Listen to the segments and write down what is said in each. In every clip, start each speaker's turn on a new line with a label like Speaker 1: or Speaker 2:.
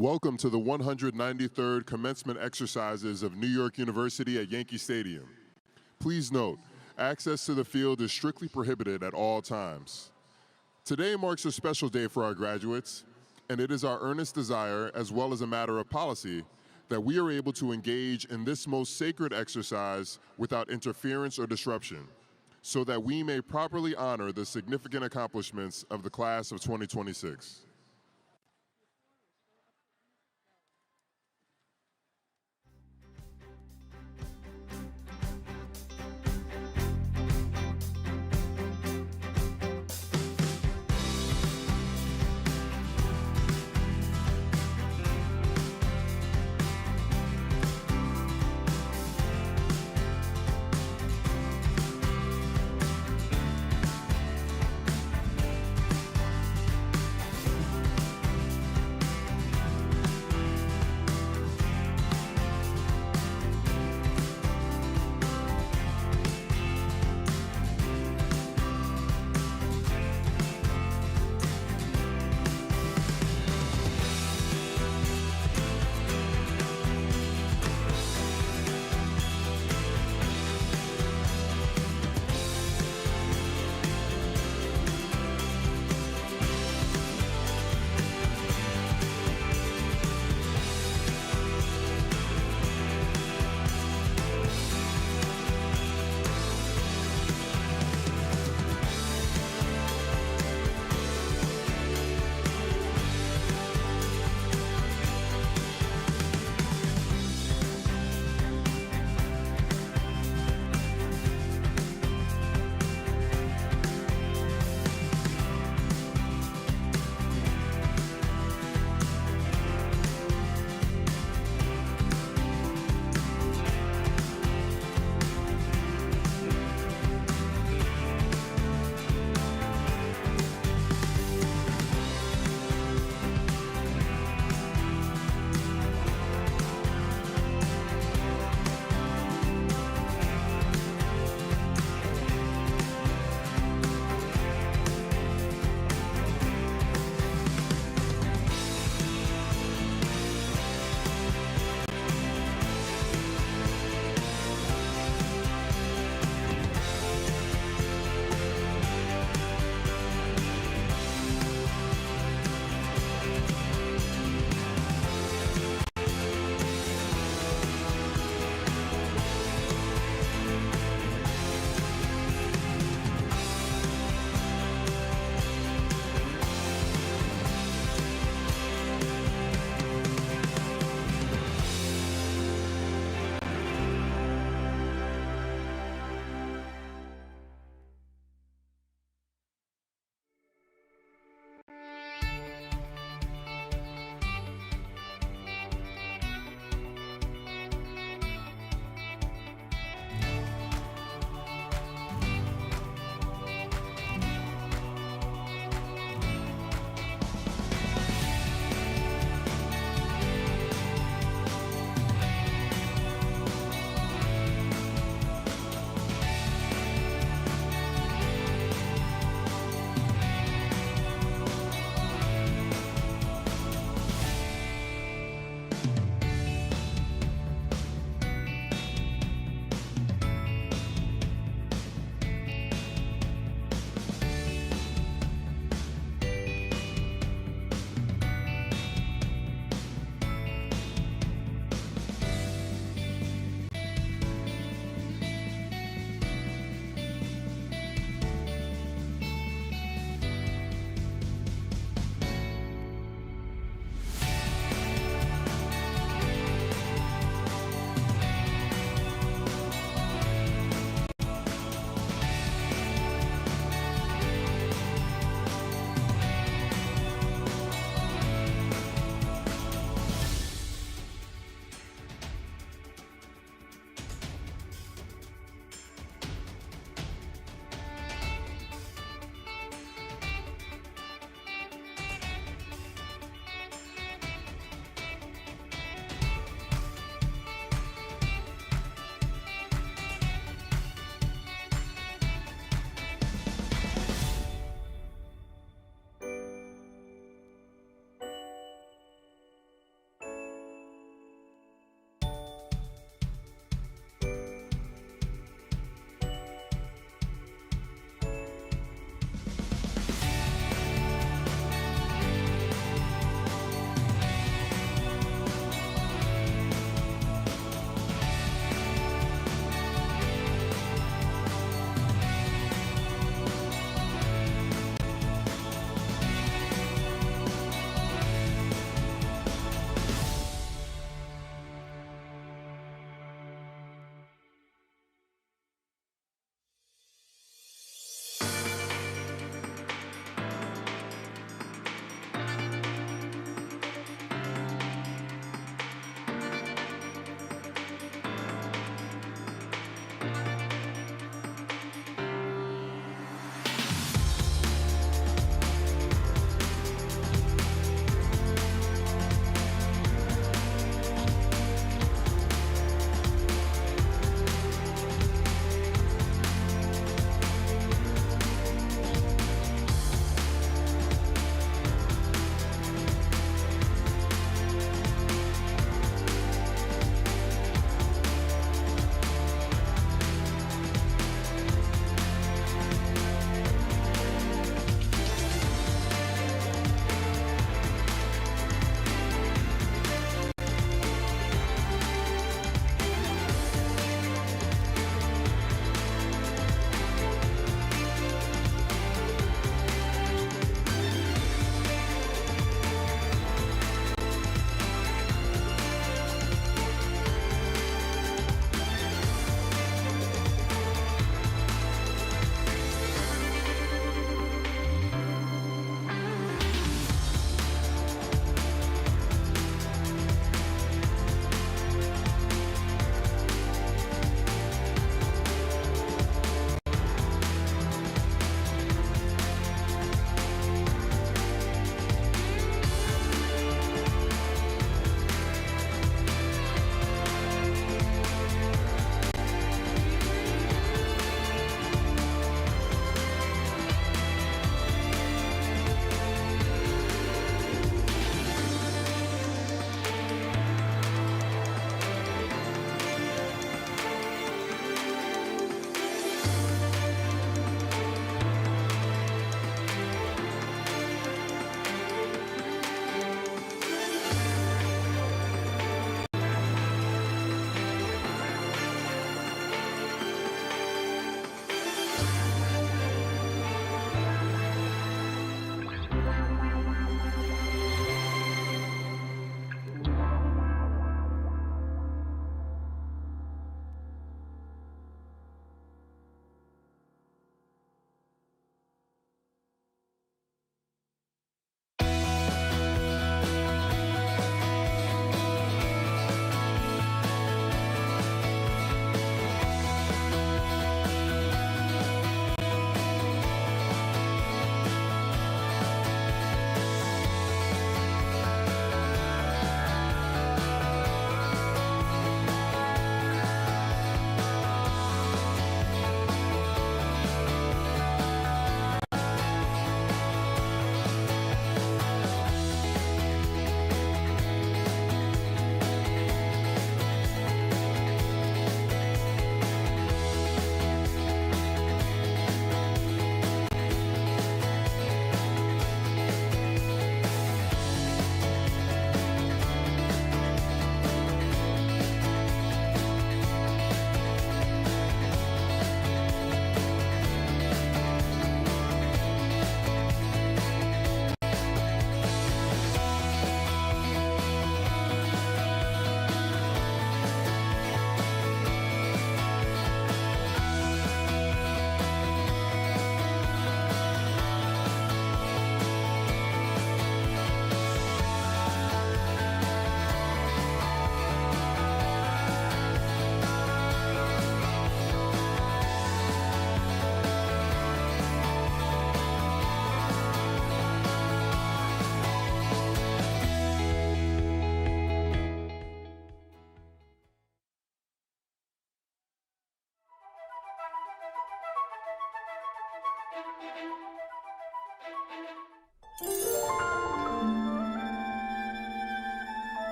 Speaker 1: Welcome to the 193rd Commencement Exercises of New York University at Yankee Stadium. Please note, access to the field is strictly prohibited at all times. Today marks a special day for our graduates, and it is our earnest desire, as well as a matter of policy, that we are able to engage in this most sacred exercise without interference or disruption, so that we may properly honor the significant accomplishments of the class of 2026.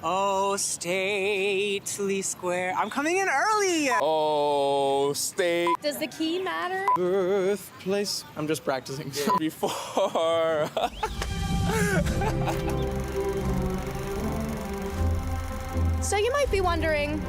Speaker 2: Oh, stately square. I'm coming in early!
Speaker 3: Oh, state.
Speaker 4: Does the key matter?
Speaker 3: Birthplace. I'm just practicing. Before.
Speaker 4: So you might be wondering,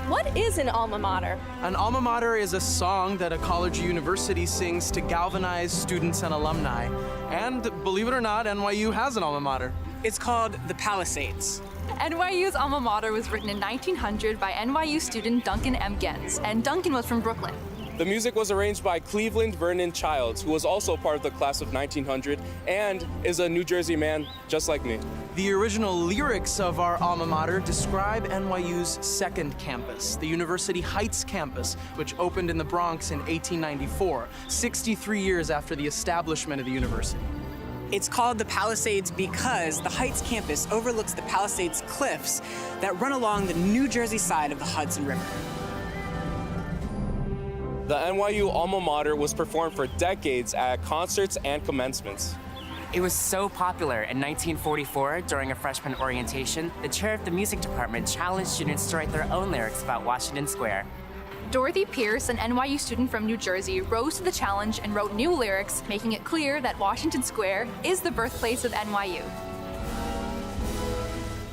Speaker 4: what is an alma mater?
Speaker 5: An alma mater is a song that a college or university sings to galvanize students and alumni. And believe it or not, NYU has an alma mater.
Speaker 2: It's called the Palisades.
Speaker 6: NYU's alma mater was written in 1900 by NYU student Duncan M. Gens, and Duncan was from Brooklyn.
Speaker 3: The music was arranged by Cleveland Vernon Childs, who was also part of the class of 1900 and is a New Jersey man just like me.
Speaker 5: The original lyrics of our alma mater describe NYU's second campus, the University Heights campus, which opened in the Bronx in 1894, 63 years after the establishment of the university.
Speaker 2: It's called the Palisades because the Heights campus overlooks the Palisades cliffs that run along the New Jersey side of the Hudson River.
Speaker 3: The NYU alma mater was performed for decades at concerts and commencements.
Speaker 7: It was so popular in 1944 during a freshman orientation, the chair of the music department challenged students to write their own lyrics about Washington Square.
Speaker 6: Dorothy Pierce, an NYU student from New Jersey, rose to the challenge and wrote new lyrics, making it clear that Washington Square is the birthplace of NYU.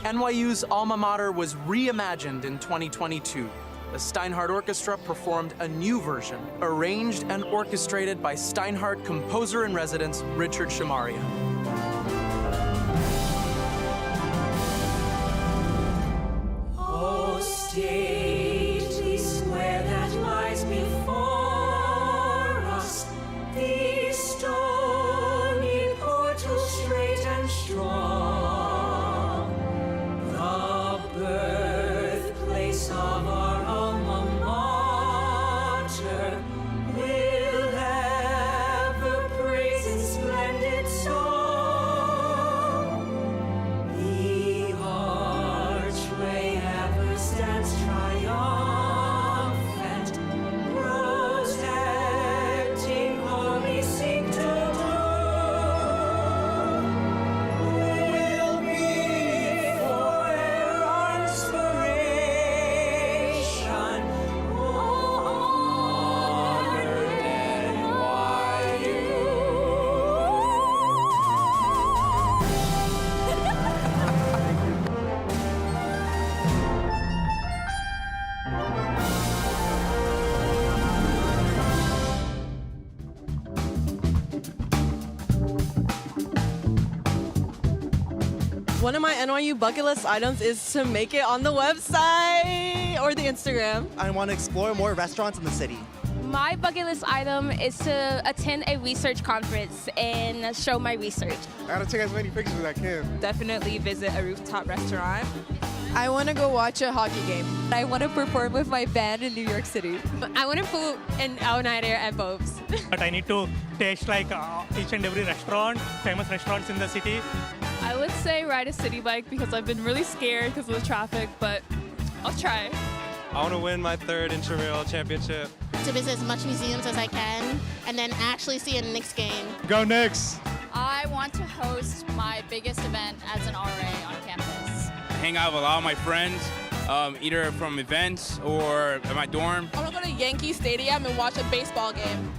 Speaker 5: NYU's alma mater was reimagined in 2022. The Steinhardt Orchestra performed a new version, arranged and orchestrated by Steinhardt composer-in-residence Richard Shamaria.
Speaker 8: Oh, stately square that lies before us, these stony portals straight and strong, the birthplace of our alma mater, will ever praise in splendid song. The archway ever stands triumphant, protecting all we seek to do. Will be forever our inspiration, honored NYU.
Speaker 9: One of my NYU bucket list items is to make it on the website or the Instagram.
Speaker 10: I want to explore more restaurants in the city.
Speaker 4: My bucket list item is to attend a research conference and show my research.
Speaker 10: I gotta take as many pictures as I can.
Speaker 9: Definitely visit a rooftop restaurant.
Speaker 11: I want to go watch a hockey game.
Speaker 6: I want to perform with my band in New York City.
Speaker 4: I want to put an all-nighter at Bob's.
Speaker 12: But I need to taste like each and every restaurant, famous restaurants in the city.
Speaker 6: I would say ride a city bike because I've been really scared because of the traffic, but I'll try.
Speaker 12: I want to win my third intramural championship.
Speaker 4: To visit as much museums as I can and then actually see a Knicks game.
Speaker 12: Go Knicks!
Speaker 6: I want to host my biggest event as an RA on campus.
Speaker 3: Hang out with all my friends, either from events or at my dorm.
Speaker 11: I want to go to Yankee Stadium and watch a baseball game.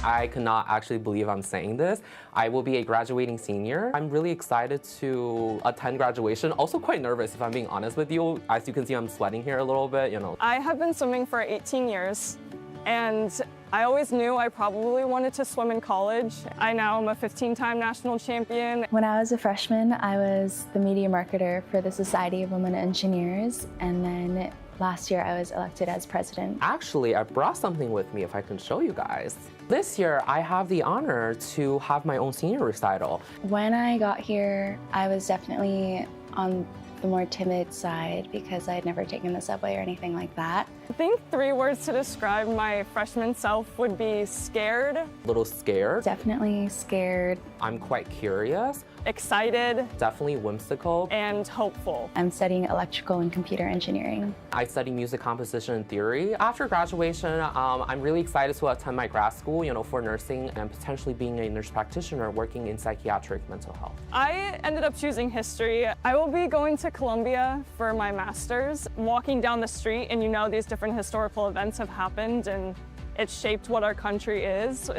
Speaker 13: I cannot actually believe I'm saying this. I will be a graduating senior. I'm really excited to attend graduation. Also quite nervous, if I'm being honest with you. As you can see, I'm sweating here a little bit, you know.
Speaker 14: I have been swimming for 18 years, and I always knew I probably wanted to swim in college. I now am a 15-time national champion.
Speaker 15: When I was a freshman, I was the media marketer for the Society of Women Engineers, and then last year I was elected as president.
Speaker 13: Actually, I brought something with me if I can show you guys. This year, I have the honor to have my own senior recital.
Speaker 15: When I got here, I was definitely on the more timid side because I had never taken the subway or anything like that.
Speaker 14: I think 3 words to describe my freshman self would be scared.
Speaker 13: A little scared.
Speaker 15: Definitely scared.
Speaker 13: I'm quite curious.
Speaker 14: Excited.
Speaker 13: Definitely whimsical.
Speaker 14: And hopeful.
Speaker 15: I'm studying electrical and computer engineering.
Speaker 13: I study music composition and theory. After graduation, I'm really excited to attend my grad school, you know, for nursing and potentially being a nurse practitioner working in psychiatric mental health.
Speaker 14: I ended up choosing history. I will be going to Columbia for my master's. Walking down the street and you know these different historical events have happened and it's shaped what our country is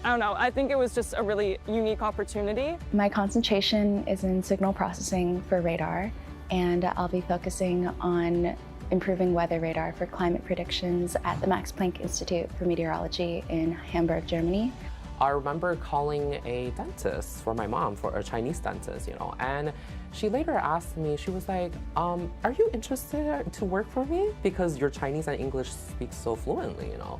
Speaker 14: I don't know, I think it was just a really unique opportunity.
Speaker 15: My concentration is in signal processing for radar, and I'll be focusing on improving weather radar for climate predictions at the Max Planck Institute for Meteorology in Hamburg, Germany.
Speaker 13: I remember calling a dentist for my mom, for a Chinese dentist, you know, and she later asked me, she was like, are you interested to work for me? Because your Chinese and English speak so fluently, you know.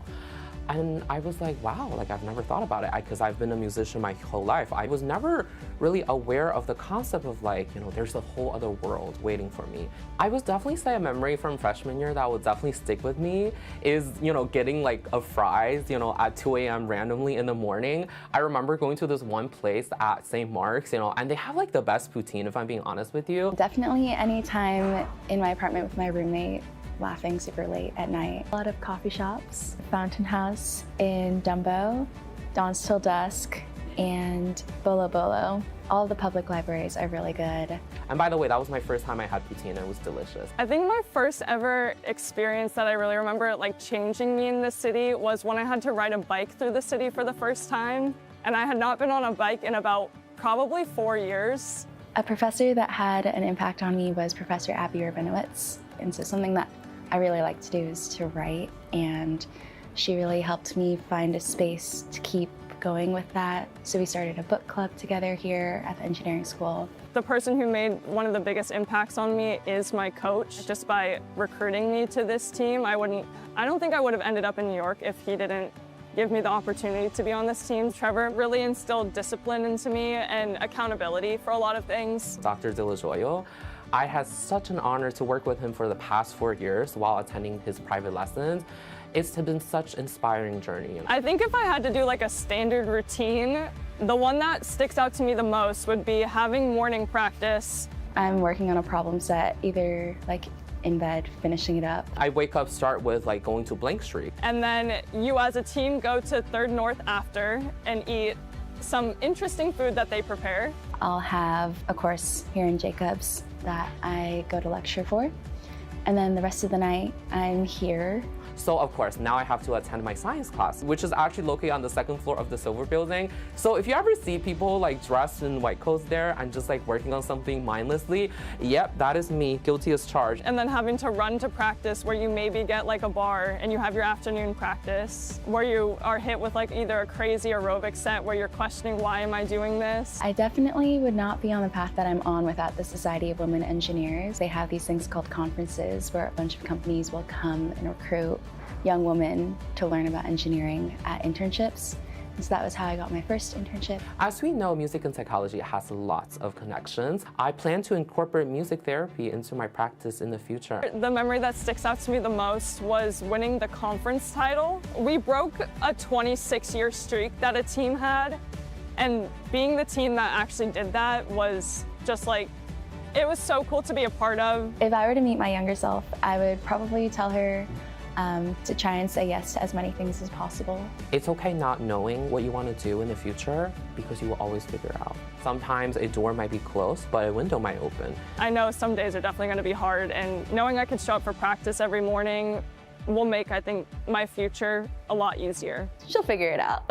Speaker 13: And I was like, wow, like I've never thought about it because I've been a musician my whole life. I was never really aware of the concept of like, you know, there's a whole other world waiting for me. I would definitely say a memory from freshman year that would definitely stick with me is, you know, getting like a fries, you know, at 2 a.m. randomly in the morning. I remember going to this one place at St. Mark's, you know, and they have like the best poutine, if I'm being honest with you.
Speaker 15: Definitely any time in my apartment with my roommate, laughing super late at night. A lot of coffee shops, Fountain House in Dumbo, Dawn's Till Dusk, and Bolo Bolo. All the public libraries are really good.
Speaker 13: And by the way, that was my first time I had poutine. It was delicious.
Speaker 14: I think my first ever experience that I really remember like changing me in the city was when I had to ride a bike through the city for the first time. And I had not been on a bike in about probably 4 years.
Speaker 15: A professor that had an impact on me was Professor Abby Rabinowitz. And so something that I really like to do is to write, and she really helped me find a space to keep going with that. So we started a book club together here at the engineering school.
Speaker 14: The person who made one of the biggest impacts on me is my coach. Just by recruiting me to this team, I don't think I would have ended up in New York if he didn't give me the opportunity to be on this team. Trevor really instilled discipline into me and accountability for a lot of things.
Speaker 13: Dr. De La Joyo, I had such an honor to work with him for the past 4 years while attending his private lessons. It's been such an inspiring journey.
Speaker 14: I think if I had to do like a standard routine, the one that sticks out to me the most would be having morning practice.
Speaker 15: I'm working on a problem set, either like in bed, finishing it up.
Speaker 13: I wake up, start with like going to Blank Street.
Speaker 14: And then you as a team go to 3rd North after and eat some interesting food that they prepare.
Speaker 15: I'll have a course here in Jacobs that I go to lecture for. And then the rest of the night, I'm here.
Speaker 13: So of course, now I have to attend my science class, which is actually located on the 2nd floor of the Silver Building. So if you ever see people like dressed in white coats there and just like working on something mindlessly, yep, that is me, guilty as charged.
Speaker 14: And then having to run to practice where you maybe get like a bar and you have your afternoon practice, where you are hit with like either a crazy aerobic set where you're questioning, why am I doing this?
Speaker 15: I definitely would not be on the path that I'm on without the Society of Women Engineers. They have these things called conferences where a bunch of companies will come and recruit young women to learn about engineering at internships. And so that was how I got my first internship.
Speaker 13: As we know, music and psychology has lots of connections. I plan to incorporate music therapy into my practice in the future.
Speaker 14: The memory that sticks out to me the most was winning the conference title. We broke a 26-year streak that a team had, and being the team that actually did that was just like, it was so cool to be a part of.
Speaker 15: If I were to meet my younger self, I would probably tell her to try and say yes to as many things as possible.
Speaker 13: It's okay not knowing what you want to do in the future because you will always figure it out. Sometimes a door might be closed, but a window might open.
Speaker 14: I know some days are definitely going to be hard, and knowing I could show up for practice every morning will make, I think, my future a lot easier.
Speaker 15: She'll figure it out.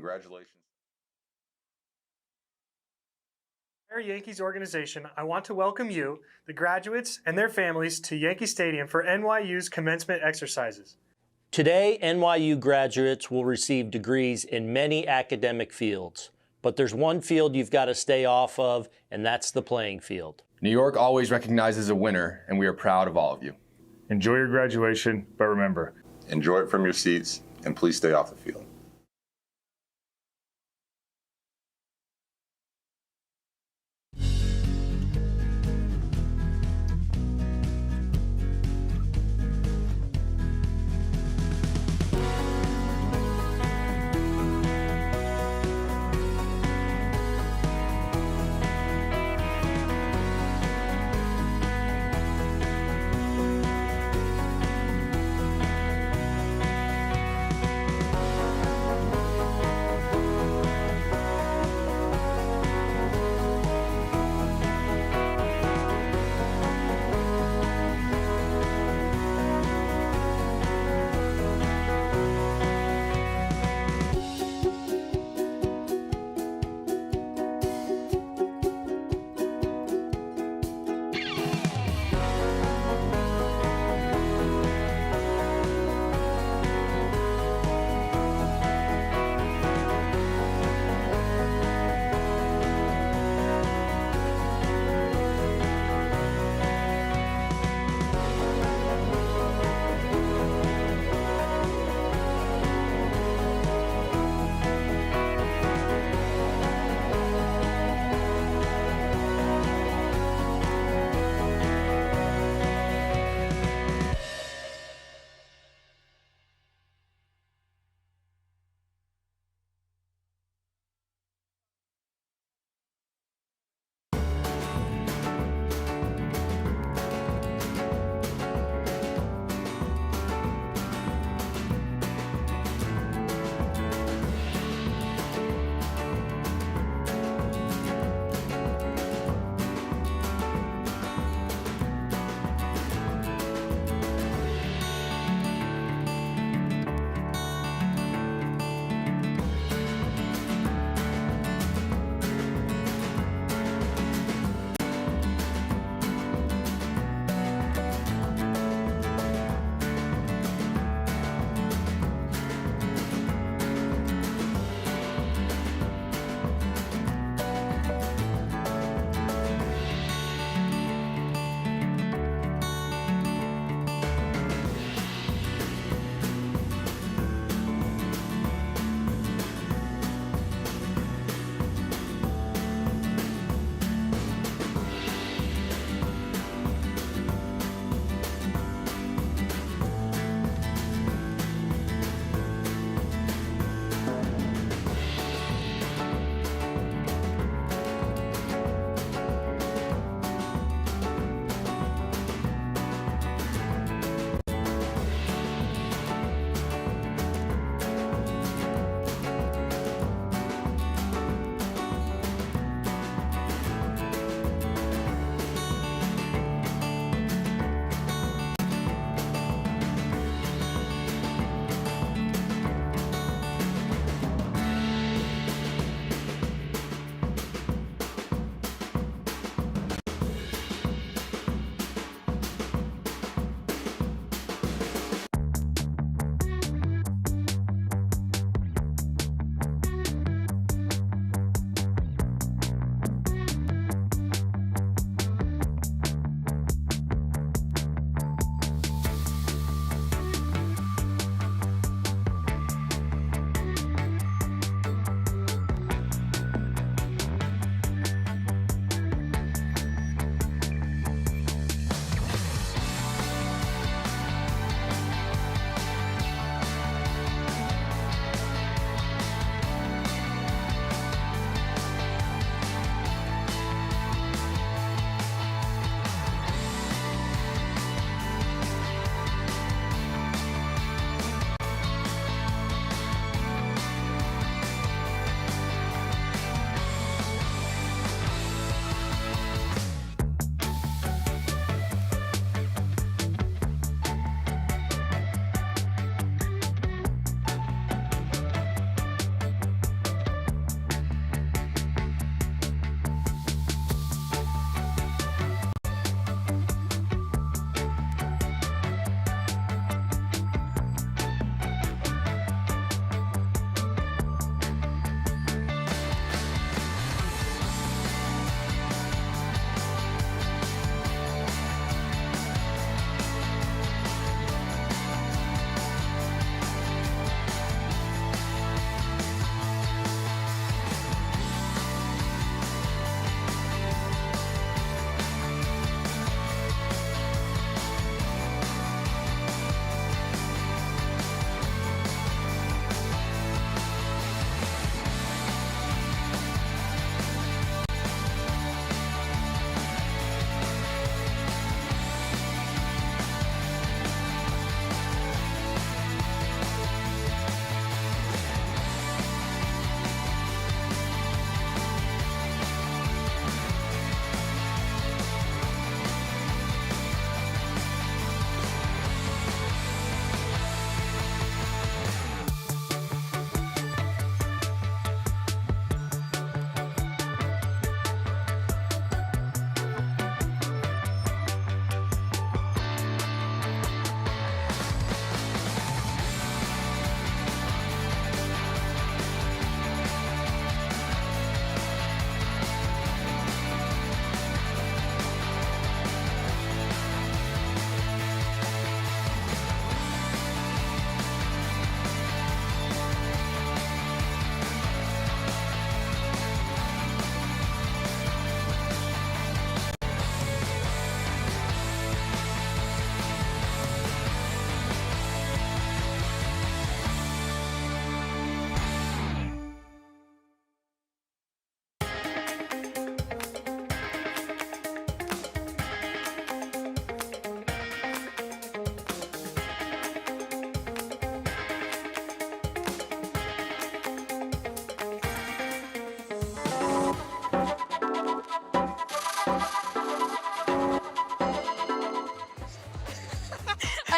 Speaker 16: Congratulations.
Speaker 17: Our Yankees organization, I want to welcome you, the graduates and their families, to Yankee Stadium for NYU's commencement exercises.
Speaker 18: Today, NYU graduates will receive degrees in many academic fields.
Speaker 16: But there's one field you've got to stay off of, and that's the playing field.
Speaker 18: New York always recognizes a winner, and we are proud of all of you.
Speaker 19: Enjoy your graduation, but remember,
Speaker 20: enjoy it from your seats, and please stay off the field.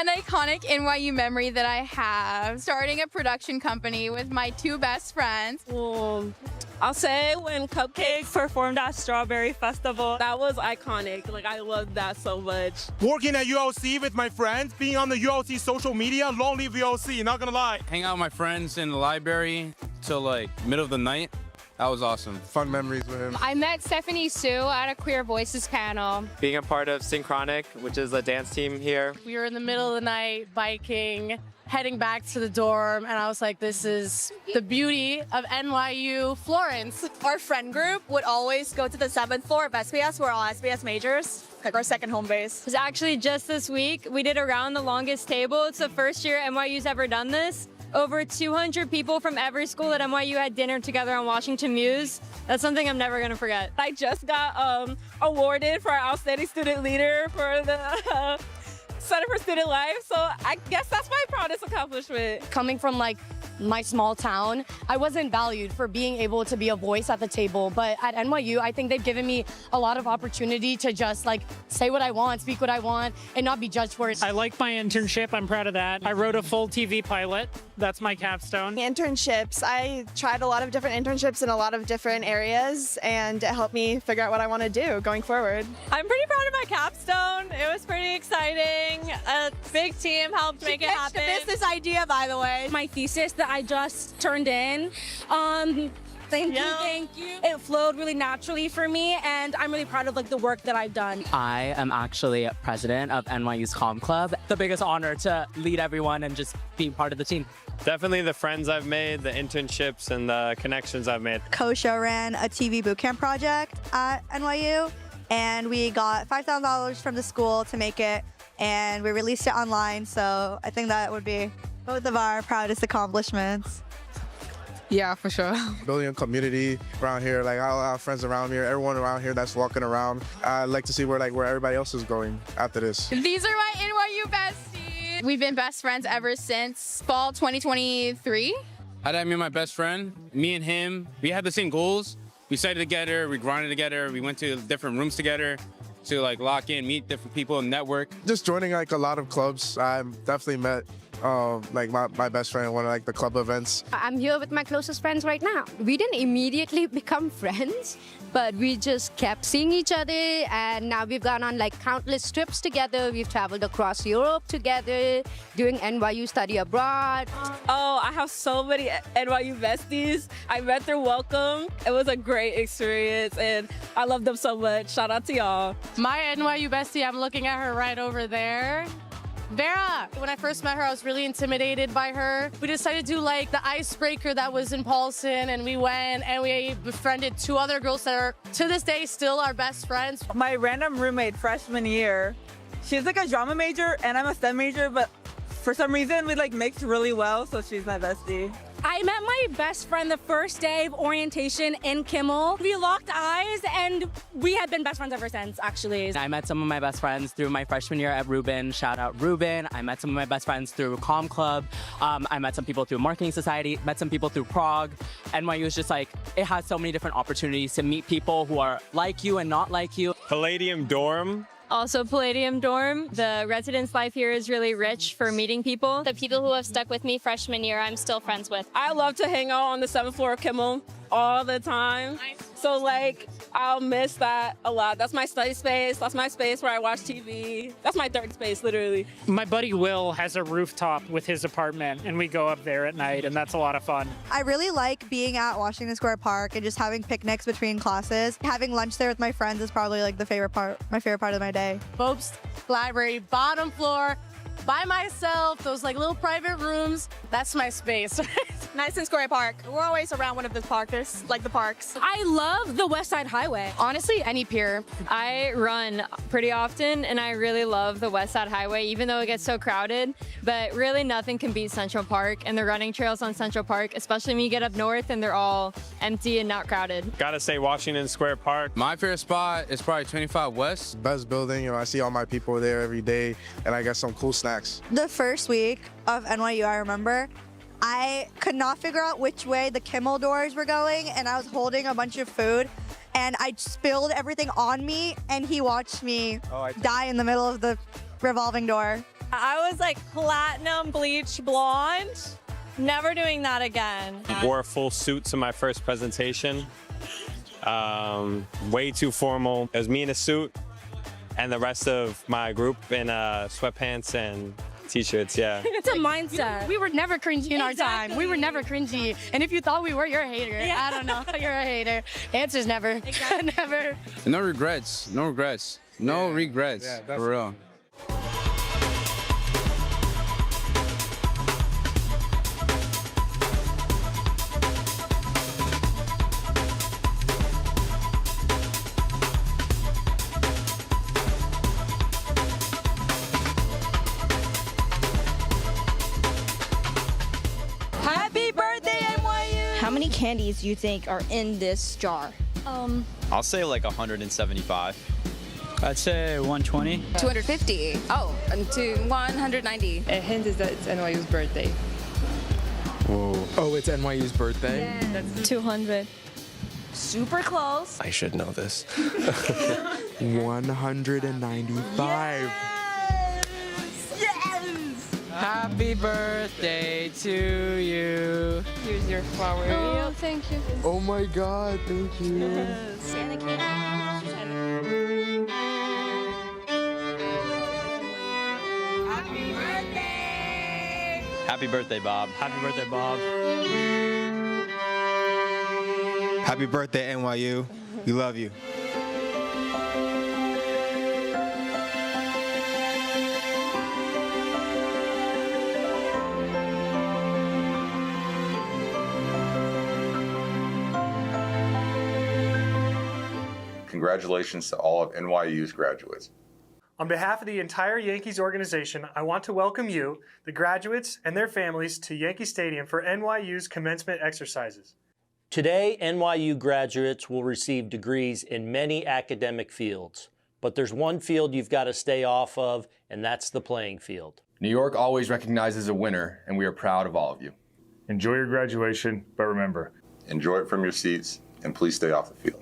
Speaker 11: An iconic NYU memory that I have, starting a production company with my two best friends.
Speaker 14: I'll say when Cupcake performed at Strawberry Festival, that was iconic. Like, I loved that so much.
Speaker 21: Working at ULC with my friends, being on the ULC social media, long live ULC, not gonna lie.
Speaker 22: Hang out with my friends in the library till like middle of the night. That was awesome.
Speaker 10: Fun memories with him.
Speaker 4: I met Stephanie Sue at a Queer Voices panel.
Speaker 3: Being a part of Synchronic, which is a dance team here.
Speaker 9: We were in the middle of the night biking, heading back to the dorm, and I was like, this is the beauty of NYU Florence.
Speaker 11: Our friend group would always go to the 7th floor of SBS. We're all SBS majors, like our second home base.
Speaker 4: It was actually just this week. We did Around the Longest Table. It's the first year NYU's ever done this. Over 200 people from every school at NYU had dinner together on Washington Muse. That's something I'm never gonna forget.
Speaker 14: I just got awarded for Outstanding Student Leader for the Center for Student Life, so I guess that's my proudest accomplishment.
Speaker 9: Coming from like my small town, I wasn't valued for being able to be a voice at the table, but at NYU, I think they've given me a lot of opportunity to just like say what I want, speak what I want, and not be judged for it.
Speaker 12: I like my internship. I'm proud of that. I wrote a full TV pilot. That's my capstone.
Speaker 11: Internships. I tried a lot of different internships in a lot of different areas, and it helped me figure out what I want to do going forward.
Speaker 9: I'm pretty proud of my capstone. It was pretty exciting. A big team helped make it happen.
Speaker 11: The business idea, by the way.
Speaker 4: My thesis that I just turned in. Thank you. It flowed really naturally for me, and I'm really proud of like the work that I've done.
Speaker 5: I am actually president of NYU's Comm Club. The biggest honor to lead everyone and just be part of the team.
Speaker 3: Definitely the friends I've made, the internships, and the connections I've made.
Speaker 23: Kosha ran a TV bootcamp project at NYU, and we got $5,000 from the school to make it, and we released it online, so I think that would be both of our proudest accomplishments.
Speaker 11: Yeah, for sure.
Speaker 10: Building a community around here, like I have friends around here, everyone around here that's walking around. I like to see where everybody else is going after this.
Speaker 11: These are my NYU besties. We've been best friends ever since fall 2023.
Speaker 22: How did I meet my best friend? Me and him, we had the same goals. We studied together, we grinded together, we went to different rooms together to like lock in, meet different people, and network.
Speaker 10: Just joining like a lot of clubs, I've definitely met like my best friend at one of like the club events.
Speaker 4: I'm here with my closest friends right now. We didn't immediately become friends, but we just kept seeing each other, and now we've gone on like countless trips together. We've traveled across Europe together, doing NYU study abroad.
Speaker 14: Oh, I have so many NYU besties. I met through Welcome. It was a great experience, and I love them so much. Shout out to y'all.
Speaker 9: My NYU bestie, I'm looking at her right over there. Vera! When I first met her, I was really intimidated by her. We decided to do like the icebreaker that was in Paulson, and we went and we befriended two other girls that are to this day still our best friends.
Speaker 11: My random roommate freshman year, she's like a drama major and I'm a STEM major, but for some reason we like mixed really well, so she's my bestie.
Speaker 4: I met my best friend the first day of orientation in Kimmel. We locked eyes, and we had been best friends ever since, actually.
Speaker 5: I met some of my best friends through my freshman year at Reuben. Shout out Reuben. I met some of my best friends through Comm Club. I met some people through Marketing Society, met some people through Prague. NYU is just like, it has so many different opportunities to meet people who are like you and not like you.
Speaker 3: Palladium Dorm.
Speaker 4: Also Palladium Dorm. The residence life here is really rich for meeting people. The people who have stuck with me freshman year, I'm still friends with.
Speaker 14: I love to hang out on the 7th floor of Kimmel all the time. So like, I'll miss that a lot. That's my study space. That's my space where I watch TV. That's my third space, literally.
Speaker 12: My buddy Will has a rooftop with his apartment, and we go up there at night, and that's a lot of fun.
Speaker 23: I really like being at Washington Square Park and just having picnics between classes. Having lunch there with my friends is probably like my favorite part of my day.
Speaker 9: Bobst Library, bottom floor, by myself, those like little private rooms. That's my space.
Speaker 11: Madison Square Park. We're always around one of the parks, like the parks.
Speaker 4: I love the West Side Highway.
Speaker 9: Honestly, any pier.
Speaker 4: I run pretty often, and I really love the West Side Highway, even though it gets so crowded. But really nothing can beat Central Park and the running trails on Central Park, especially when you get up north and they're all empty and not crowded.
Speaker 3: Gotta say Washington Square Park.
Speaker 22: My favorite spot is probably 25 West.
Speaker 10: Best building, I see all my people there every day, and I get some cool snacks.
Speaker 23: The first week of NYU, I remember, I could not figure out which way the Kimmel doors were going, and I was holding a bunch of food, and I spilled everything on me, and he watched me die in the middle of the revolving door.
Speaker 1: I was like platinum bleach blonde. Never doing that again.
Speaker 2: Wore a full suit to my first presentation. Way too formal. It was me in a suit and the rest of my group in sweatpants and t-shirts, yeah.
Speaker 9: It's a mindset. We were never cringy in our time. We were never cringy. And if you thought we were, you're a hater.
Speaker 1: Yeah.
Speaker 9: I don't know. You're a hater. Answer's never.
Speaker 1: Exactly.
Speaker 9: Never.
Speaker 22: No regrets. No regrets. No regrets.
Speaker 10: Yeah,
Speaker 22: for real.
Speaker 1: Happy birthday, NYU!
Speaker 7: How many candies do you think are in this jar?
Speaker 24: I'll say like 175.
Speaker 25: I'd say 120.
Speaker 26: 250. Oh, and to 190.
Speaker 27: A hint is that it's NYU's birthday.
Speaker 5: Whoa. Oh, it's NYU's birthday?
Speaker 1: Yeah, that's
Speaker 7: 200.
Speaker 1: super close.
Speaker 10: I should know this. 195.
Speaker 25: Happy birthday to you.
Speaker 1: Here's your flower.
Speaker 7: Oh, thank you.
Speaker 10: Oh my God, thank you.
Speaker 7: Santa Claus.
Speaker 1: Happy birthday!
Speaker 24: Happy birthday, Bob.
Speaker 25: Happy birthday, Bob.
Speaker 28: Happy birthday, NYU. We love you.
Speaker 20: Congratulations to all of NYU's graduates.
Speaker 17: On behalf of the entire Yankees organization, I want to welcome you, the graduates, and their families to Yankee Stadium for NYU's commencement exercises.
Speaker 16: Today, NYU graduates will receive degrees in many academic fields, but there's one field you've got to stay off of, and that's the playing field.
Speaker 18: New York always recognizes a winner, and we are proud of all of you.
Speaker 19: Enjoy your graduation, but remember,
Speaker 20: enjoy it from your seats, and please stay off the field.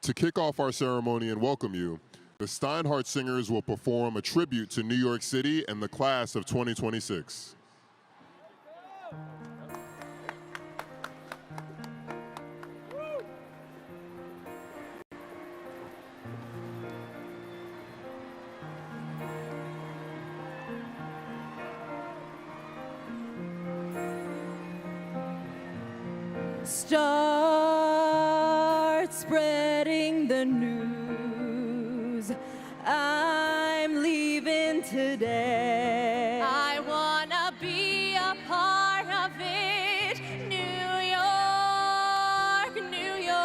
Speaker 6: To kick off our ceremony and welcome you, the Steinhardt Singers will perform a tribute to New York City and the class of 2026.
Speaker 8: Start spreading the news. I'm leaving today.
Speaker 1: I wanna be a part of it. New York, New York.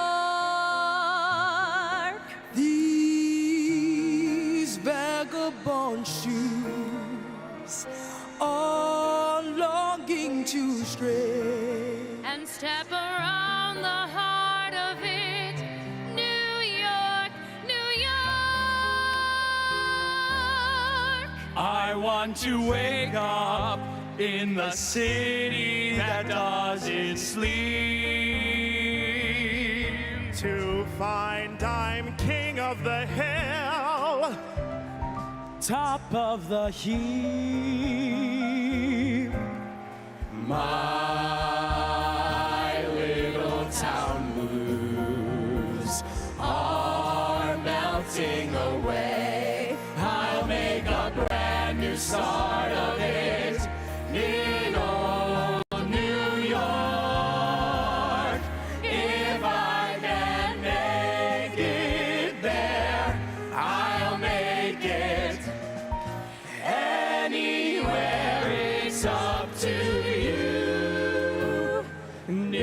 Speaker 11: These vagabond shoes are longing to stray
Speaker 1: And step around the heart of it. New York, New York.
Speaker 11: I want to wake up in the city that doesn't sleep.
Speaker 12: To find I'm king of the hill.
Speaker 11: Top of the heap. My little town blues are melting away. I'll make a brand new start of it in old New York. If I can make it there, I'll make it anywhere. It's up to you. New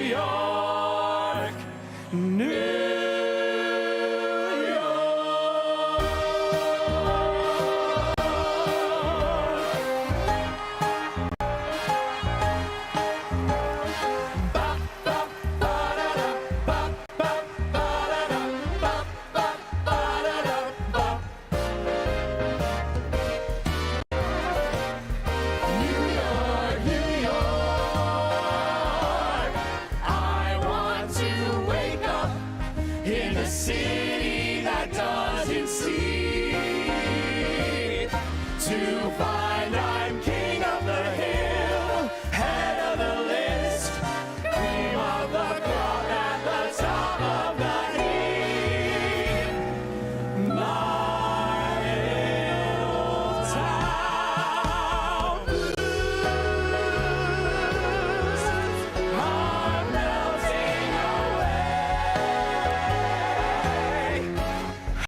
Speaker 11: York, New York. New York, New York. I want to wake up in a city that doesn't sleep. To find I'm king of the hill, head of the list, cream of the crop at the top of the heap. My little town blues are melting away.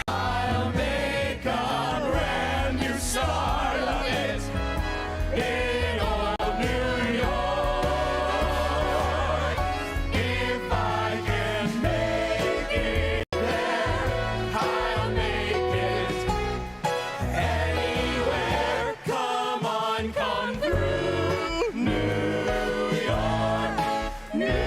Speaker 11: I'll make a brand new start of it in old New York. If I can make it there, I'll make it anywhere. Come on, come through New York, New York.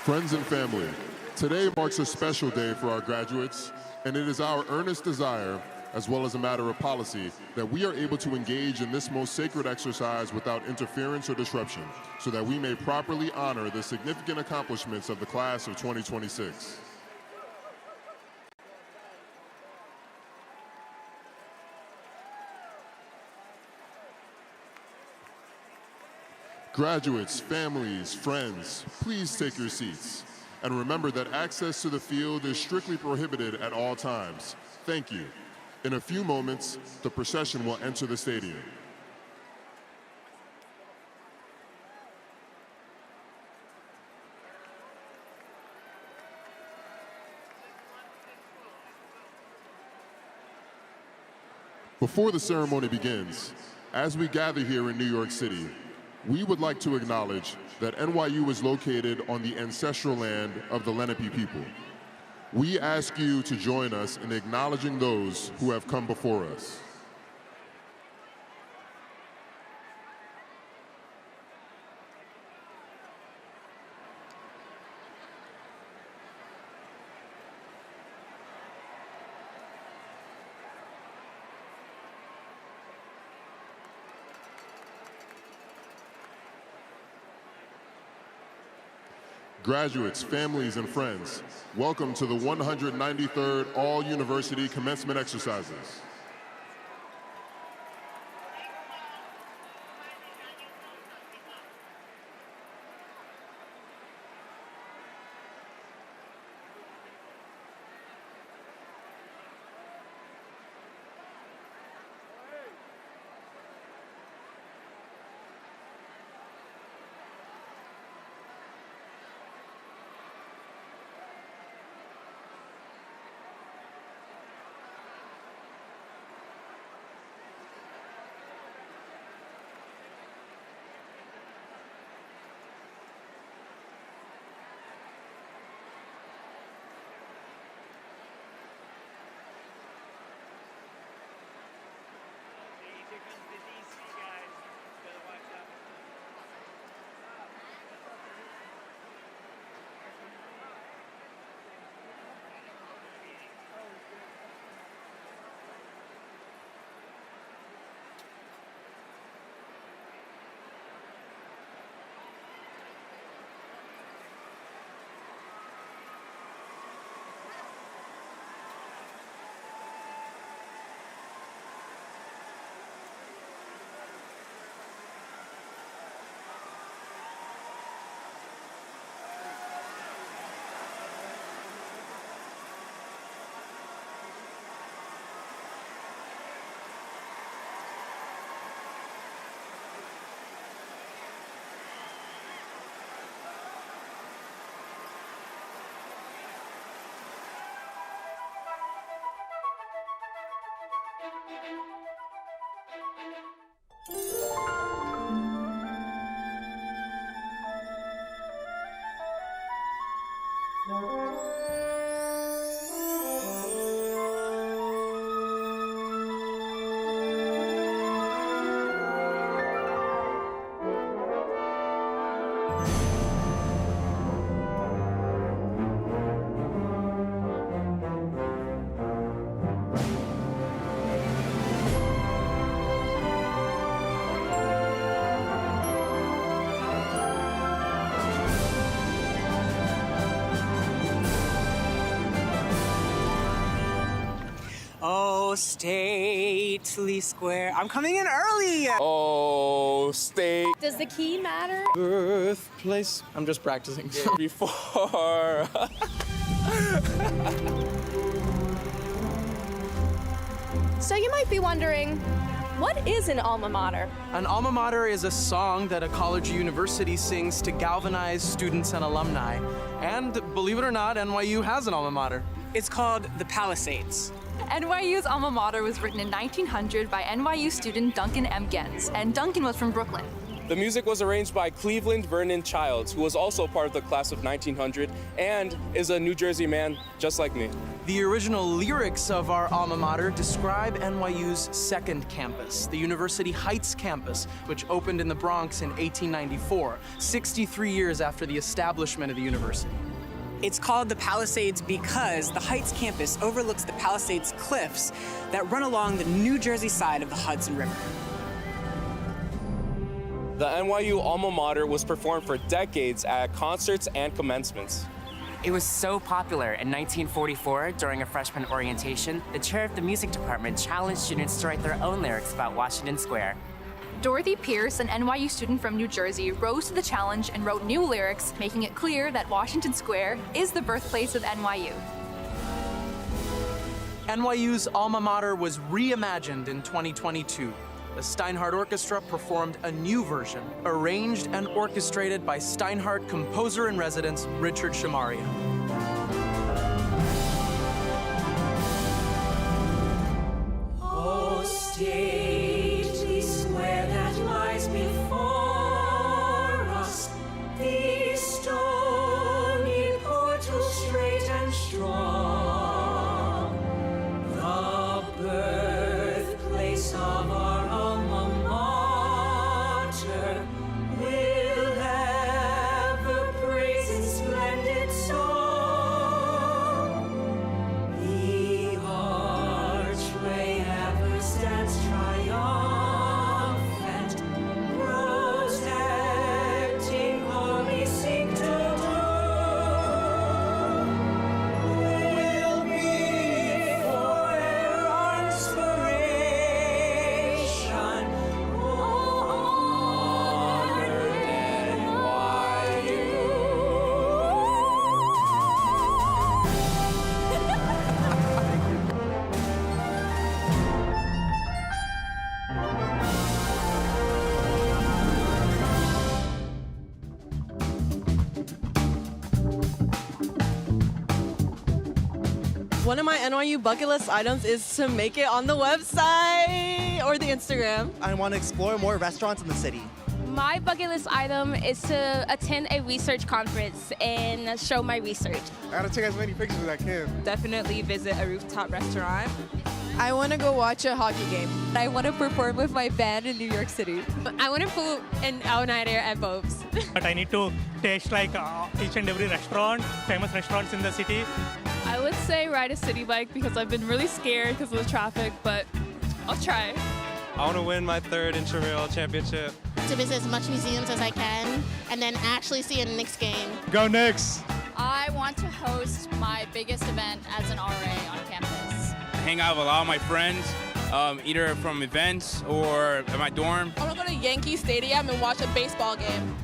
Speaker 6: Friends and family, today marks a special day for our graduates, and it is our earnest desire, as well as a matter of policy, that we are able to engage in this most sacred exercise without interference or disruption, so that we may properly honor the significant accomplishments of the class of 2026. Graduates, families, friends, please take your seats. And remember that access to the field is strictly prohibited at all times. Thank you. In a few moments, the procession will enter the stadium. Before the ceremony begins, as we gather here in New York City, we would like to acknowledge that NYU is located on the ancestral land of the Lenape people. We ask you to join us in acknowledging those who have come before us. Graduates, families, and friends, welcome to the 193rd All-University Commencement Exercises.
Speaker 2: Oh, stately square. I'm coming in early.
Speaker 5: Oh, state.
Speaker 7: Does the key matter?
Speaker 5: Birthplace. I'm just practicing. Before.
Speaker 7: So you might be wondering, what is an alma mater?
Speaker 5: An alma mater is a song that a college or university sings to galvanize students and alumni. And believe it or not, NYU has an alma mater.
Speaker 2: It's called the Palisades.
Speaker 3: NYU's alma mater was written in 1900 by NYU student Duncan M. Gens, and Duncan was from Brooklyn.
Speaker 4: The music was arranged by Cleveland Vernon Childs, who was also part of the class of 1900 and is a New Jersey man just like me.
Speaker 5: The original lyrics of our alma mater describe NYU's second campus, the University Heights campus, which opened in the Bronx in 1894, 63 years after the establishment of the university.
Speaker 2: It's called the Palisades because the Heights campus overlooks the Palisades cliffs that run along the New Jersey side of the Hudson River.
Speaker 4: The NYU alma mater was performed for decades at concerts and commencements.
Speaker 13: It was so popular in 1944 during a freshman orientation, the chair of the music department challenged students to write their own lyrics about Washington Square.
Speaker 3: Dorothy Pierce, an NYU student from New Jersey, rose to the challenge and wrote new lyrics, making it clear that Washington Square is the birthplace of NYU.
Speaker 5: NYU's alma mater was reimagined in 2022. The Steinhardt Orchestra performed a new version, arranged and orchestrated by Steinhardt composer-in-residence Richard Shamaria.
Speaker 11: Oh, stately square that lies before us, these stony portals straight and strong, the birthplace of our alma mater, will ever praise in splendid song. The archway ever stands triumphant.
Speaker 9: One of my NYU bucket list items is to make it on the website or the Instagram.
Speaker 14: I want to explore more restaurants in the city.
Speaker 15: My bucket list item is to attend a research conference and show my research.
Speaker 10: I gotta take as many pictures as I can.
Speaker 21: Definitely visit a rooftop restaurant.
Speaker 9: I want to go watch a hockey game.
Speaker 21: I want to perform with my band in New York City.
Speaker 15: I want to pull an all-nighter at Bob's.
Speaker 22: But I need to taste like each and every restaurant, famous restaurants in the city.
Speaker 15: I would say ride a city bike because I've been really scared because of the traffic, but I'll try.
Speaker 24: I want to win my 3rd intramural championship.
Speaker 23: To visit as much museums as I can and then actually see a Knicks game.
Speaker 19: Go Knicks!
Speaker 15: I want to host my biggest event as an RA on campus.
Speaker 26: Hang out with a lot of my friends, either from events or at my dorm.
Speaker 15: I want to go to Yankee Stadium and watch a baseball game.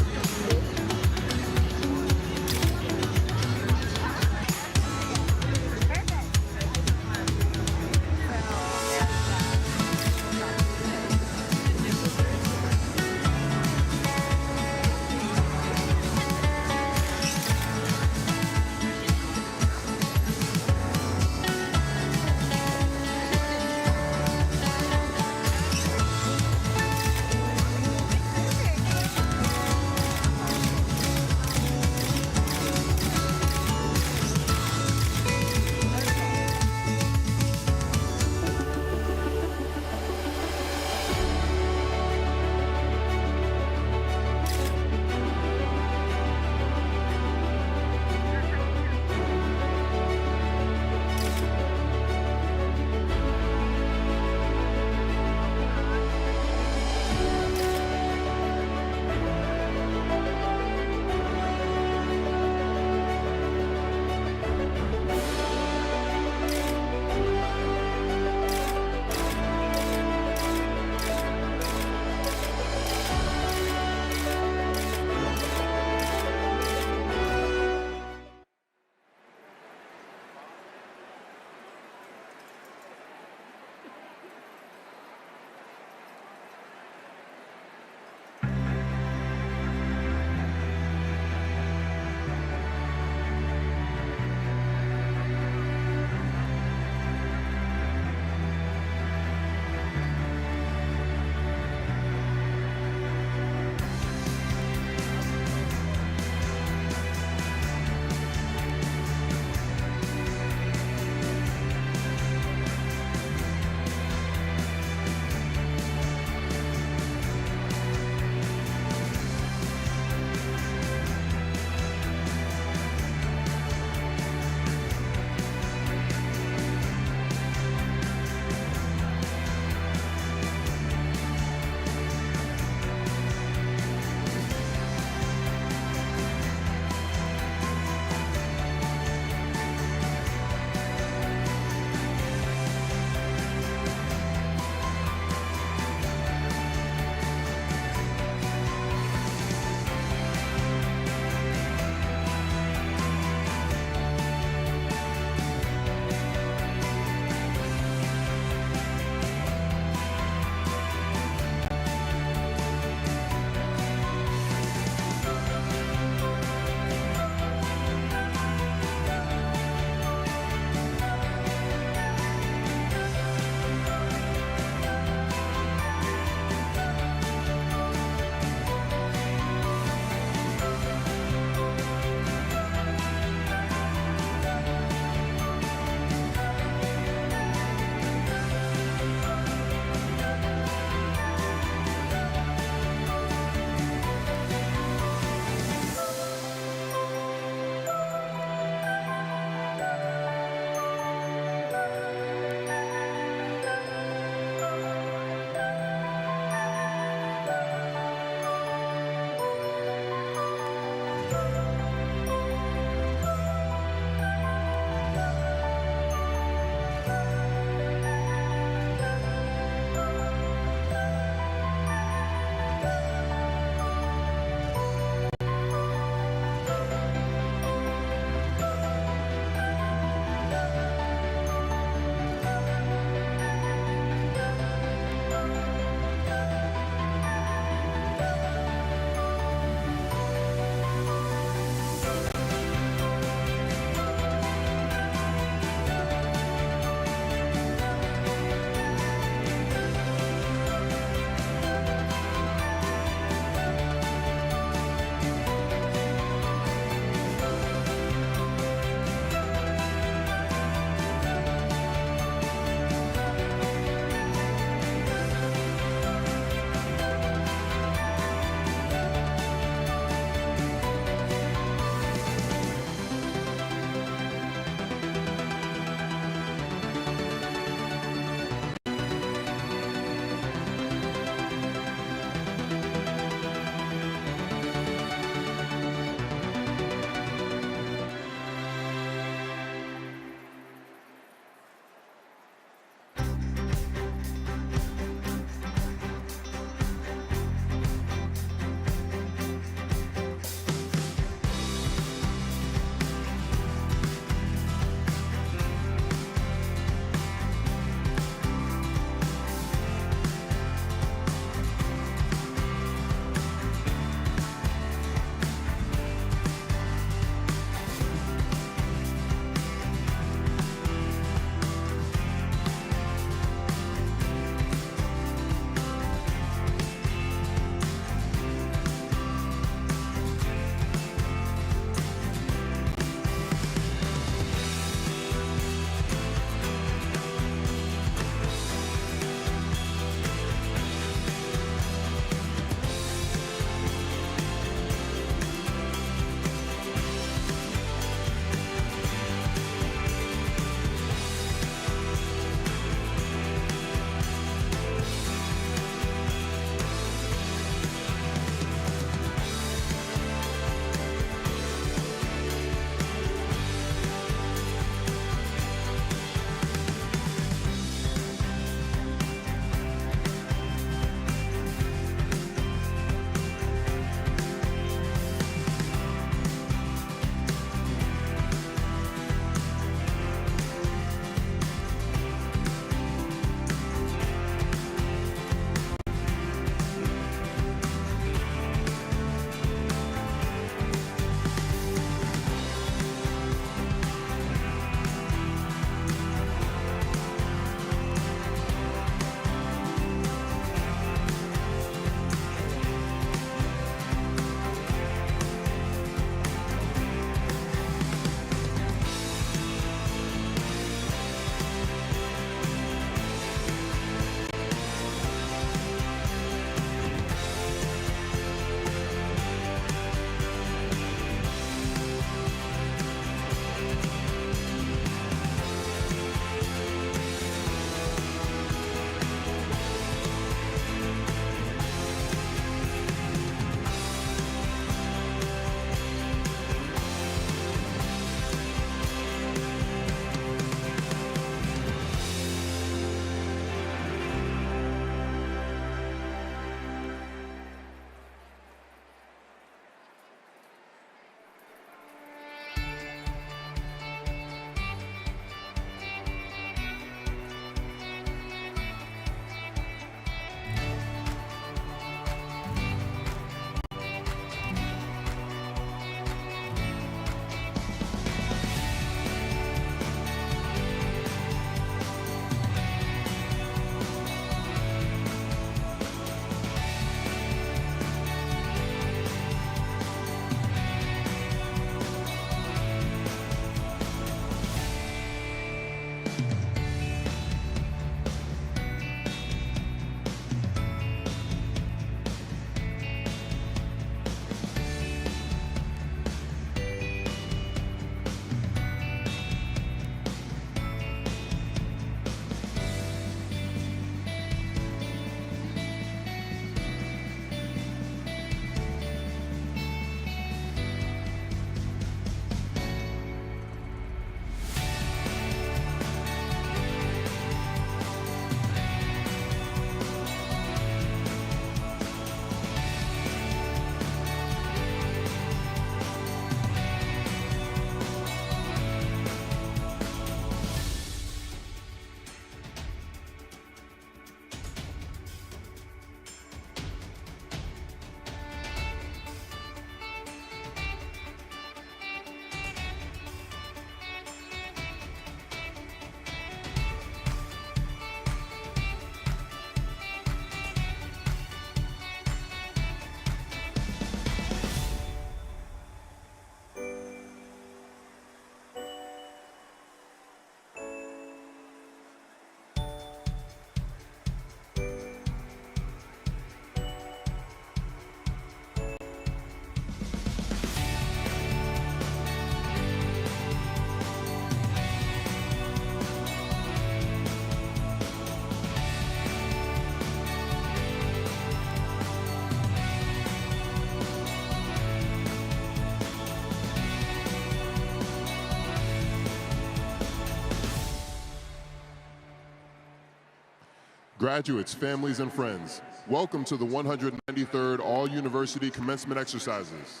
Speaker 6: Graduates, families, and friends, welcome to the 193rd All-University Commencement Exercises.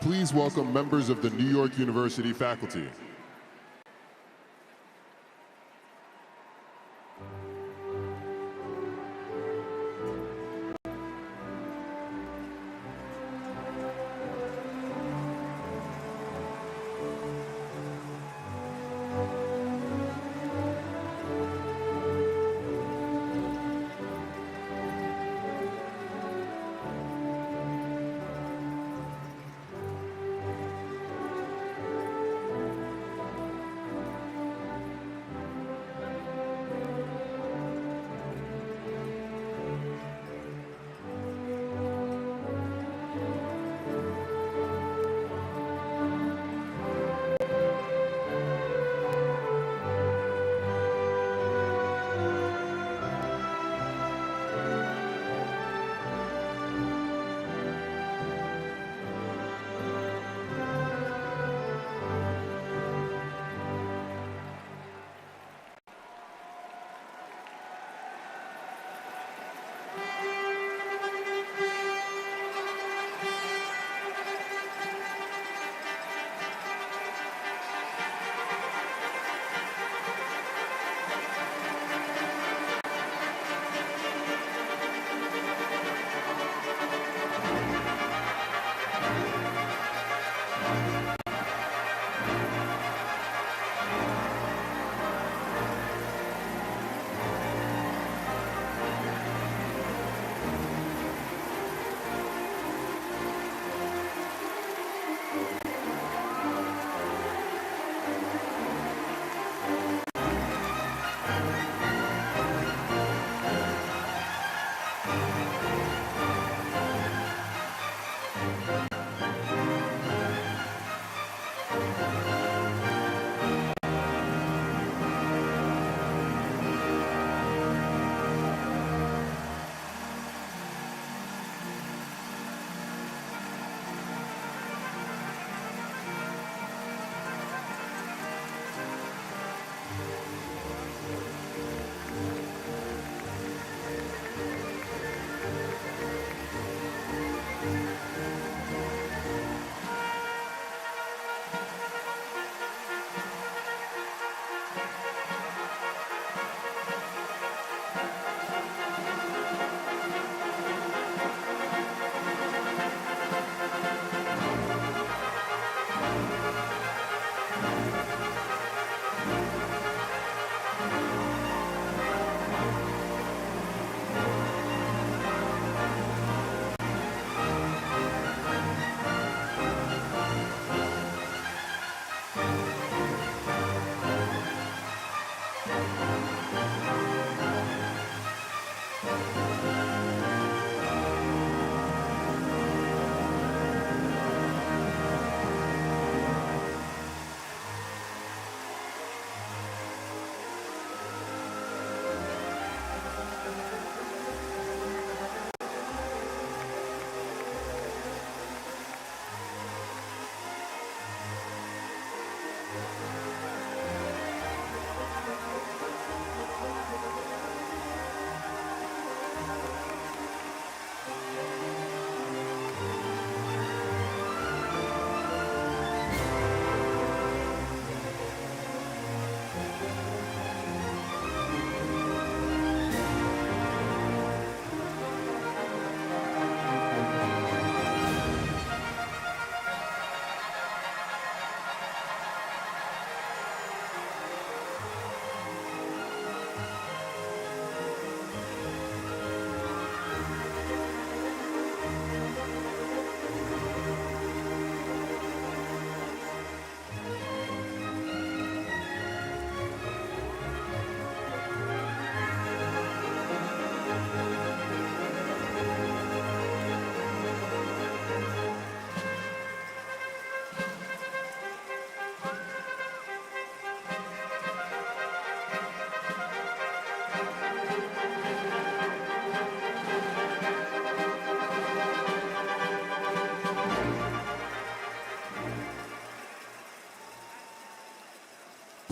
Speaker 6: Please welcome members of the New York University faculty.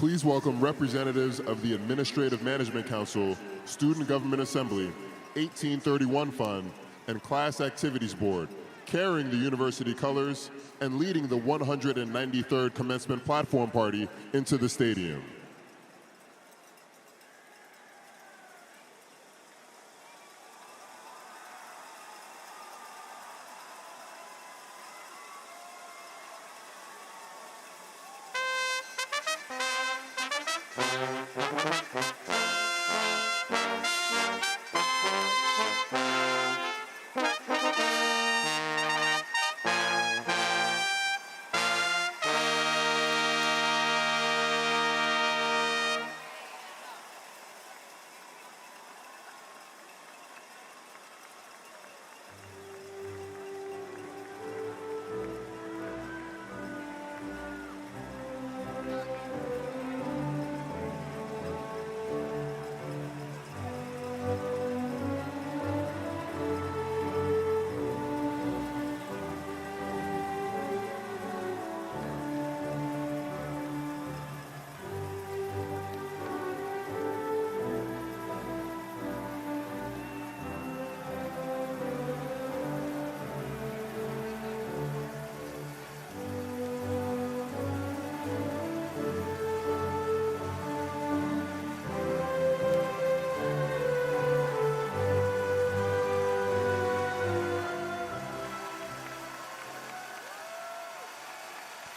Speaker 6: Please welcome representatives of the Administrative Management Council, Student Government Assembly, 1831 Fund, and Class Activities Board, carrying the university colors and leading the 193rd Commencement Platform Party into the stadium.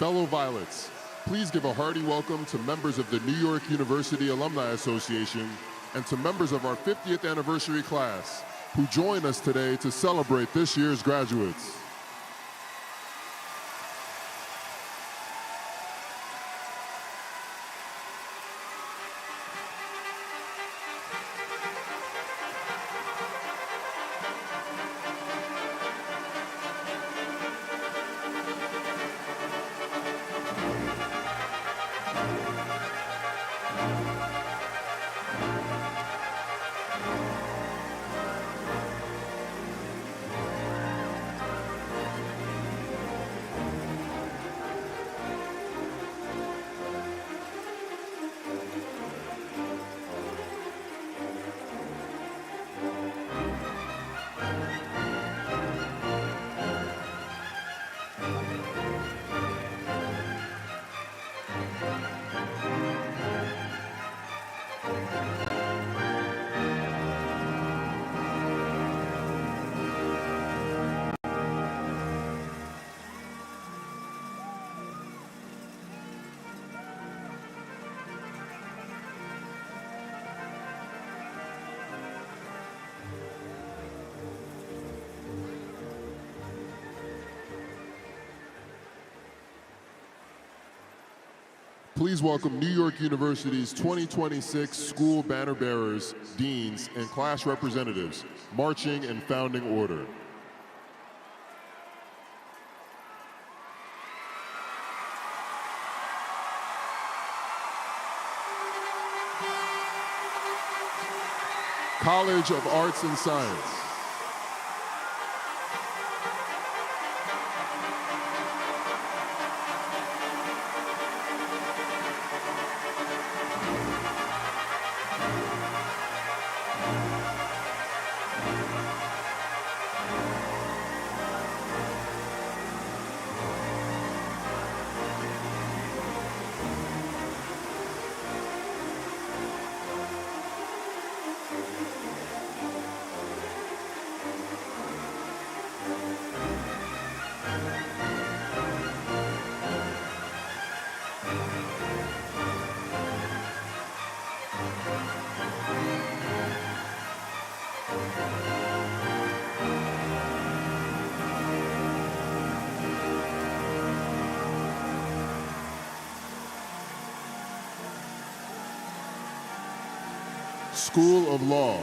Speaker 6: Fellow Violets, please give a hearty welcome to members of the New York University Alumni Association and to members of our 50th anniversary class who join us today to celebrate this year's graduates. Please welcome New York University's 2026 school banner bearers, deans, and class representatives, marching in founding order. College of Arts and Science. School of Law.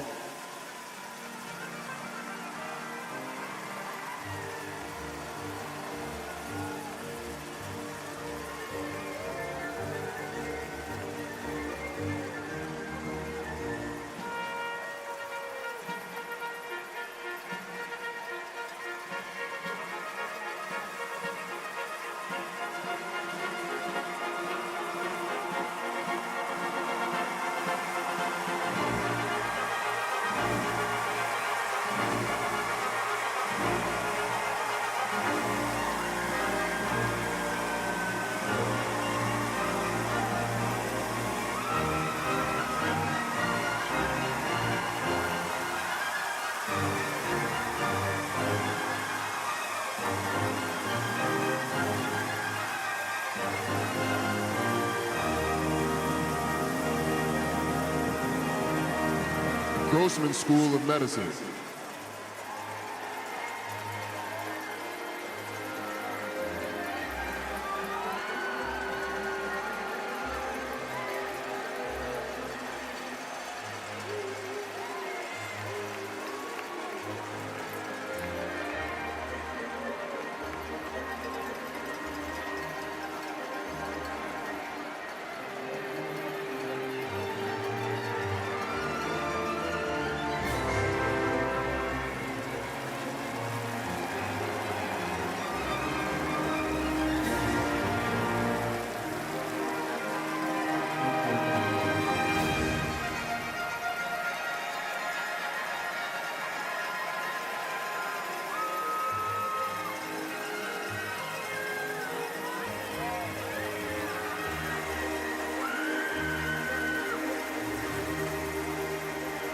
Speaker 6: Grossman School of Medicine.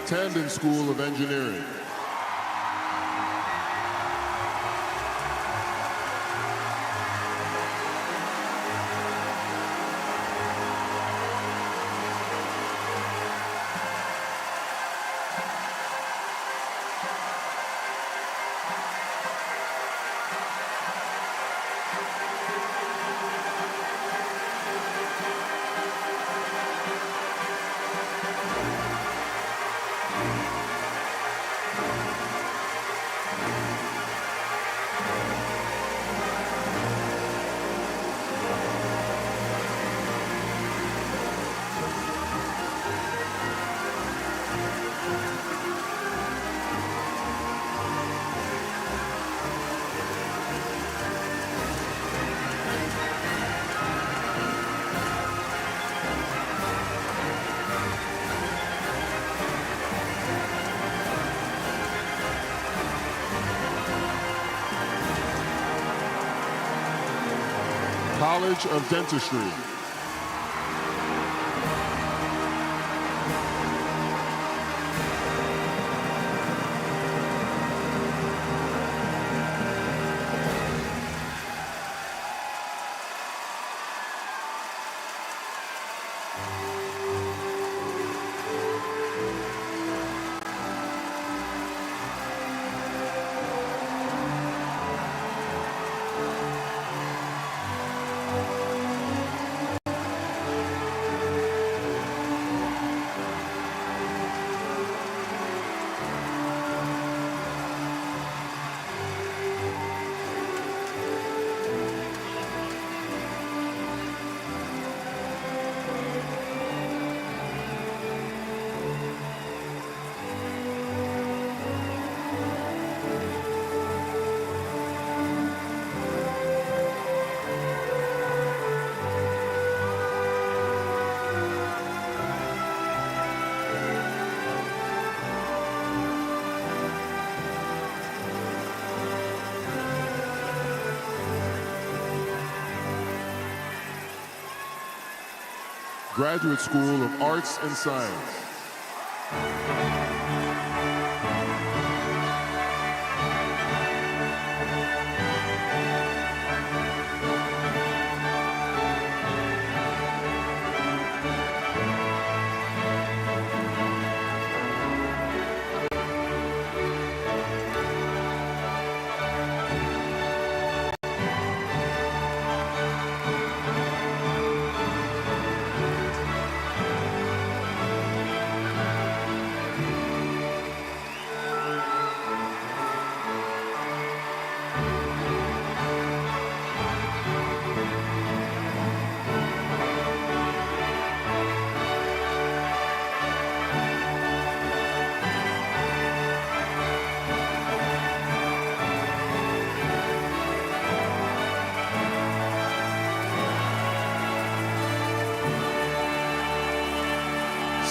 Speaker 6: Tandon School of Engineering. College of Dentistry. Graduate School of Arts and Science.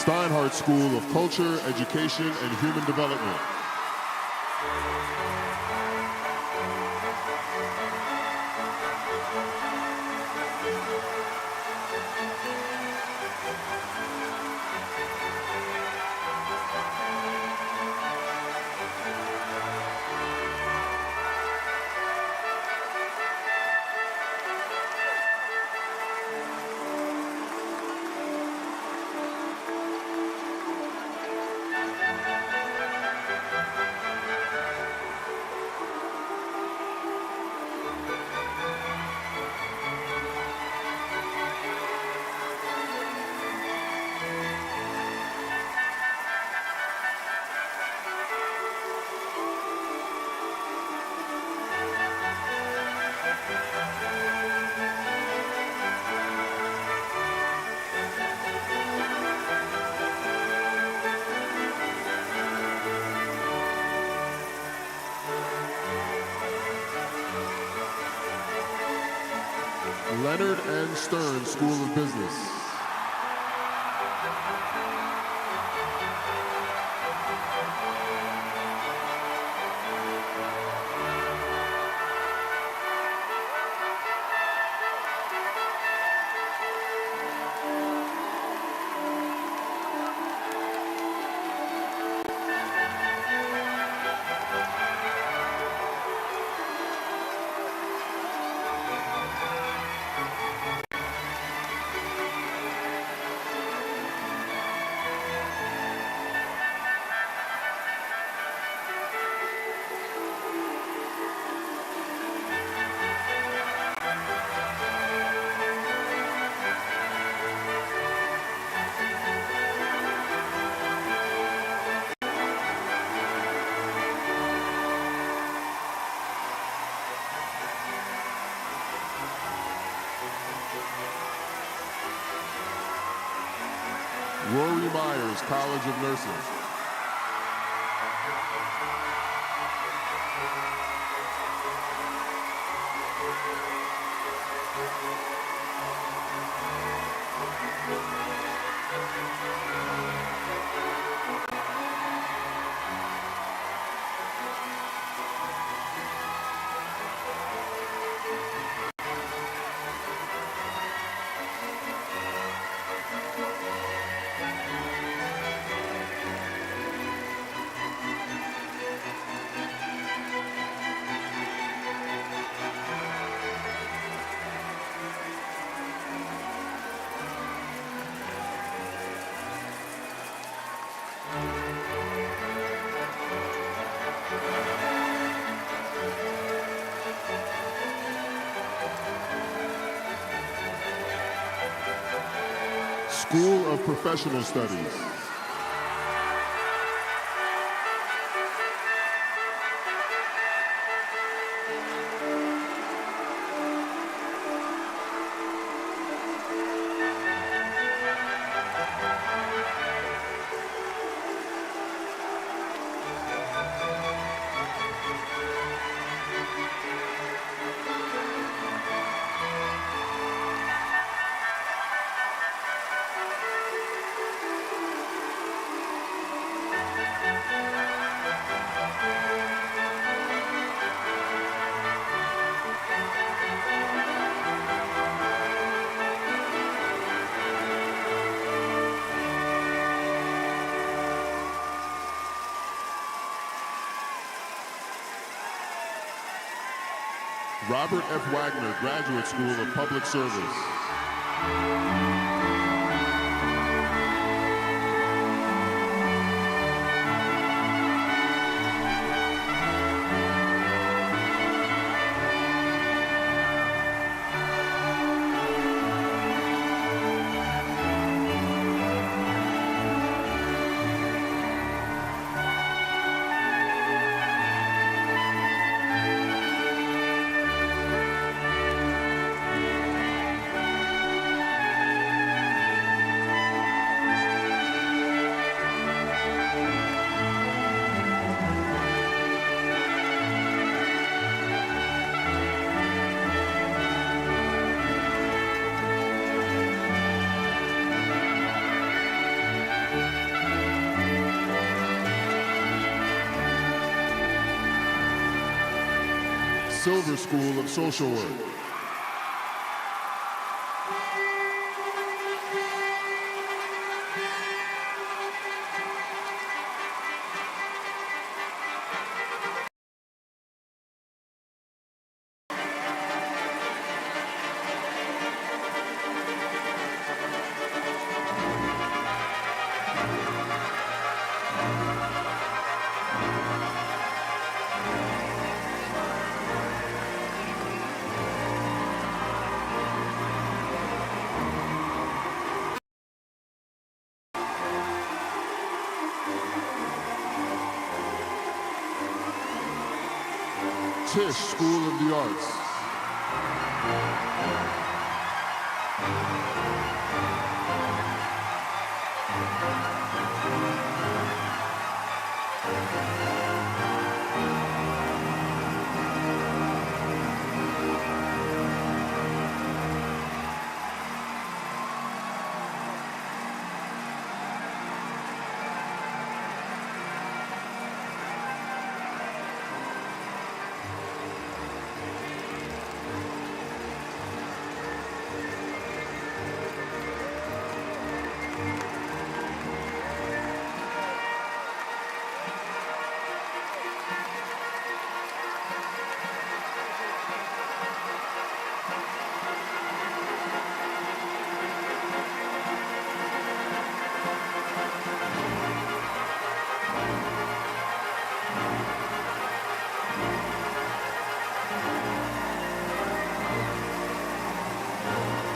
Speaker 6: Steinhardt School of Culture, Education, and Human Development. Leonard N. Stern School of Business. Rory Myers College of Nursing. School of Professional Studies. Robert F. Wagner Graduate School of Public Service. Silver School of Social Work. Tisch School of the Arts.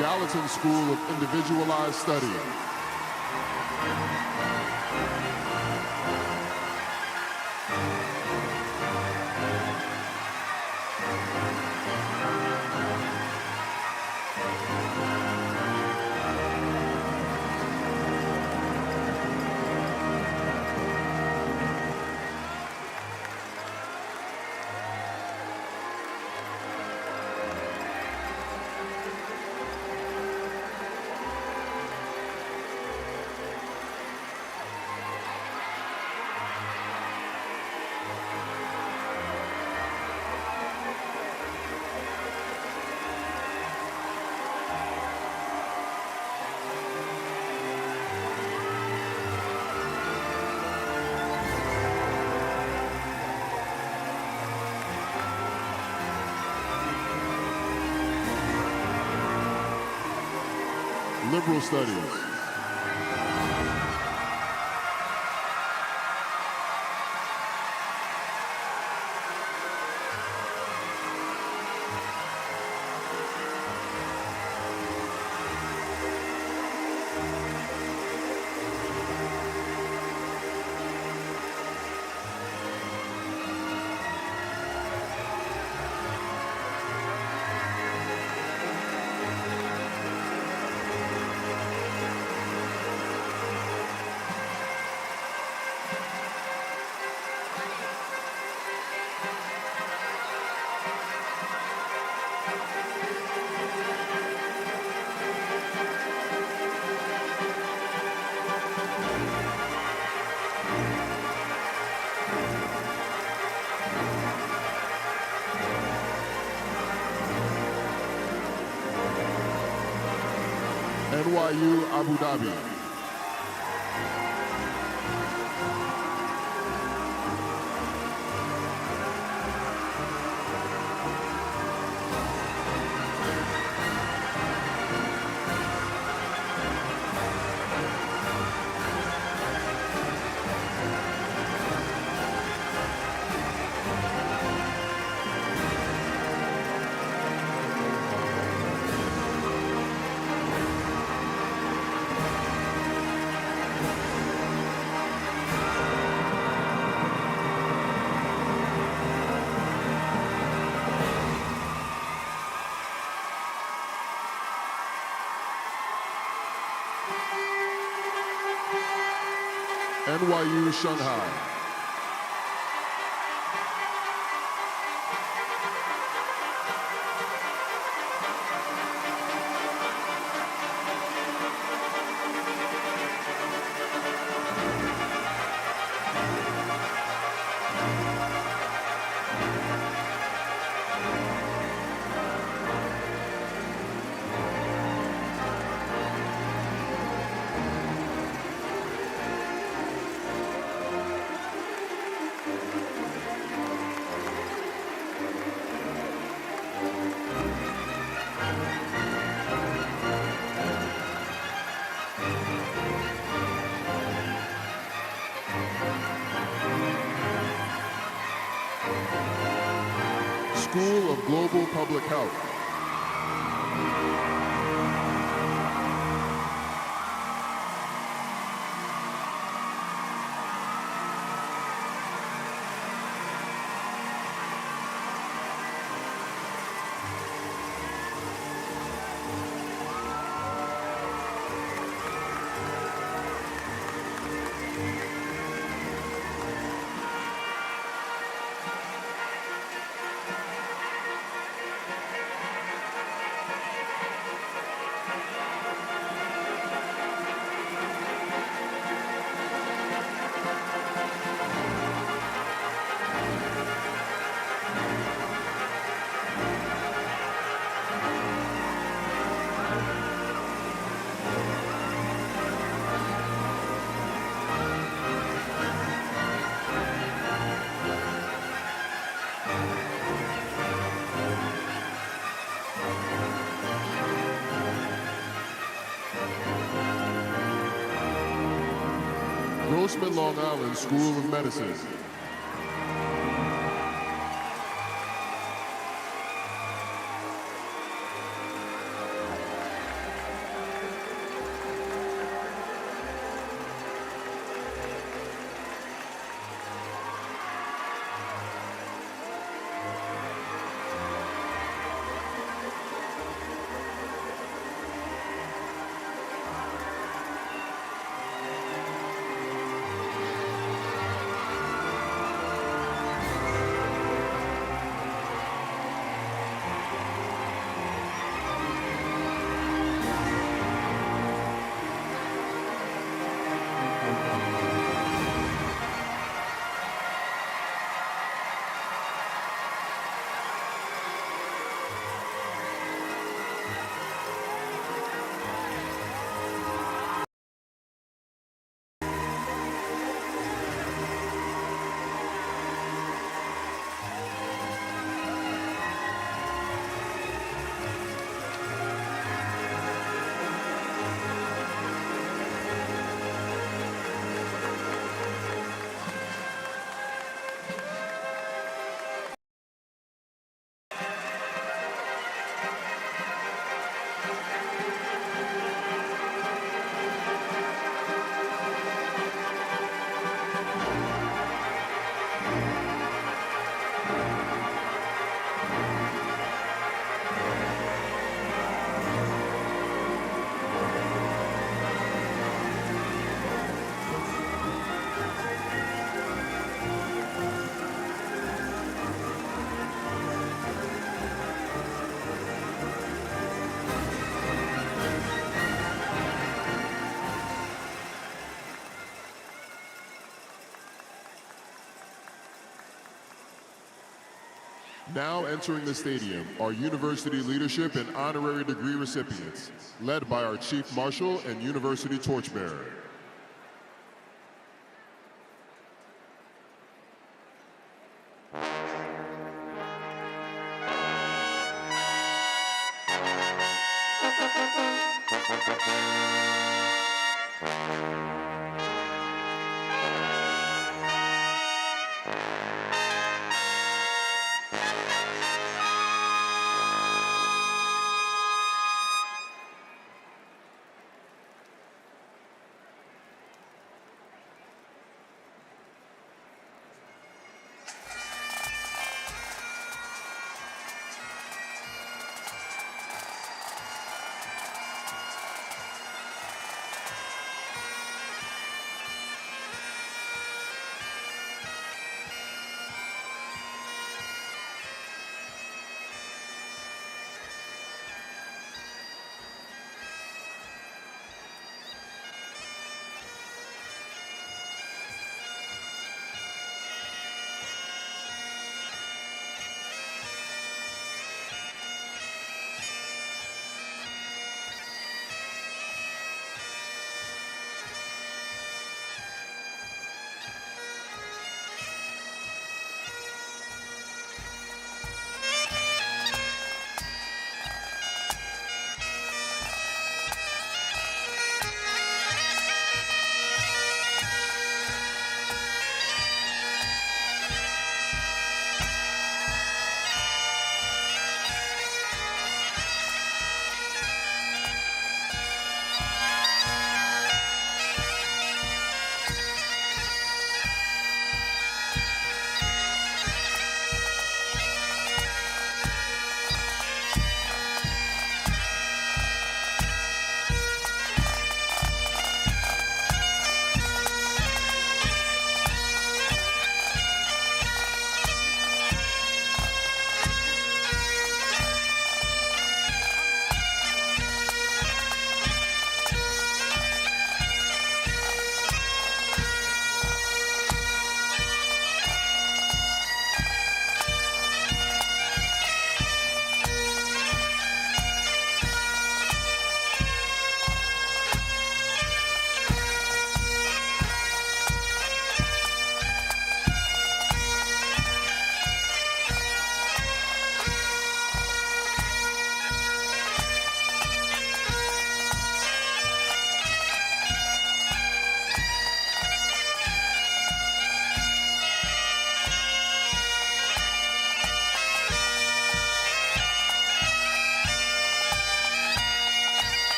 Speaker 6: Gallatin School of Individualized Study. Liberal Studies. NYU Abu Dhabi. NYU Shanghai. School of Global Public Health. Grossman, Long Island School of Medicine. Now entering the stadium are university leadership and honorary degree recipients, led by our Chief Marshal and University Torchbearer.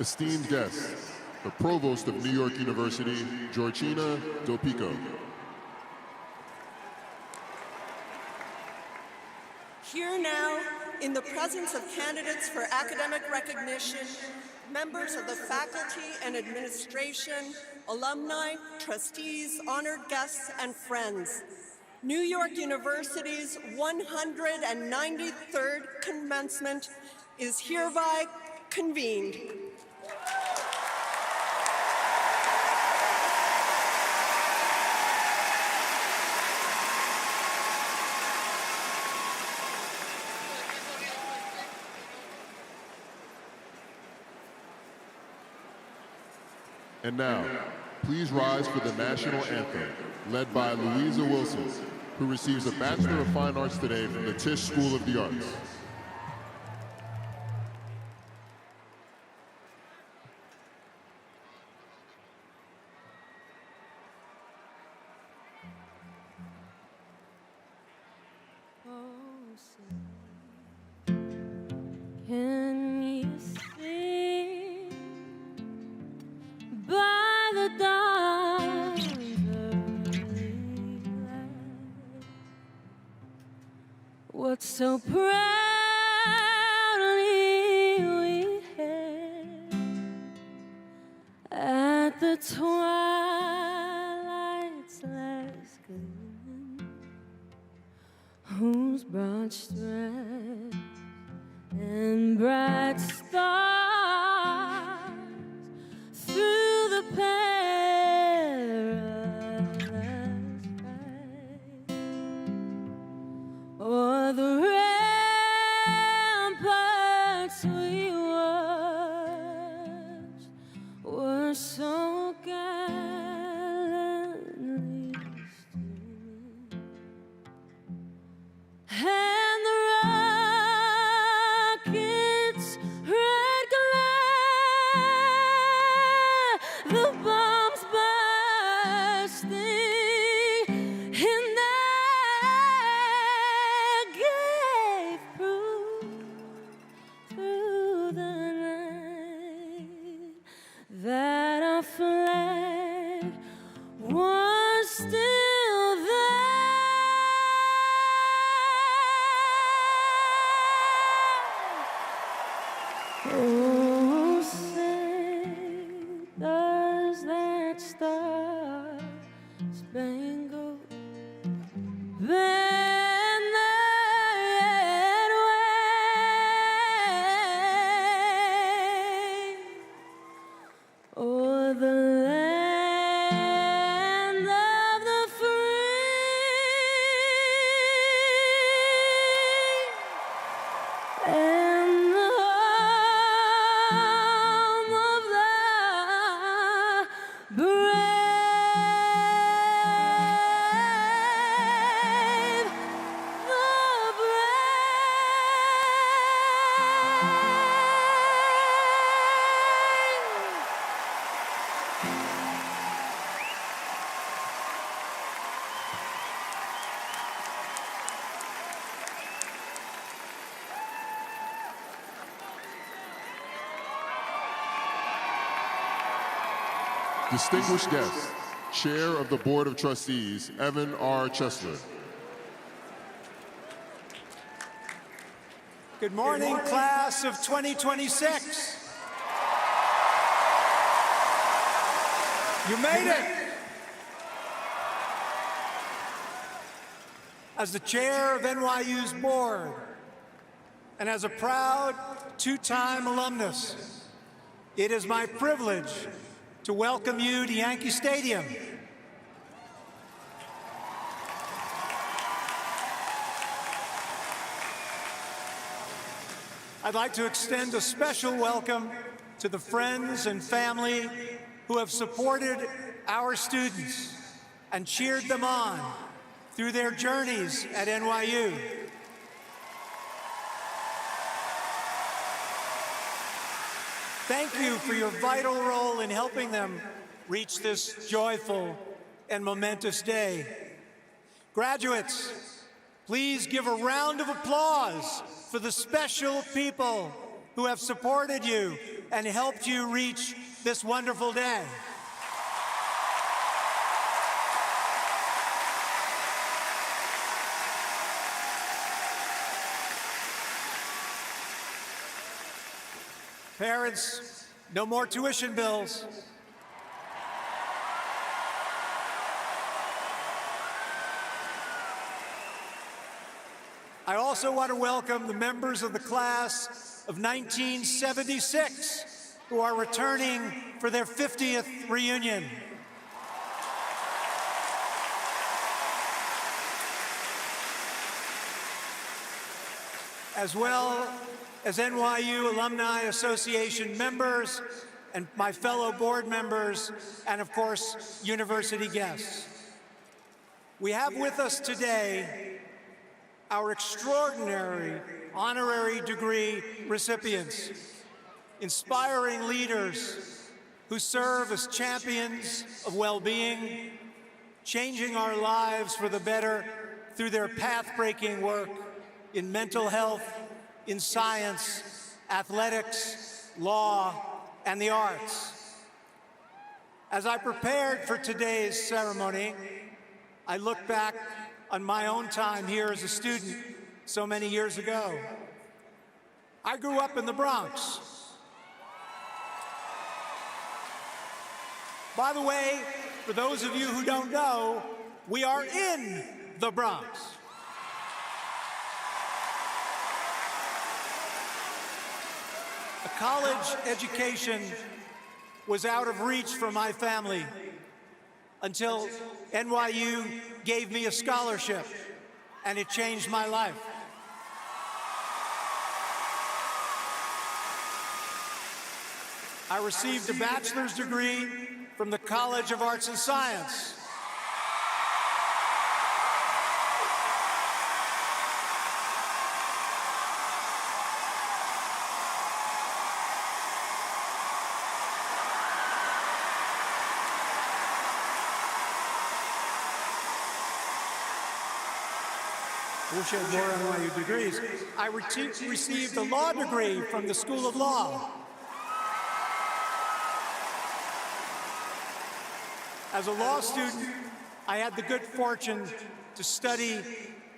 Speaker 6: Esteemed guests, the Provost of New York University, Georgina Dopico.
Speaker 8: Here now, in the presence of candidates for academic recognition, members of the faculty and administration, alumni, trustees, honored guests, and friends, New York University's 193rd commencement is hereby convened.
Speaker 6: And now, please rise for the national anthem, led by Louisa Wilson, who receives a Bachelor of Fine Arts today from the Tisch School of the Arts.
Speaker 16: Can you see by the dawn's early light what so proudly we hailed at the twilight's last gleam, whose broad stripes and bright stars through the perilous fight o'er the ramparts we watched were so gallantly streaming, and the rockets' red glare, the bombs bursting in there gave proof through the night that our flag was still there. Oh, say, does that star-spangled banner yet wave o'er the land of the free and the home of the brave, the
Speaker 6: Distinguished guest, Chair of the Board of Trustees, Evan R. Chesler.
Speaker 17: Good morning, class of 2026. You made it. As the chair of NYU's board, and as a proud two-time alumnus, it is my privilege to welcome you to Yankee Stadium. I'd like to extend a special welcome to the friends and family who have supported our students and cheered them on through their journeys at NYU. Thank you for your vital role in helping them reach this joyful and momentous day. Graduates, please give a round of applause for the special people who have supported you and helped you reach this wonderful day. Parents, no more tuition bills. I also want to welcome the members of the class of 1976 who are returning for their 50th reunion. As well as NYU Alumni Association members and my fellow board members, and of course, university guests. We have with us today our extraordinary honorary degree recipients, inspiring leaders who serve as champions of well-being, changing our lives for the better through their path-breaking work in mental health, in science, athletics, law, and the arts. As I prepared for today's ceremony, I look back on my own time here as a student so many years ago. I grew up in the Bronx. By the way, for those of you who don't know, we are in the Bronx. A college education was out of reach for my family until NYU gave me a scholarship, and it changed my life. I received a bachelor's degree from the College of Arts and Science. I wish I had more NYU degrees. I received a law degree from the School of Law. As a law student, I had the good fortune to study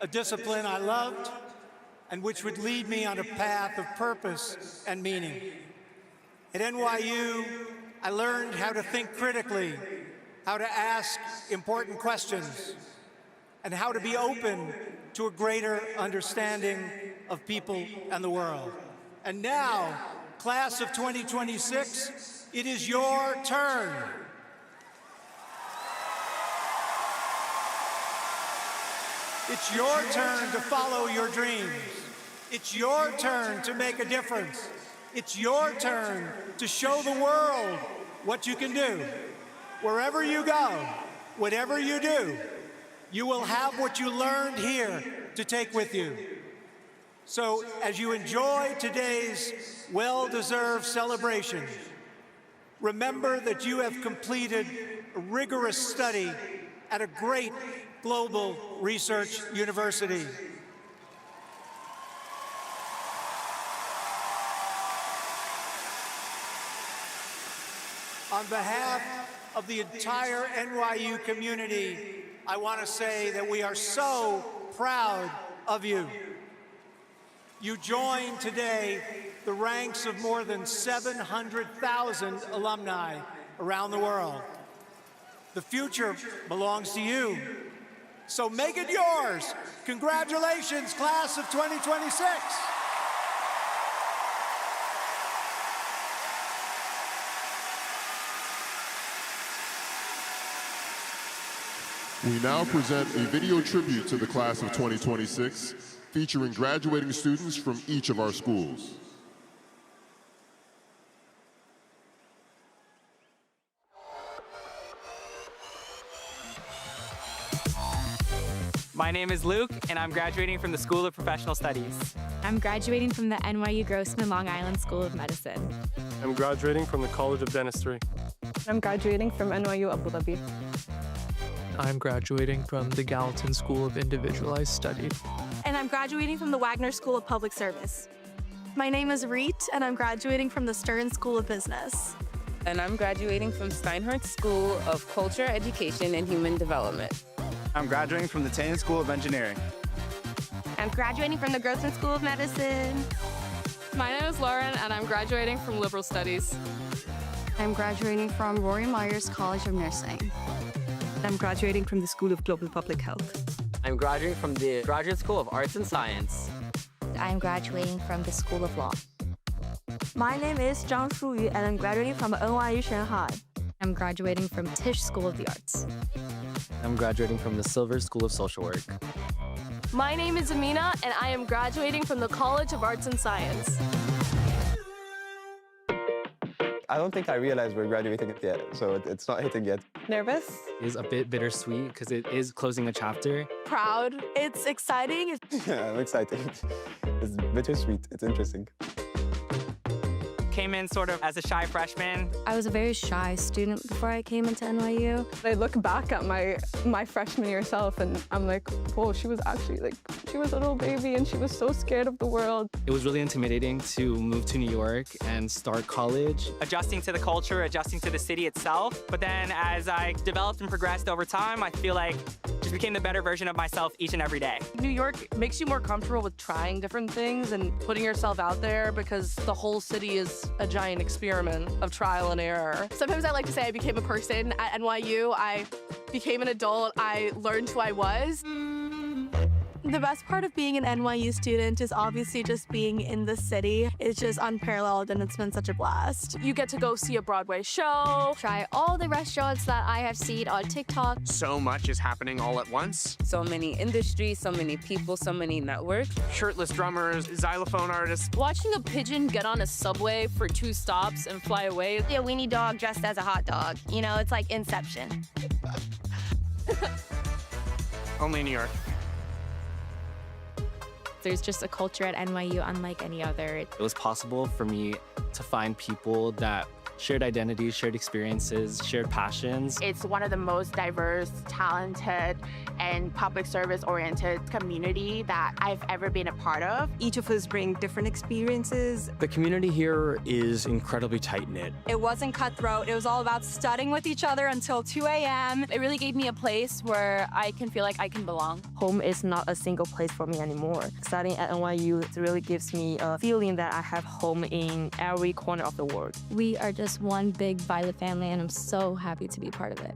Speaker 17: a discipline I loved and which would lead me on a path of purpose and meaning. At NYU, I learned how to think critically, how to ask important questions, and how to be open to a greater understanding of people and the world. And now, class of 2026, it is your turn. It's your turn to follow your dreams. It's your turn to make a difference. It's your turn to show the world what you can do. Wherever you go, whatever you do, you will have what you learned here to take with you. So as you enjoy today's well-deserved celebration, remember that you have completed a rigorous study at a great global research university. On behalf of the entire NYU community, I want to say that we are so proud of you. You join today the ranks of more than 700,000 alumni around the world. The future belongs to you. So make it yours. Congratulations, class of 2026.
Speaker 6: We now present a video tribute to the class of 2026, featuring graduating students from each of our schools.
Speaker 1: My name is Luke, and I'm graduating from the School of Professional Studies.
Speaker 7: I'm graduating from the NYU Grossman Long Island School of Medicine.
Speaker 12: I'm graduating from the College of Dentistry.
Speaker 18: I'm graduating from NYU Abu Dhabi.
Speaker 20: I'm graduating from the Gallatin School of Individualized Study.
Speaker 25: And I'm graduating from the Wagner School of Public Service.
Speaker 2: My name is Reet, and I'm graduating from the Stern School of Business.
Speaker 3: And I'm graduating from Steinhardt School of Culture, Education, and Human Development.
Speaker 4: I'm graduating from the Taine School of Engineering.
Speaker 5: I'm graduating from the Grossman School of Medicine.
Speaker 15: My name is Lauren, and I'm graduating from Liberal Studies.
Speaker 13: I'm graduating from Rory Myers College of Nursing.
Speaker 25: I'm graduating from the School of Global Public Health.
Speaker 27: I'm graduating from the Graduate School of Arts and Science.
Speaker 28: I'm graduating from the School of Law.
Speaker 29: My name is Zhang Shuyu, and I'm graduating from NYU Shanghai.
Speaker 7: I'm graduating from Tisch School of the Arts.
Speaker 30: I'm graduating from the Silver School of Social Work.
Speaker 15: My name is Amina, and I am graduating from the College of Arts and Science.
Speaker 31: I don't think I realized we're graduating yet, so it's not hitting yet.
Speaker 9: Nervous?
Speaker 30: It is a bit bittersweet because it is closing a chapter.
Speaker 15: Proud. It's exciting.
Speaker 31: Yeah, I'm excited. It's bittersweet. It's interesting.
Speaker 1: Came in sort of as a shy freshman.
Speaker 7: I was a very shy student before I came into NYU.
Speaker 18: I look back at my freshman year self and I'm like, whoa, she was actually she was a little baby and she was so scared of the world.
Speaker 30: It was really intimidating to move to New York and start college.
Speaker 1: Adjusting to the culture, adjusting to the city itself. But then as I developed and progressed over time, I feel like just became the better version of myself each and every day.
Speaker 9: New York makes you more comfortable with trying different things and putting yourself out there because the whole city is a giant experiment of trial and error.
Speaker 15: Sometimes I like to say I became a person at NYU. I became an adult. I learned who I was.
Speaker 2: The best part of being an NYU student is obviously just being in the city. It's just unparalleled, and it's been such a blast.
Speaker 15: You get to go see a Broadway show.
Speaker 28: Try all the restaurants that I have seen on TikTok.
Speaker 32: So much is happening all at once.
Speaker 3: So many industries, so many people, so many networks.
Speaker 32: Shirtless drummers, xylophone artists.
Speaker 15: Watching a pigeon get on a subway for 2 stops and fly away.
Speaker 5: A weenie dog dressed as a hot dog. You know, it's like Inception.
Speaker 32: Only New York.
Speaker 7: There's just a culture at NYU unlike any other.
Speaker 30: It was possible for me to find people that shared identities, shared experiences, shared passions.
Speaker 33: It's one of the most diverse, talented, and public service-oriented community that I've ever been a part of.
Speaker 25: Each of us bring different experiences.
Speaker 30: The community here is incredibly tight-knit.
Speaker 2: It wasn't cutthroat. It was all about studying with each other until 2 a.m.
Speaker 15: It really gave me a place where I can feel like I can belong.
Speaker 25: Home is not a single place for me anymore. Studying at NYU really gives me a feeling that I have home in every corner of the world.
Speaker 7: We are just one big Violet family, and I'm so happy to be part of it.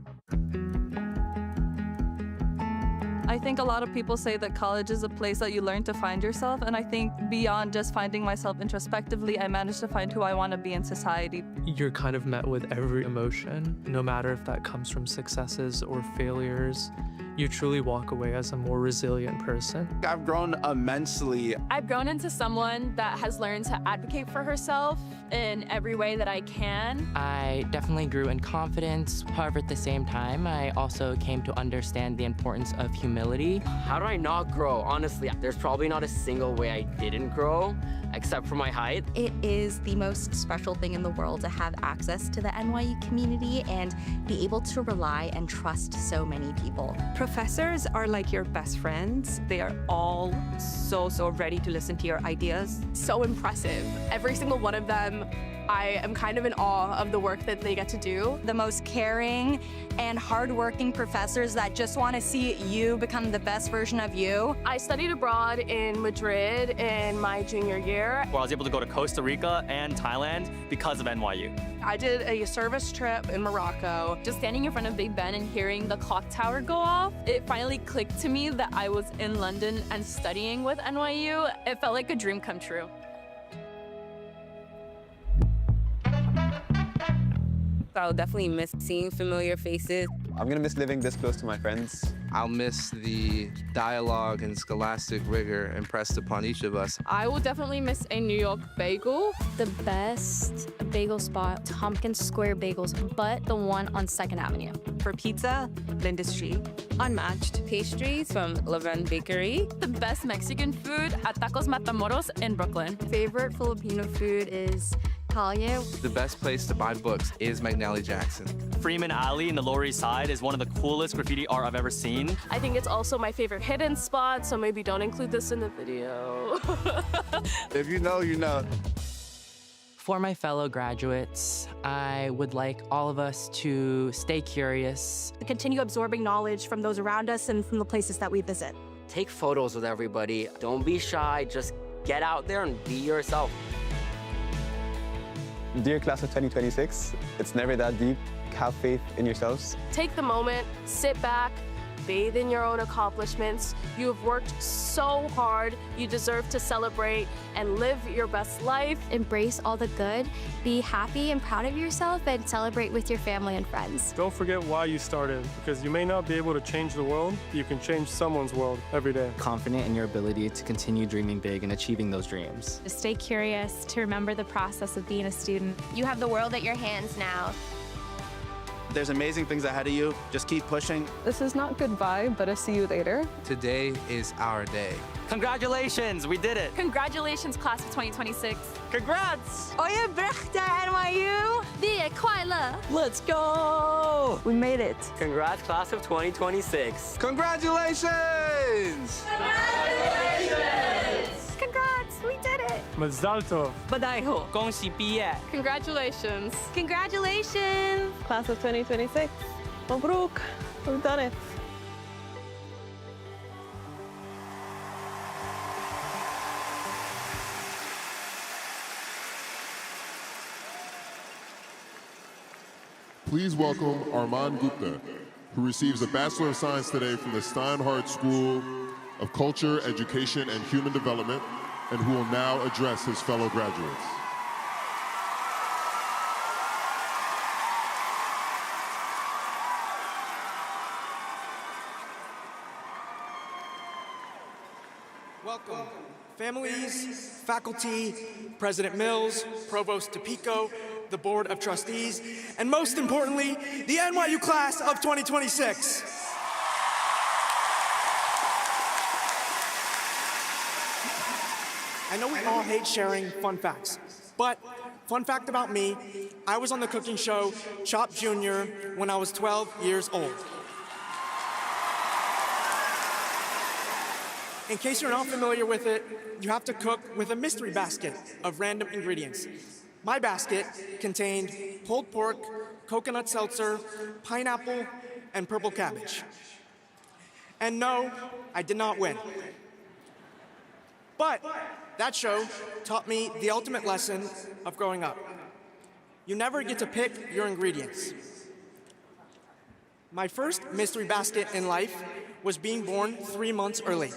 Speaker 9: I think a lot of people say that college is a place that you learn to find yourself, and I think beyond just finding myself introspectively, I managed to find who I want to be in society.
Speaker 20: You're kind of met with every emotion, no matter if that comes from successes or failures. You truly walk away as a more resilient person.
Speaker 33: I've grown immensely.
Speaker 15: I've grown into someone that has learned to advocate for herself in every way that I can.
Speaker 30: I definitely grew in confidence. However, at the same time, I also came to understand the importance of humility.
Speaker 27: How do I not grow? Honestly, there's probably not a single way I didn't grow, except for my height.
Speaker 28: It is the most special thing in the world to have access to the NYU community and be able to rely and trust so many people.
Speaker 18: Professors are like your best friends. They are all so ready to listen to your ideas.
Speaker 15: So impressive. Every single one of them, I am kind of in awe of the work that they get to do.
Speaker 2: The most caring and hardworking professors that just want to see you become the best version of you.
Speaker 15: I studied abroad in Madrid in my junior year.
Speaker 1: Where I was able to go to Costa Rica and Thailand because of NYU.
Speaker 9: I did a service trip in Morocco.
Speaker 15: Just standing in front of Big Ben and hearing the clock tower go off, it finally clicked to me that I was in London and studying with NYU. It felt like a dream come true.
Speaker 3: I'll definitely miss seeing familiar faces.
Speaker 31: I'm gonna miss living this close to my friends.
Speaker 24: I'll miss the dialogue and scholastic rigor impressed upon each of us.
Speaker 15: I will definitely miss a New York bagel.
Speaker 7: The best bagel spot, Tompkins Square Bagels, but the one on 2nd Avenue.
Speaker 18: For pizza, Linda Street.
Speaker 9: Unmatched.
Speaker 3: Pastries from Levan Bakery.
Speaker 15: The best Mexican food at Tacos Matamoros in Brooklyn.
Speaker 2: Favorite Filipino food is
Speaker 29: Collier.
Speaker 24: The best place to buy books is McNally Jackson.
Speaker 6: Freeman Alley in the Lower East Side is one of the coolest graffiti art I've ever seen.
Speaker 8: I think it's also my favorite hidden spot, so maybe don't include this in the video.
Speaker 24: If you know, you know.
Speaker 30: For my fellow graduates, I would like all of us to stay curious.
Speaker 2: Continue absorbing knowledge from those around us and from the places that we visit.
Speaker 27: Take photos with everybody. Don't be shy. Just get out there and be yourself.
Speaker 31: Dear class of 2026, it's never that deep. Have faith in yourselves.
Speaker 8: Take the moment, sit back, bathe in your own accomplishments. You have worked so hard. You deserve to celebrate and live your best life.
Speaker 7: Embrace all the good, be happy and proud of yourself, and celebrate with your family and friends.
Speaker 10: Don't forget why you started, because you may not be able to change the world, but you can change someone's world every day.
Speaker 11: Confident in your ability to continue dreaming big and achieving those dreams.
Speaker 12: To stay curious, to remember the process of being a student.
Speaker 5: You have the world at your hands now.
Speaker 4: There's amazing things ahead of you. Just keep pushing.
Speaker 18: This is not goodbye, but a see you later.
Speaker 24: Today is our day.
Speaker 6: Congratulations, we did it.
Speaker 15: Congratulations, class of 2026.
Speaker 6: Congrats!
Speaker 2: Oye, Brechta, NYU!
Speaker 7: Be a 快乐!
Speaker 6: Let's go!
Speaker 29: We made it.
Speaker 27: Congrats, class of 2026.
Speaker 24: Congratulations!
Speaker 8: Congratulations! Congrats, we did it!
Speaker 10: Mazel tov.
Speaker 1: 恭喜毕业.
Speaker 8: Congratulations.
Speaker 2: Congratulations!
Speaker 18: Class of 2026. Mabruk. We've done it.
Speaker 14: Please welcome Arman Gupta, who receives a Bachelor of Science today from the Steinhardt School of Culture, Education, and Human Development, and who will now address his fellow graduates.
Speaker 16: Welcome, families, faculty, President Mills, Provost DePico, the Board of Trustees, and most importantly, the NYU class of 2026. I know we all hate sharing fun facts, but fun fact about me, I was on the cooking show Chop Jr. when I was 12 years old. In case you're not familiar with it, you have to cook with a mystery basket of random ingredients. My basket contained pulled pork, coconut seltzer, pineapple, and purple cabbage. And no, I did not win. But that show taught me the ultimate lesson of growing up. You never get to pick your ingredients. My first mystery basket in life was being born 3 months early.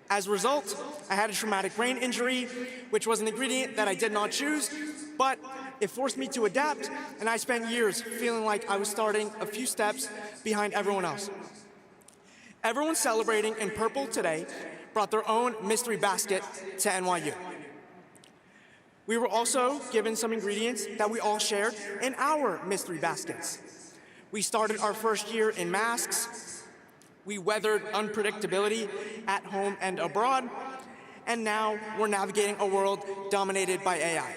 Speaker 16: As a result, I had a traumatic brain injury, which was an ingredient that I did not choose, but it forced me to adapt, and I spent years feeling like I was starting a few steps behind everyone else. Everyone celebrating in purple today brought their own mystery basket to NYU. We were also given some ingredients that we all shared in our mystery baskets. We started our first year in masks. We weathered unpredictability at home and abroad, and now we're navigating a world dominated by AI.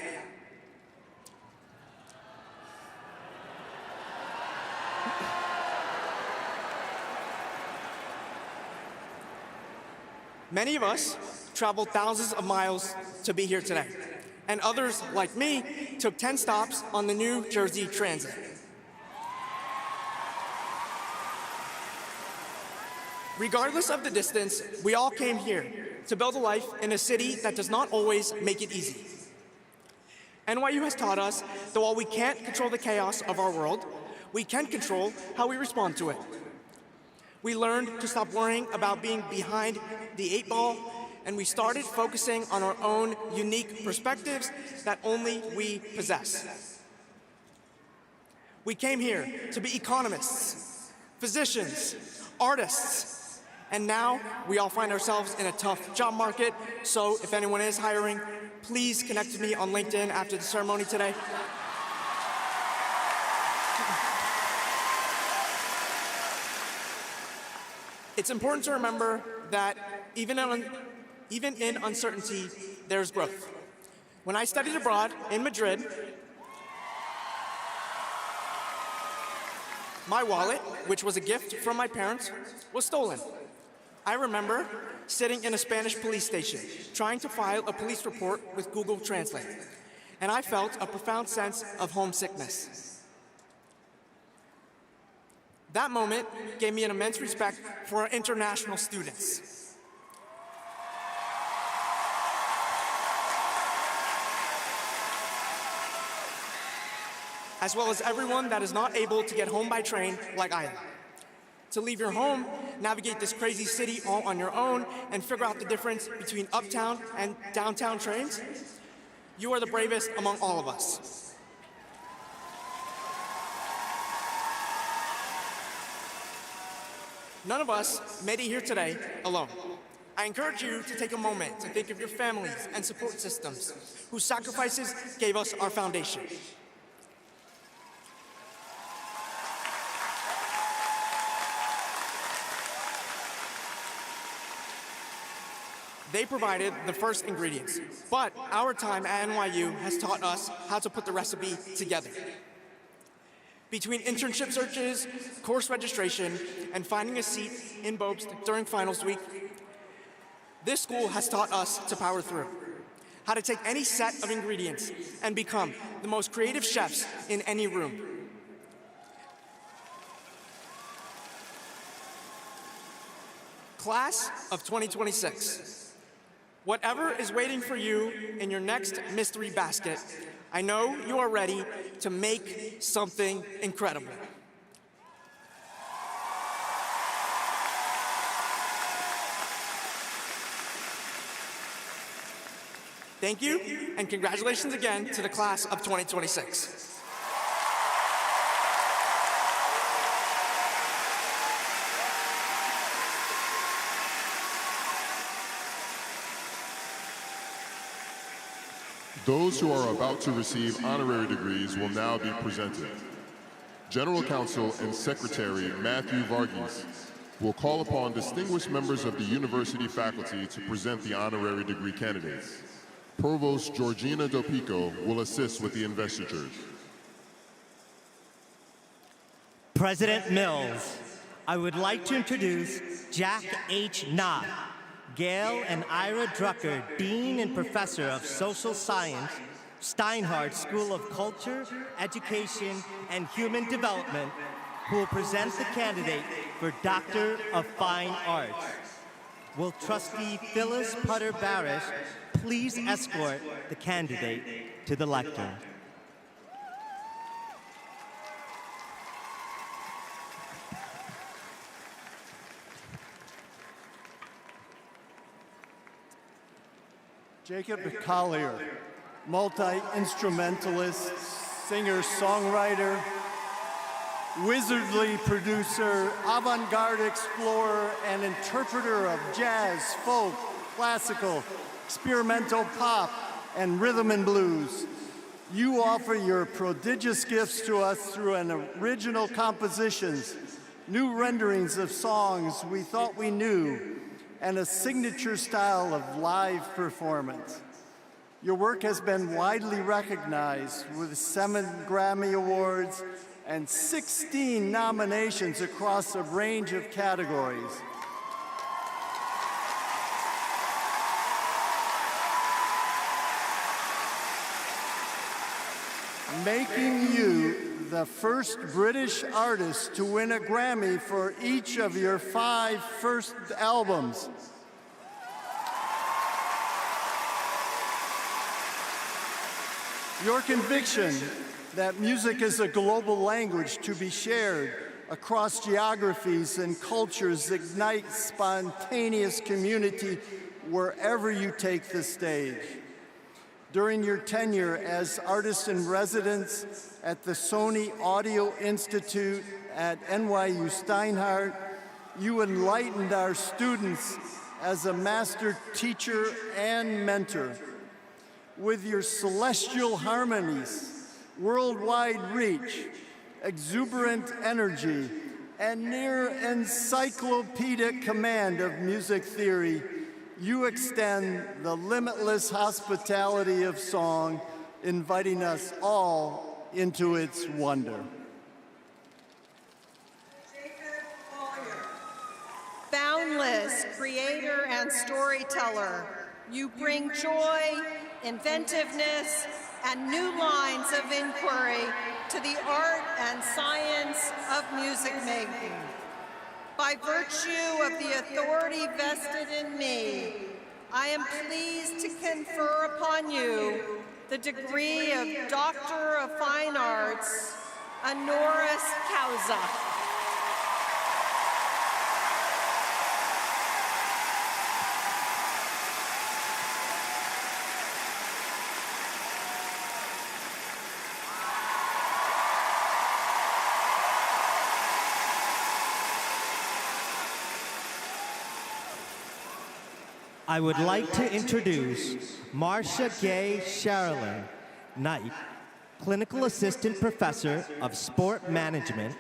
Speaker 16: Many of us traveled thousands of miles to be here today, and others, like me, took 10 stops on the New Jersey Transit. Regardless of the distance, we all came here to build a life in a city that does not always make it easy. NYU has taught us that while we can't control the chaos of our world, we can control how we respond to it. We learned to stop worrying about being behind the 8 ball, and we started focusing on our own unique perspectives that only we possess. We came here to be economists, physicians, artists, and now we all find ourselves in a tough job market, so if anyone is hiring, please connect with me on LinkedIn after the ceremony today. It's important to remember that even in uncertainty, there's growth. When I studied abroad in Madrid, my wallet, which was a gift from my parents, was stolen. I remember sitting in a Spanish police station, trying to file a police report with Google Translate, and I felt a profound sense of homesickness. That moment gave me an immense respect for our international students. As well as everyone that is not able to get home by train like I am. To leave your home, navigate this crazy city all on your own, and figure out the difference between uptown and downtown trains, you are the bravest among all of us. None of us made it here today alone. I encourage you to take a moment to think of your families and support systems whose sacrifices gave us our foundation. They provided the first ingredients, but our time at NYU has taught us how to put the recipe together. Between internship searches, course registration, and finding a seat in Bobst during finals week, this school has taught us to power through, how to take any set of ingredients and become the most creative chefs in any room. Class of 2026. Whatever is waiting for you in your next mystery basket, I know you are ready to make something incredible. Thank you, and congratulations again to the class of 2026.
Speaker 14: Those who are about to receive honorary degrees will now be presented. General Counsel and Secretary Matthew Varghese will call upon distinguished members of the university faculty to present the honorary degree candidates. Provost Georgina Dopico will assist with the investitures.
Speaker 9: President Mills, I would like to introduce Jack H. Knott, Gail and Ira Drucker, Dean and Professor of Social Science, Steinhardt School of Culture, Education, and Human Development, who will present the candidate for Doctor of Fine Arts. Will Trustee Phyllis Putter Barish please escort the candidate to the lectern?
Speaker 13: Jacob Collier, multi-instrumentalist, singer-songwriter, wizardly producer, avant-garde explorer, and interpreter of jazz, folk, classical, experimental pop, and rhythm and blues. You offer your prodigious gifts to us through an original compositions, new renderings of songs we thought we knew, and a signature style of live performance. Your work has been widely recognized with 7 Grammy Awards and 16 nominations across a range of categories. Making you the first British artist to win a Grammy for each of your 5 first albums. Your conviction that music is a global language to be shared across geographies and cultures ignites spontaneous community wherever you take the stage. During your tenure as artist in residence at the Sony Audio Institute at NYU Steinhardt, you enlightened our students as a master teacher and mentor. With your celestial harmonies, worldwide reach, exuberant energy, and near encyclopedic command of music theory, you extend the limitless hospitality of song, inviting us all into its wonder.
Speaker 3: Boundless creator and storyteller, you bring joy, inventiveness, and new lines of inquiry to the art and science of music making. By virtue of the authority vested in me, I am pleased to confer upon you the degree of Doctor of Fine Arts, honoris causa.
Speaker 9: I would like to introduce Marcia Gay Sherrilyn Knight, Clinical Assistant Professor of Sport Management,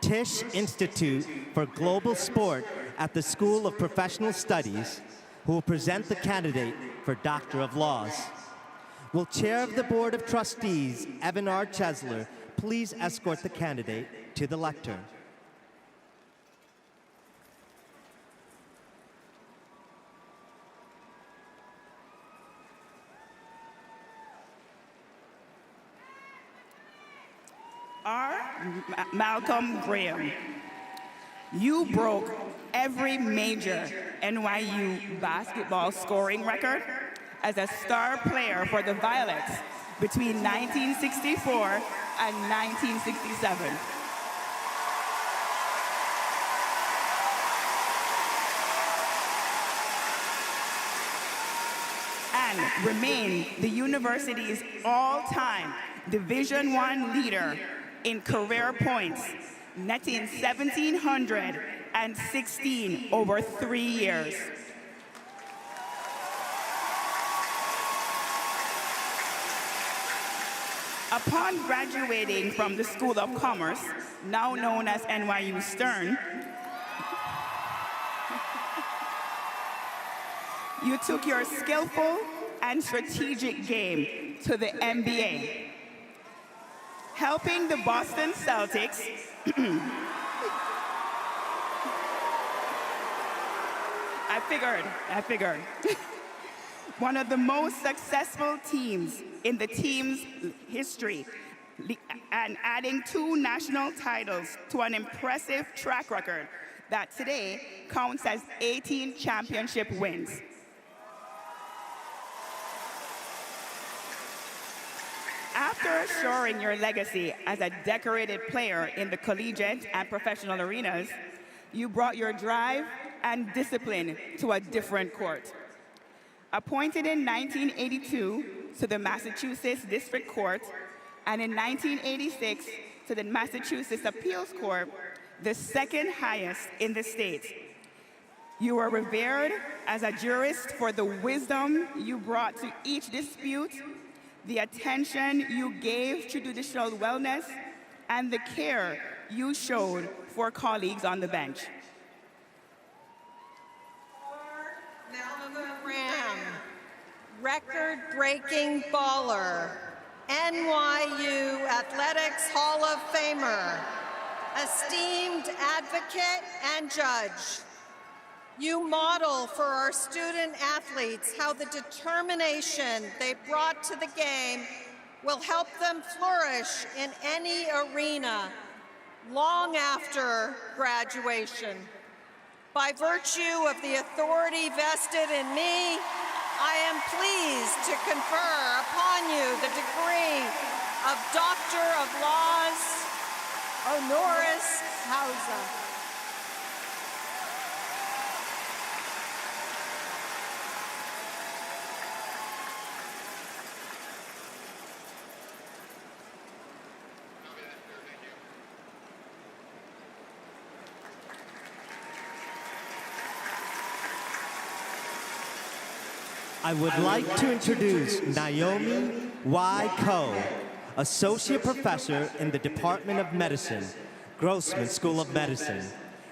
Speaker 9: Tisch Institute for Global Sport at the School of Professional Studies, who will present the candidate for Doctor of Laws. Will Chair of the Board of Trustees, Evan R. Chesler, please escort the candidate to the lectern?
Speaker 17: Malcolm Graham, you broke every major NYU basketball scoring record as a star player for the Violets between 1964 and 1967. And remain the university's all-time Division I leader in career points, netting 1,716 over 3 years. Upon graduating from the School of Commerce, now known as NYU Stern, you took your skillful and strategic game to the NBA, helping the Boston Celtics I figured. One of the most successful teams in the team's history, and adding 2 national titles to an impressive track record that today counts as 18 championship wins. After assuring your legacy as a decorated player in the collegiate and professional arenas, you brought your drive and discipline to a different court. Appointed in 1982 to the Massachusetts District Court, and in 1986 to the Massachusetts Appeals Court, the second highest in the state. You were revered as a jurist for the wisdom you brought to each dispute, the attention you gave to judicial wellness, and the care you showed for colleagues on the bench.
Speaker 3: Malcolm Graham, record-breaking baller, NYU Athletics Hall of Famer, esteemed advocate and judge. You model for our student athletes how the determination they brought to the game will help them flourish in any arena long after graduation. By virtue of the authority vested in me, I am pleased to confer upon you the degree of Doctor of Laws, honoris causa.
Speaker 9: I would like to introduce Naomi Y. Coe, Associate Professor in the Department of Medicine, Grossman School of Medicine,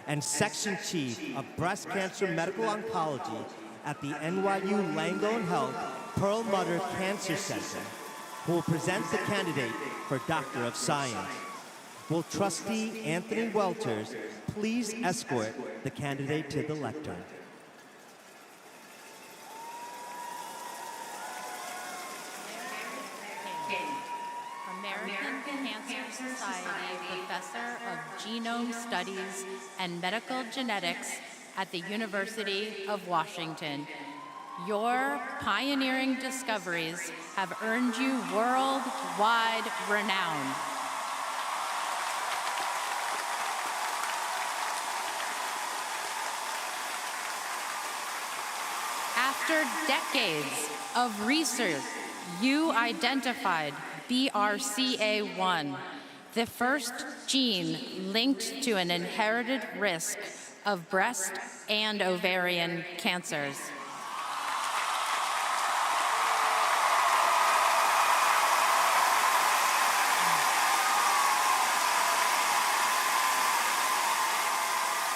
Speaker 9: and Section Chief of Breast Cancer Medical Oncology at the NYU Langone Health Pearl Mutter Cancer Center, who will present the candidate for Doctor of Science. Will Trustee Anthony Welters please escort the candidate to the lectern?
Speaker 11: American Cancer Society Professor of Genome Studies and Medical Genetics at the University of Washington. Your pioneering discoveries have earned you worldwide renown. After decades of research, you identified BRCA1, the first gene linked to an inherited risk of breast and ovarian cancers.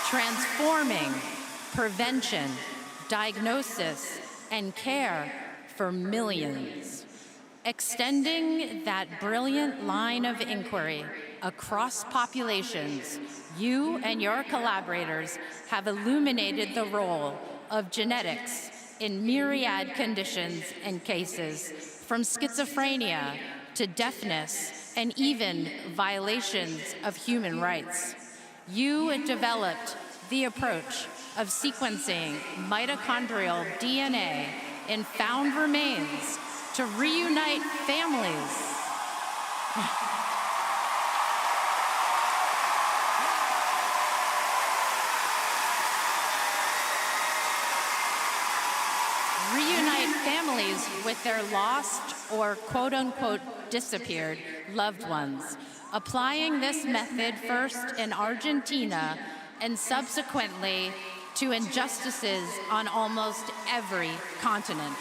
Speaker 11: Transforming prevention, diagnosis, and care for millions. Extending that brilliant line of inquiry across populations, you and your collaborators have illuminated the role of genetics in myriad conditions and cases, from schizophrenia to deafness and even violations of human rights. You developed the approach of sequencing mitochondrial DNA in found remains to reunite families. Reunite families with their lost or quote-unquote disappeared loved ones, applying this method first in Argentina and subsequently to injustices on almost every continent.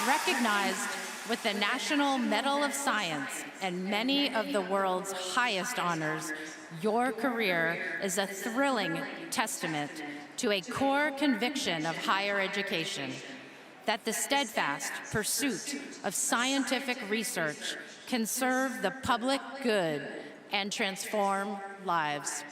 Speaker 11: Recognized with the National Medal of Science and many of the world's highest honors, your career is a thrilling testament to a core conviction of higher education, that the steadfast pursuit of scientific research can serve the public good and transform lives.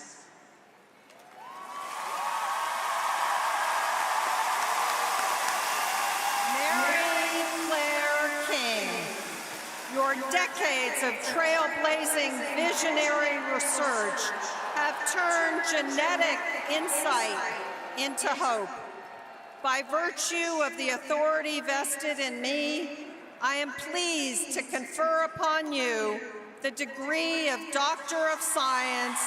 Speaker 3: Your decades of trailblazing visionary research have turned genetic insight into hope. By virtue of the authority vested in me, I am pleased to confer upon you the degree of Doctor of Science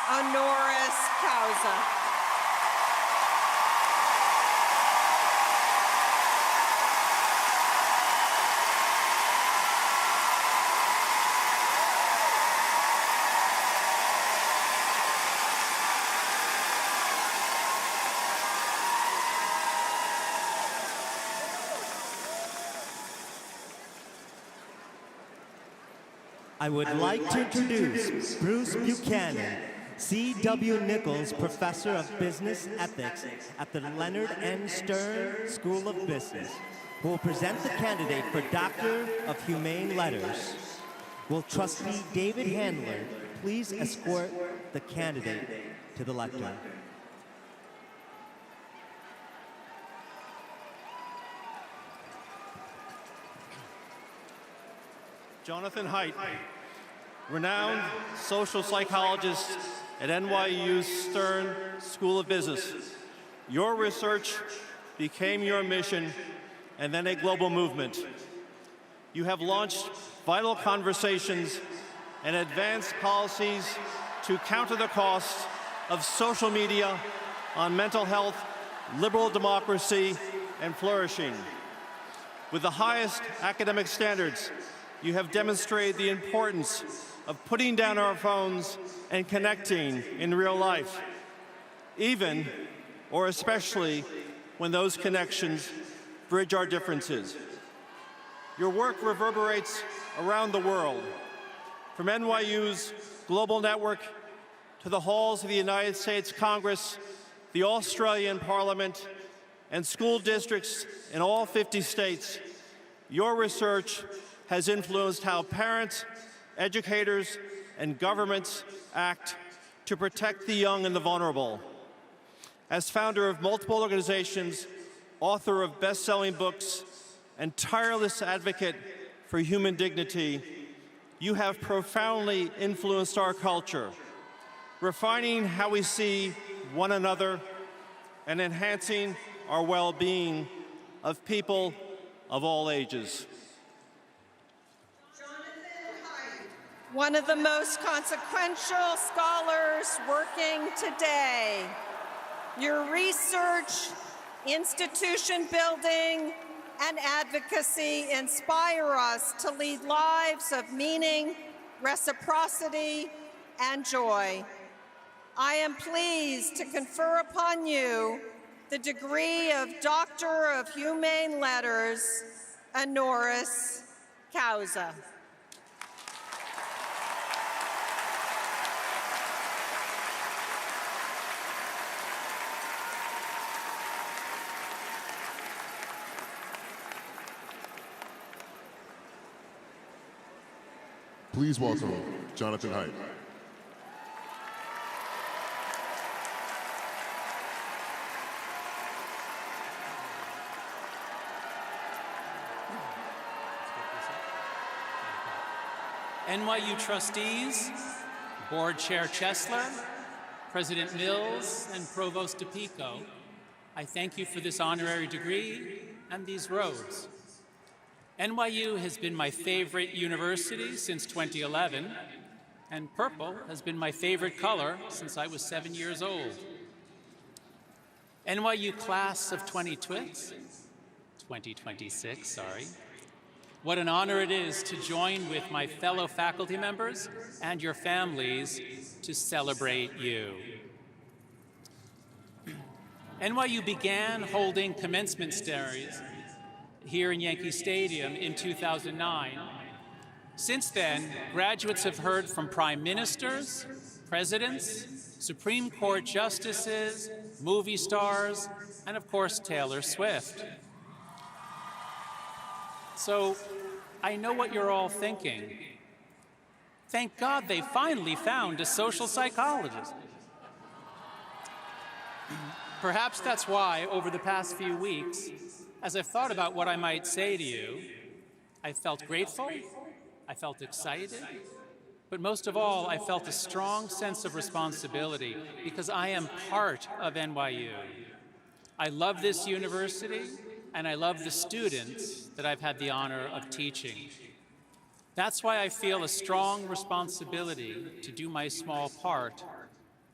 Speaker 3: honoris causa.
Speaker 9: I would like to introduce Bruce Buchanan, C.W. Nichols Professor of Business Ethics at the Leonard N. Stern School of Business, who will present the candidate for Doctor of Humane Letters. Will Trustee David Handler please escort the candidate to the lectern?
Speaker 19: Jonathan Haidt, renowned social psychologist at NYU's Stern School of Business. Your research became your mission and then a global movement. You have launched vital conversations and advanced policies to counter the costs of social media on mental health, liberal democracy, and flourishing. With the highest academic standards, you have demonstrated the importance of putting down our phones and connecting in real life, even or especially when those connections bridge our differences. Your work reverberates around the world. From NYU's global network to the halls of the United States Congress, the Australian Parliament, and school districts in all 50 states, your research has influenced how parents, educators, and governments act to protect the young and the vulnerable. As founder of multiple organizations, author of best-selling books, and tireless advocate for human dignity, you have profoundly influenced our culture, refining how we see one another and enhancing our well-being of people of all ages.
Speaker 3: One of the most consequential scholars working today. Your research, institution building, and advocacy inspire us to lead lives of meaning, reciprocity, and joy. I am pleased to confer upon you the degree of Doctor of Humane Letters, honoris causa.
Speaker 14: Please welcome Jonathan Haidt.
Speaker 5: NYU trustees, Board Chair Chesler, President Mills, and Provost DePico, I thank you for this honorary degree and these robes. NYU has been my favorite university since 2011, and purple has been my favorite color since I was 7 years old. NYU class of 2026, sorry. What an honor it is to join with my fellow faculty members and your families to celebrate you. NYU began holding commencement ceremonies here in Yankee Stadium in 2009. Since then, graduates have heard from prime ministers, presidents, Supreme Court justices, movie stars, and of course, Taylor Swift. So, I know what you're all thinking. Thank God they finally found a social psychologist. Perhaps that's why, over the past few weeks, as I've thought about what I might say to you, I felt grateful, I felt excited, but most of all, I felt a strong sense of responsibility because I am part of NYU. I love this university, and I love the students that I've had the honor of teaching. That's why I feel a strong responsibility to do my small part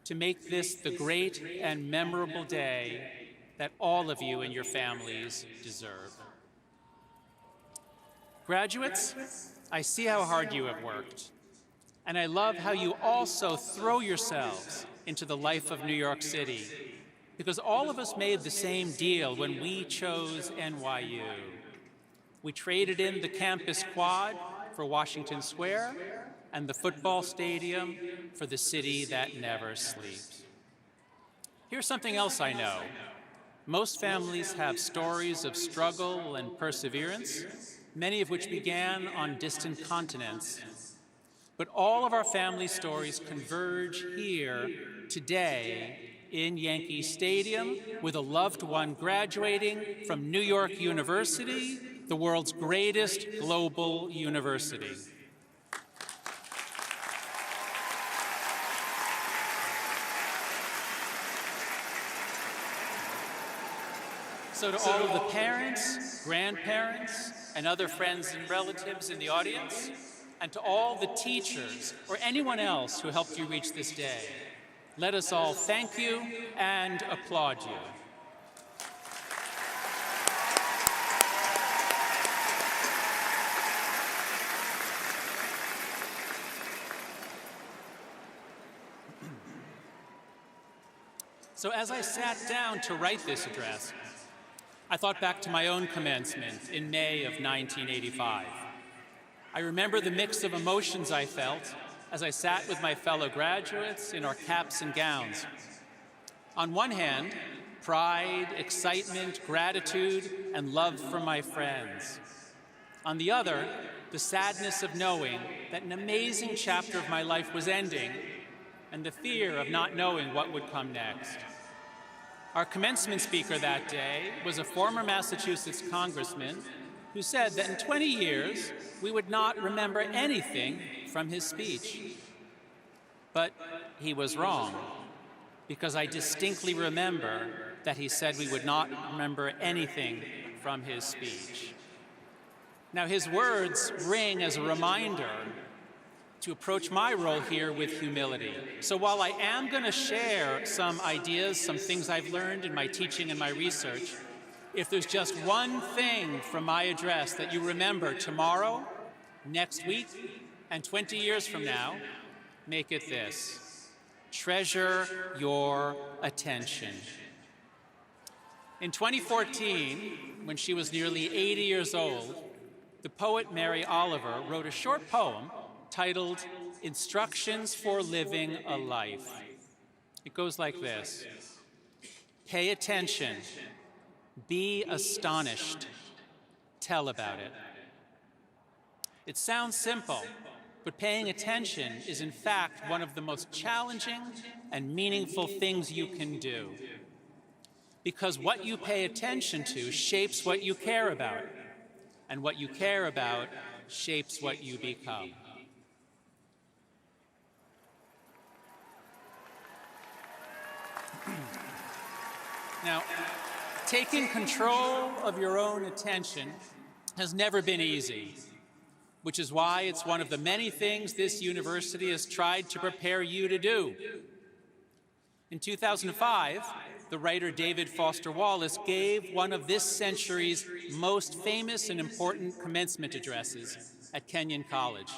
Speaker 5: to make this the great and memorable day that all of you and your families deserve. Graduates, I see how hard you have worked, and I love how you also throw yourselves into the life of New York City, because all of us made the same deal when we chose NYU. We traded in the campus quad for Washington Square and the football stadium for the city that never sleeps. Here's something else I know. Most families have stories of struggle and perseverance, many of which began on distant continents. But all of our family stories converge here today in Yankee Stadium with a loved one graduating from New York University, the world's greatest global university. So to all of the parents, grandparents, and other friends and relatives in the audience, and to all the teachers or anyone else who helped you reach this day, let us all thank you and applaud you. So as I sat down to write this address, I thought back to my own commencement in May of 1985. I remember the mix of emotions I felt as I sat with my fellow graduates in our caps and gowns. On one hand, pride, excitement, gratitude, and love for my friends. On the other, the sadness of knowing that an amazing chapter of my life was ending and the fear of not knowing what would come next. Our commencement speaker that day was a former Massachusetts congressman who said that in 20 years, we would not remember anything from his speech. But he was wrong, because I distinctly remember that he said we would not remember anything from his speech. Now, his words ring as a reminder to approach my role here with humility. So while I am going to share some ideas, some things I've learned in my teaching and my research, if there's just one thing from my address that you remember tomorrow, next week, and 20 years from now, make it this: treasure your attention. In 2014, when she was nearly 80 years old, the poet Mary Oliver wrote a short poem titled Instructions for Living a Life. It goes like this: pay attention, be astonished, tell about it. It sounds simple, but paying attention is in fact one of the most challenging and meaningful things you can do. Because what you pay attention to shapes what you care about, and what you care about shapes what you become. Now, taking control of your own attention has never been easy, which is why it's one of the many things this university has tried to prepare you to do. In 2005, the writer David Foster Wallace gave one of this century's most famous and important commencement addresses at Kenyon College.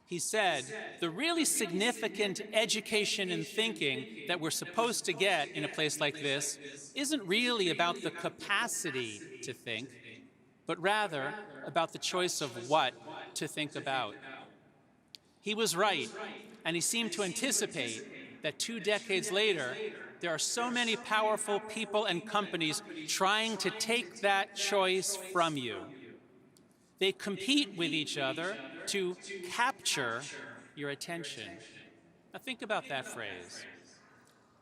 Speaker 5: He said, the really significant education and thinking that we're supposed to get in a place like this isn't really about the capacity to think, but rather about the choice of what to think about. He was right, and he seemed to anticipate that 2 decades later, there are so many powerful people and companies trying to take that choice from you. They compete with each other to capture your attention. Now think about that phrase.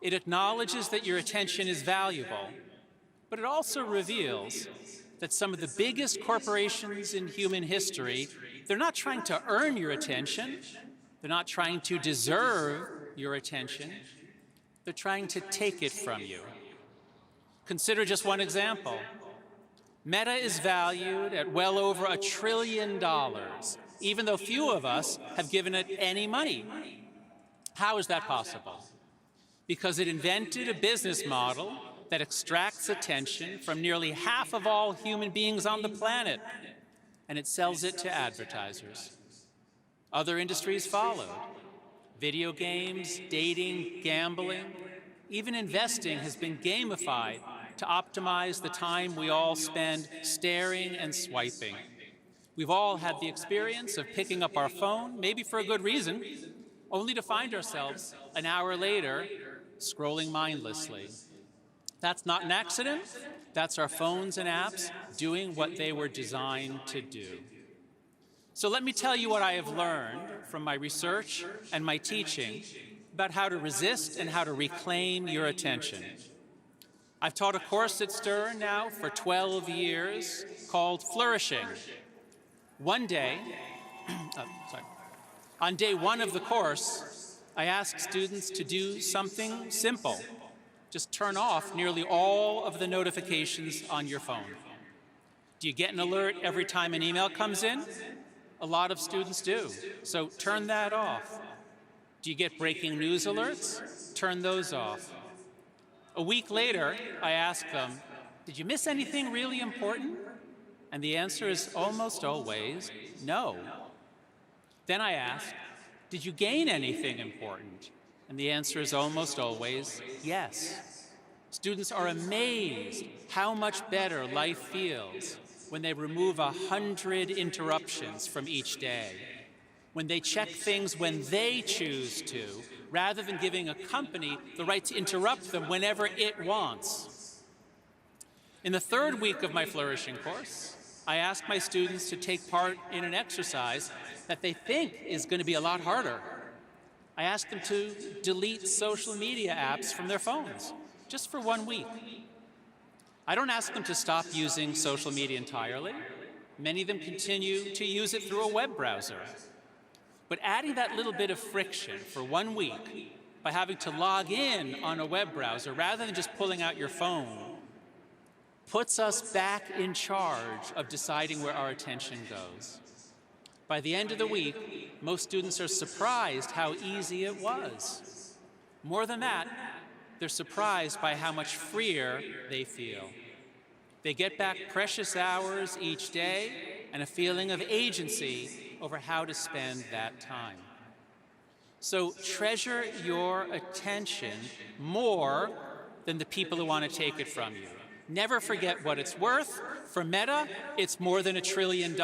Speaker 5: It acknowledges that your attention is valuable, but it also reveals that some of the biggest corporations in human history, they're not trying to earn your attention, they're not trying to deserve your attention, they're trying to take it from you. Consider just one example. Meta is valued at well over $1 trillion, even though few of us have given it any money. How is that possible? Because it invented a business model that extracts attention from nearly half of all human beings on the planet, and it sells it to advertisers. Other industries followed. Video games, dating, gambling, even investing has been gamified to optimize the time we all spend staring and swiping. We've all had the experience of picking up our phone, maybe for a good reason, only to find ourselves an hour later scrolling mindlessly. That's not an accident. That's our phones and apps doing what they were designed to do. So let me tell you what I have learned from my research and my teaching about how to resist and how to reclaim your attention. I've taught a course at Stern now for 12 years called Flourishing. One day, on day 1 of the course, I asked students to do something simple. Just turn off nearly all of the notifications on your phone. Do you get an alert every time an email comes in? A lot of students do, so turn that off. Do you get breaking news alerts? Turn those off. A week later, I asked them, did you miss anything really important? And the answer is almost always no. Then I asked, did you gain anything important? And the answer is almost always yes. Students are amazed how much better life feels when they remove 100 interruptions from each day, when they check things when they choose to, rather than giving a company the right to interrupt them whenever it wants. In the third week of my Flourishing course, I asked my students to take part in an exercise that they think is going to be a lot harder. I asked them to delete social media apps from their phones, just for 1 week. I don't ask them to stop using social media entirely. Many of them continue to use it through a web browser. But adding that little bit of friction for 1 week by having to log in on a web browser rather than just pulling out your phone puts us back in charge of deciding where our attention goes. By the end of the week, most students are surprised how easy it was. More than that, they're surprised by how much freer they feel. They get back precious hours each day and a feeling of agency over how to spend that time. So treasure your attention more than the people who want to take it from you. Never forget what it's worth. For Meta, it's more than $1 trillion.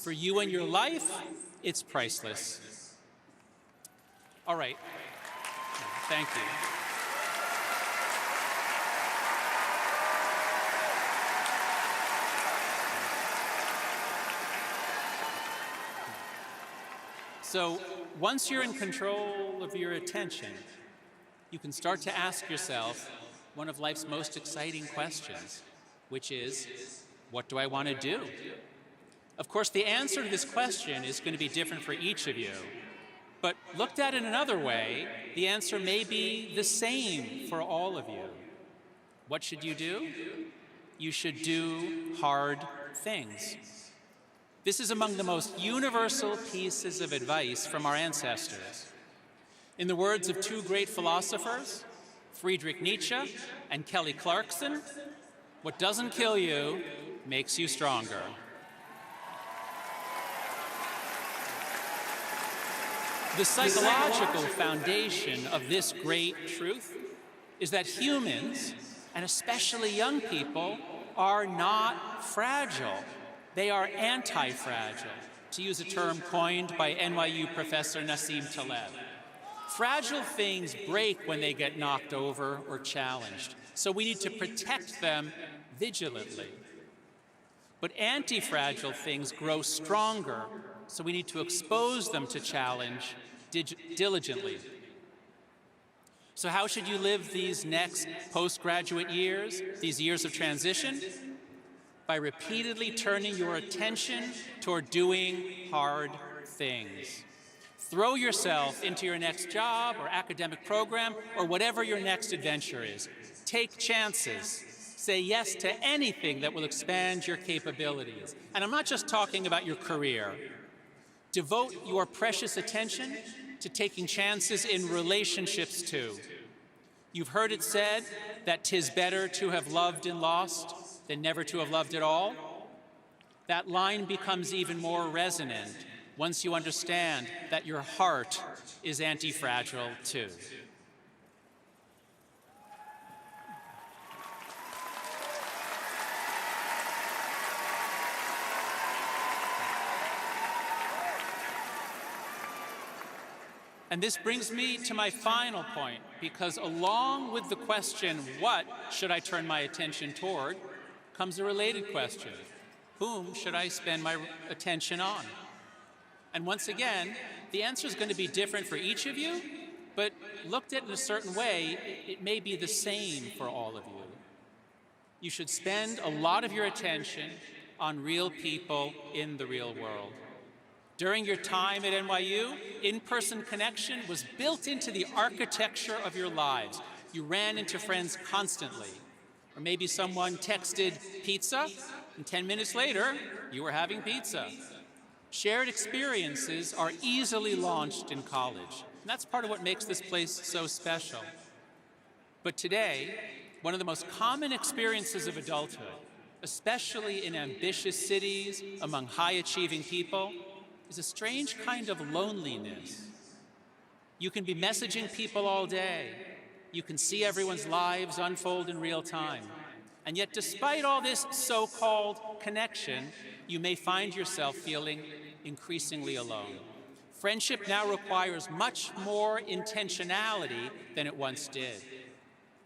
Speaker 5: For you and your life, it's priceless. All right. Thank you. So once you're in control of your attention, you can start to ask yourself one of life's most exciting questions, which is, what do I want to do? Of course, the answer to this question is going to be different for each of you. But looked at in another way, the answer may be the same for all of you. What should you do? You should do hard things. This is among the most universal pieces of advice from our ancestors. In the words of two great philosophers, Friedrich Nietzsche and Kelly Clarkson, what doesn't kill you makes you stronger. The psychological foundation of this great truth is that humans, and especially young people, are not fragile. They are anti-fragile, to use a term coined by NYU professor Nassim Taleb. Fragile things break when they get knocked over or challenged, so we need to protect them vigilantly. But anti-fragile things grow stronger, so we need to expose them to challenge diligently. So how should you live these next postgraduate years, these years of transition? By repeatedly turning your attention toward doing hard things. Throw yourself into your next job or academic program or whatever your next adventure is. Take chances. Say yes to anything that will expand your capabilities. And I'm not just talking about your career. Devote your precious attention to taking chances in relationships too. You've heard it said that 'tis better to have loved and lost than never to have loved at all. That line becomes even more resonant once you understand that your heart is anti-fragile too. And this brings me to my final point, because along with the question, what should I turn my attention toward, comes a related question. Whom should I spend my attention on? And once again, the answer is going to be different for each of you, but looked at in a certain way, it may be the same for all of you. You should spend a lot of your attention on real people in the real world. During your time at NYU, in-person connection was built into the architecture of your lives. You ran into friends constantly. Or maybe someone texted pizza, and 10 minutes later, you were having pizza. Shared experiences are easily launched in college. And that's part of what makes this place so special. But today, one of the most common experiences of adulthood, especially in ambitious cities, among high-achieving people, is a strange kind of loneliness. You can be messaging people all day. You can see everyone's lives unfold in real time. And yet, despite all this so-called connection, you may find yourself feeling increasingly alone. Friendship now requires much more intentionality than it once did.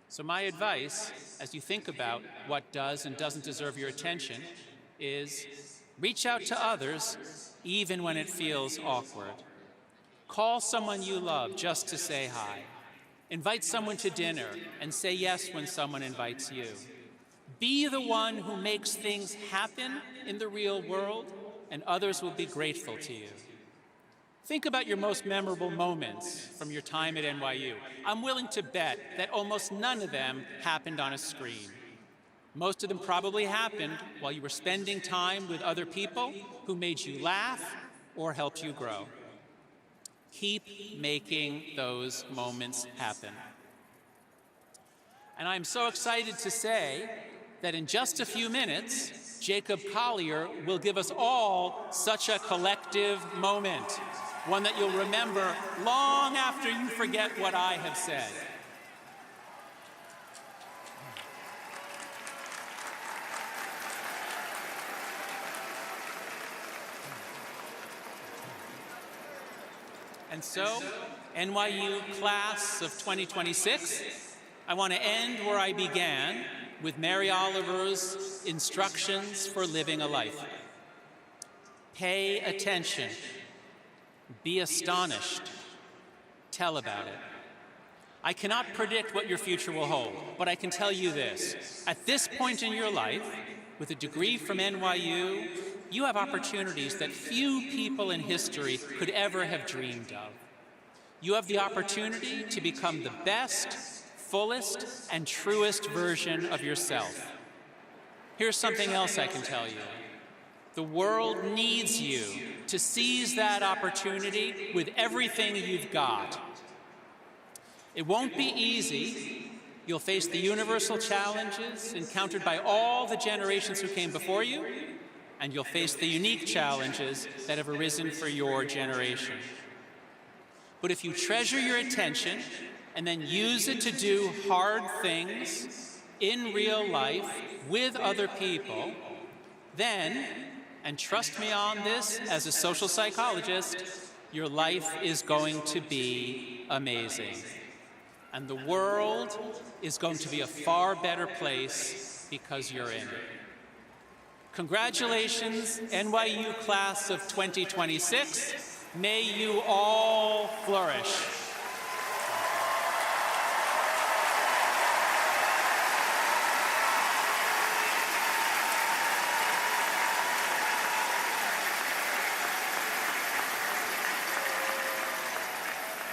Speaker 5: So my advice, as you think about what does and doesn't deserve your attention, is reach out to others even when it feels awkward. Call someone you love just to say hi. Invite someone to dinner and say yes when someone invites you. Be the one who makes things happen in the real world, and others will be grateful to you. Think about your most memorable moments from your time at NYU. I'm willing to bet that almost none of them happened on a screen. Most of them probably happened while you were spending time with other people who made you laugh or helped you grow. Keep making those moments happen. And I'm so excited to say that in just a few minutes, Jacob Collier will give us all such a collective moment, one that you'll remember long after you forget what I have said. And so, NYU class of 2026, I want to end where I began with Mary Oliver's instructions for living a life. Pay attention. Be astonished. Tell about it. I cannot predict what your future will hold, but I can tell you this. At this point in your life, with a degree from NYU, you have opportunities that few people in history could ever have dreamed of. You have the opportunity to become the best, fullest, and truest version of yourself. Here's something else I can tell you. The world needs you to seize that opportunity with everything you've got. It won't be easy. You'll face the universal challenges encountered by all the generations who came before you, and you'll face the unique challenges that have arisen for your generation. But if you treasure your attention and then use it to do hard things in real life with other people, then, and trust me on this as a social psychologist, your life is going to be amazing. And the world is going to be a far better place because you're in it. Congratulations, NYU class of 2026. May you all flourish.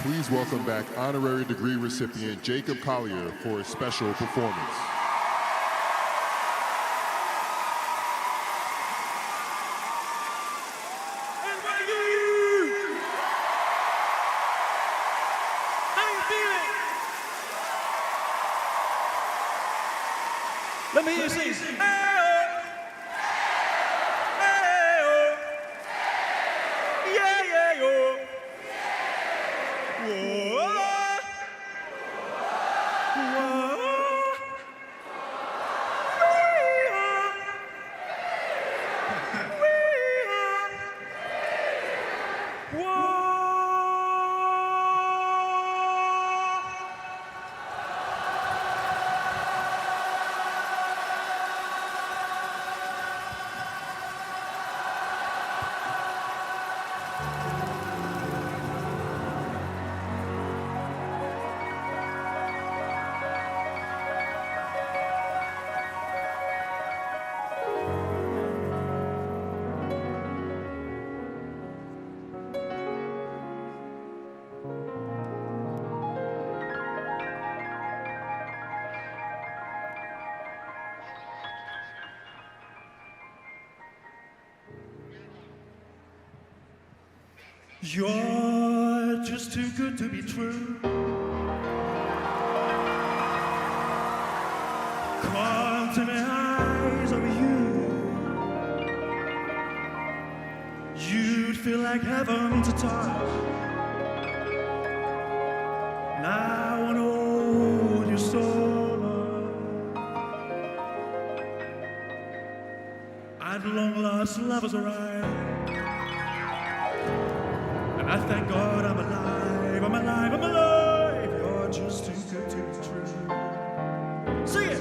Speaker 14: Please welcome back honorary degree recipient Jacob Collier for a special performance.
Speaker 4: Let me hear you sing. Yeah, yeah, yo. Whoa. You're just too good to be true. Come to my eyes over you. You'd feel like heaven to touch. And I want to hold you so much. At long last, love has arrived. And I thank God I'm alive, I'm alive, I'm alive. You're just too good to be true. Sing it!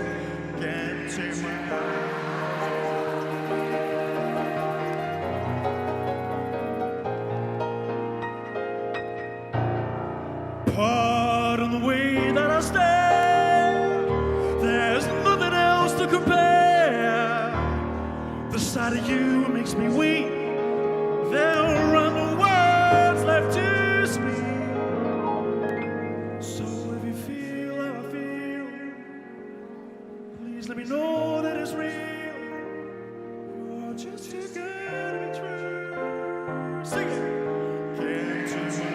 Speaker 4: Can't take my eyes. Pardon the way that I stare. There's nothing else to compare. The sight of you makes me weep. There are no words left to speak. So if you feel how I feel, please let me know that it's real. You're just too good to be true. Sing it. Can't you see?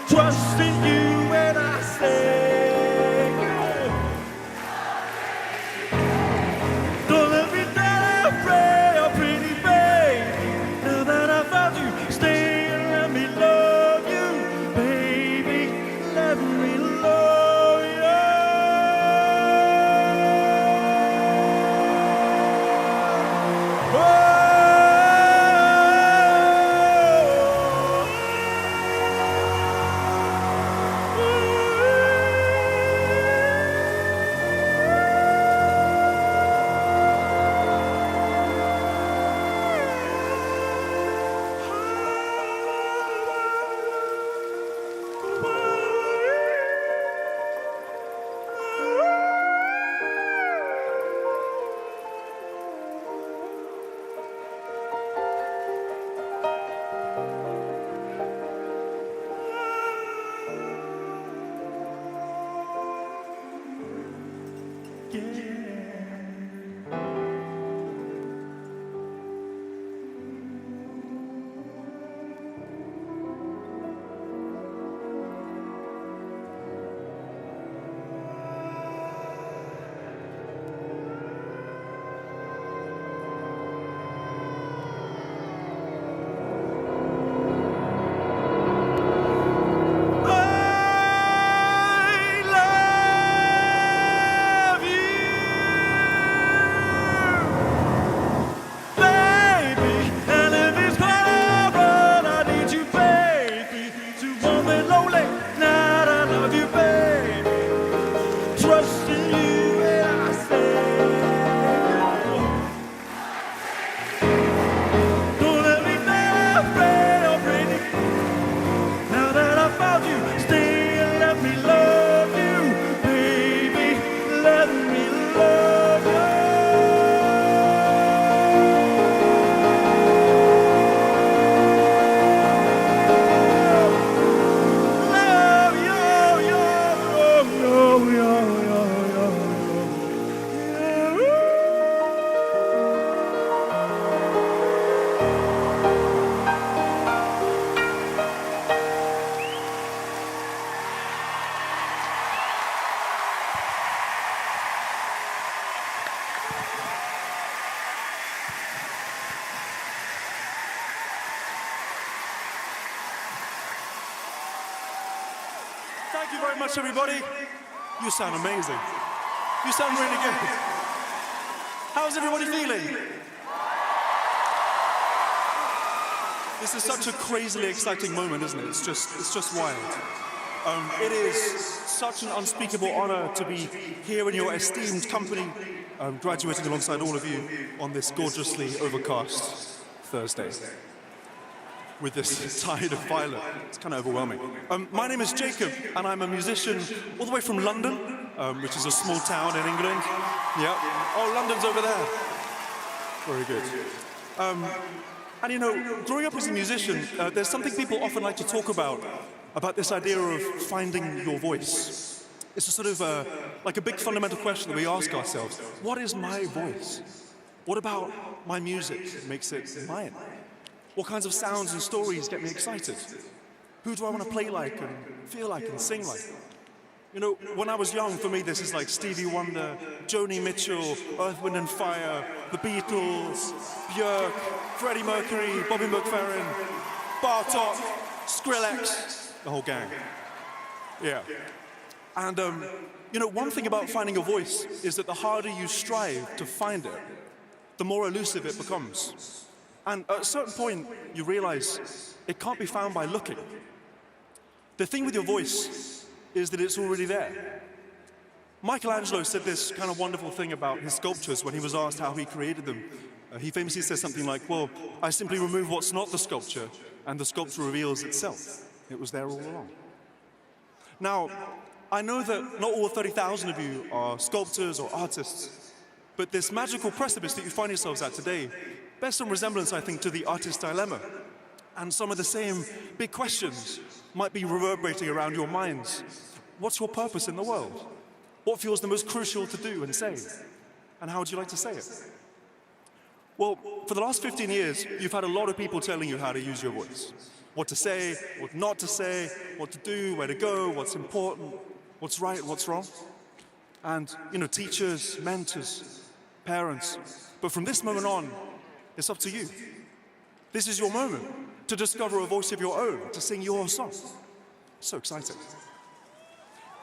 Speaker 4: Trust in you when I say don't let me down, afraid, oh pretty baby. Now that I found you, stay and let me love you, baby. Let me love you. Trust in you when I say don't let me down, afraid, oh pretty. Now that I found you, stay and let me love you, baby. Let me love you. Love you, yo, yo, yo, yo.
Speaker 12: Thank you very much, everybody. You sound amazing. You sound really good. How's everybody feeling? This is such a crazily exciting moment, isn't it? It's just wild. It is such an unspeakable honor to be here in your esteemed company, graduating alongside all of you on this gorgeously overcast Thursday with this tide of violet. It's kind of overwhelming. My name is Jacob, and I'm a musician all the way from London, which is a small town in England. Yeah. Oh, London's over there. Very good. And you know, growing up as a musician, there's something people often like to talk about this idea of finding your voice. It's a sort of like a big fundamental question that we ask ourselves. What is my voice? What about my music makes it mine? What kinds of sounds and stories get me excited? Who do I want to play like and feel like and sing like? You know, when I was young, for me, this is like Stevie Wonder, Joni Mitchell, Earth, Wind and Fire, The Beatles, Björk, Freddie Mercury, Bobby McFerrin, Bartok, Skrillex, the whole gang. Yeah. And, you know, one thing about finding your voice is that the harder you strive to find it, the more elusive it becomes. And at a certain point, you realize it can't be found by looking. The thing with your voice is that it's already there. Michelangelo said this kind of wonderful thing about his sculptures when he was asked how he created them. He famously said something like, well, I simply remove what's not the sculpture, and the sculpture reveals itself. It was there all along. Now, I know that not all 30,000 of you are sculptors or artists, but this magical precipice that you find yourselves at today bears some resemblance, I think, to the artist's dilemma. And some of the same big questions might be reverberating around your minds. What's your purpose in the world? What feels the most crucial to do and say? And how would you like to say it? Well, for the last 15 years, you've had a lot of people telling you how to use your voice. What to say, what not to say, what to do, where to go, what's important, what's right, what's wrong. And, you know, teachers, mentors, parents. But from this moment on, it's up to you. This is your moment to discover a voice of your own, to sing your song. So exciting.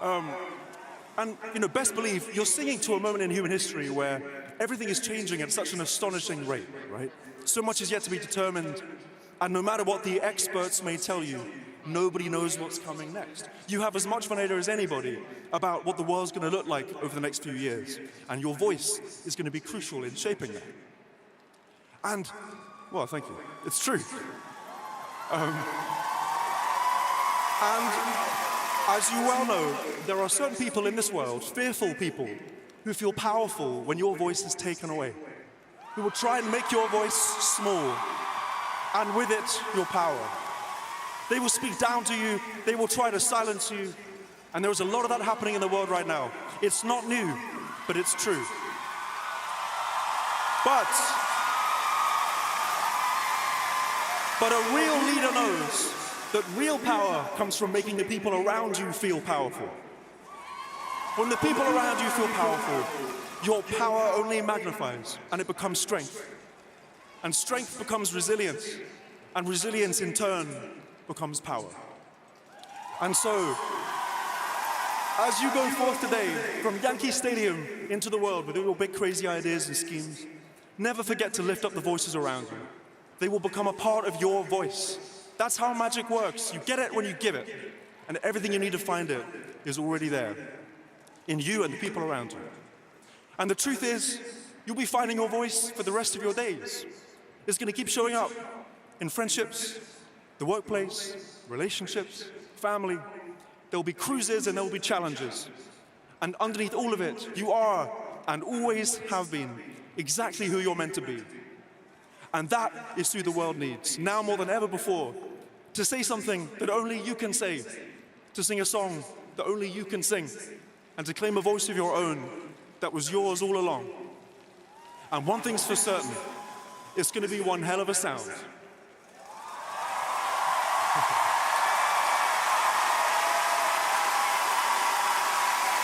Speaker 12: And, you know, best believe you're singing to a moment in human history where everything is changing at such an astonishing rate, right? So much is yet to be determined, and no matter what the experts may tell you, nobody knows what's coming next. You have as much fun as anybody about what the world's going to look like over the next few years, and your voice is going to be crucial in shaping that. And, well, thank you. It's true. And as you well know, there are certain people in this world, fearful people, who feel powerful when your voice is taken away, who will try and make your voice small, and with it, your power. They will speak down to you, they will try to silence you, and there's a lot of that happening in the world right now. It's not new, but it's true. But a real leader knows that real power comes from making the people around you feel powerful. When the people around you feel powerful, your power only magnifies and it becomes strength. And strength becomes resilience, and resilience in turn becomes power. And so, as you go forth today from Yankee Stadium into the world with all your big crazy ideas and schemes, never forget to lift up the voices around you. They will become a part of your voice. That's how magic works. You get it when you give it. And everything you need to find it is already there, in you and the people around you. And the truth is, you'll be finding your voice for the rest of your days. It's going to keep showing up in friendships, the workplace, relationships, family. There will be cruises and there will be challenges. And underneath all of it, you are, and always have been, exactly who you're meant to be. And that is who the world needs, now more than ever before, to say something that only you can say, to sing a song that only you can sing, and to claim a voice of your own that was yours all along. And one thing's for certain, it's going to be one hell of a sound.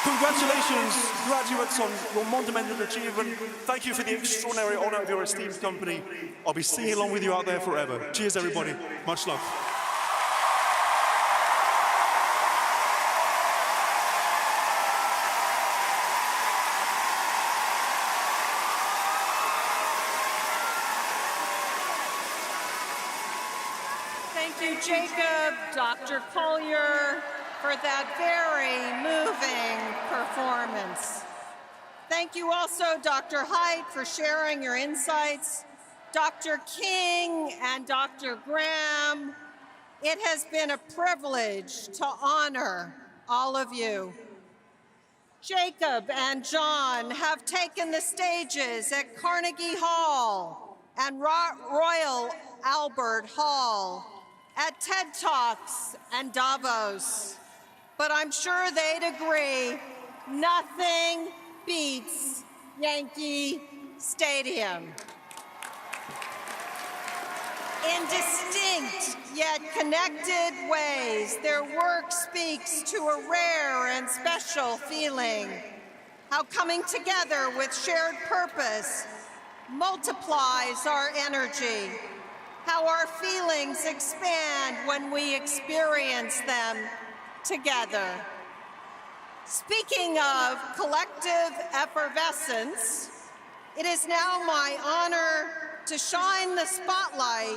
Speaker 12: Congratulations, graduates, on your monumental achievement. Thank you for the extraordinary honor of your esteemed company. I'll be singing along with you out there forever. Cheers, everybody. Much love.
Speaker 3: Thank you, Jacob, Dr. Collier, for that very moving performance. Thank you also, Dr. Haidt, for sharing your insights. Dr. King and Dr. Graham, it has been a privilege to honor all of you. Jacob and John have taken the stages at Carnegie Hall and Royal Albert Hall, at TED Talks and Davos. But I'm sure they'd agree, nothing beats Yankee Stadium. In distinct yet connected ways, their work speaks to a rare and special feeling, how coming together with shared purpose multiplies our energy, how our feelings expand when we experience them together. Speaking of collective effervescence, it is now my honor to shine the spotlight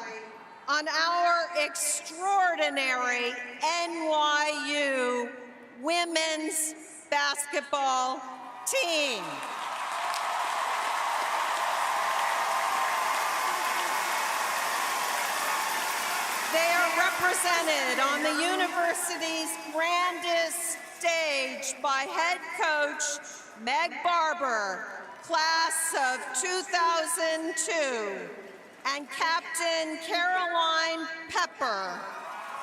Speaker 3: on our extraordinary NYU women's basketball team. They are represented on the university's grandest stage by head coach Meg Barber, class of 2002, and Captain Caroline Pepper,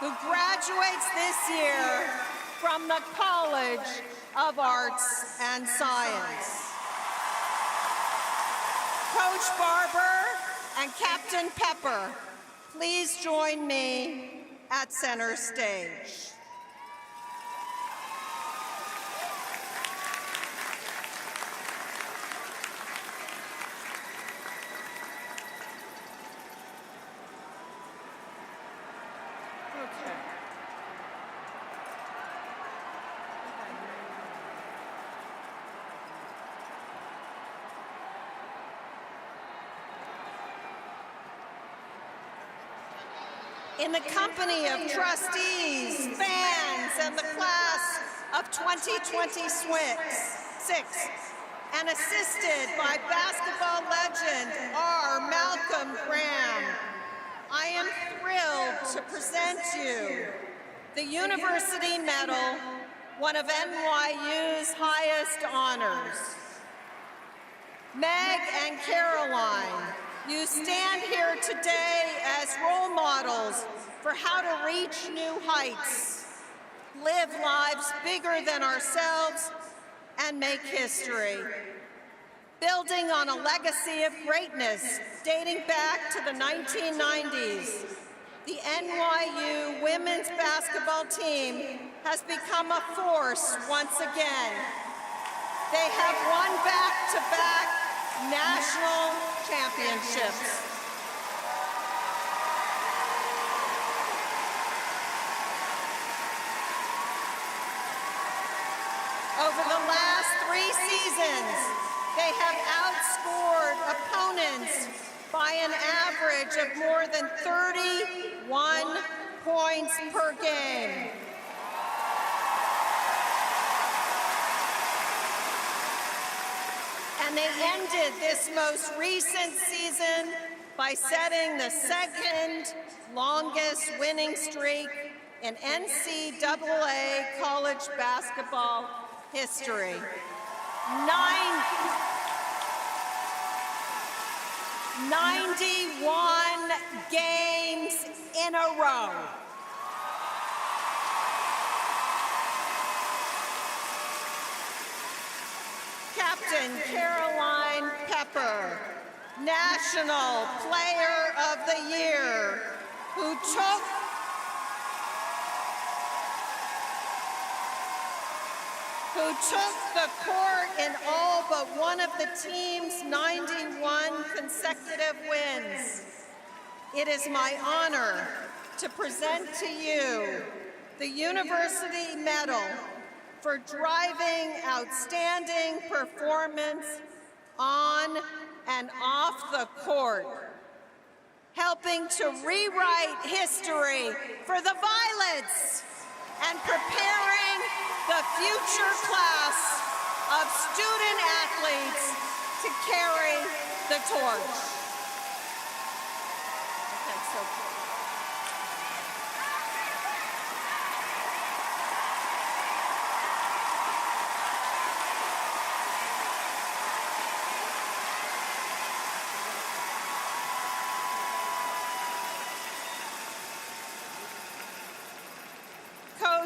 Speaker 3: who graduates this year from the College of Arts and Science. Coach Barber and Captain Pepper, please join me at center stage. In the company of trustees, fans, and the class of 2026, and assisted by basketball legend R. Malcolm Graham, I am thrilled to present you the University Medal, one of NYU's highest honors. Meg and Caroline, you stand here today as role models for how to reach new heights, live lives bigger than ourselves, and make history. Building on a legacy of greatness dating back to the 1990s, the NYU women's basketball team has become a force once again. They have won back-to-back national championships. Over the last 3 seasons, they have outscored opponents by an average of more than 31 points per game. And they ended this most recent season by setting the second longest winning streak in NCAA college basketball history. 91 games in a row. Captain Caroline Pepper, National Player of the Year, who took the court in all but one of the team's 91 consecutive wins. It is my honor to present to you the University Medal for driving outstanding performance on and off the court, helping to rewrite history for the Violets and preparing the future class of student athletes to carry the torch. Okay, so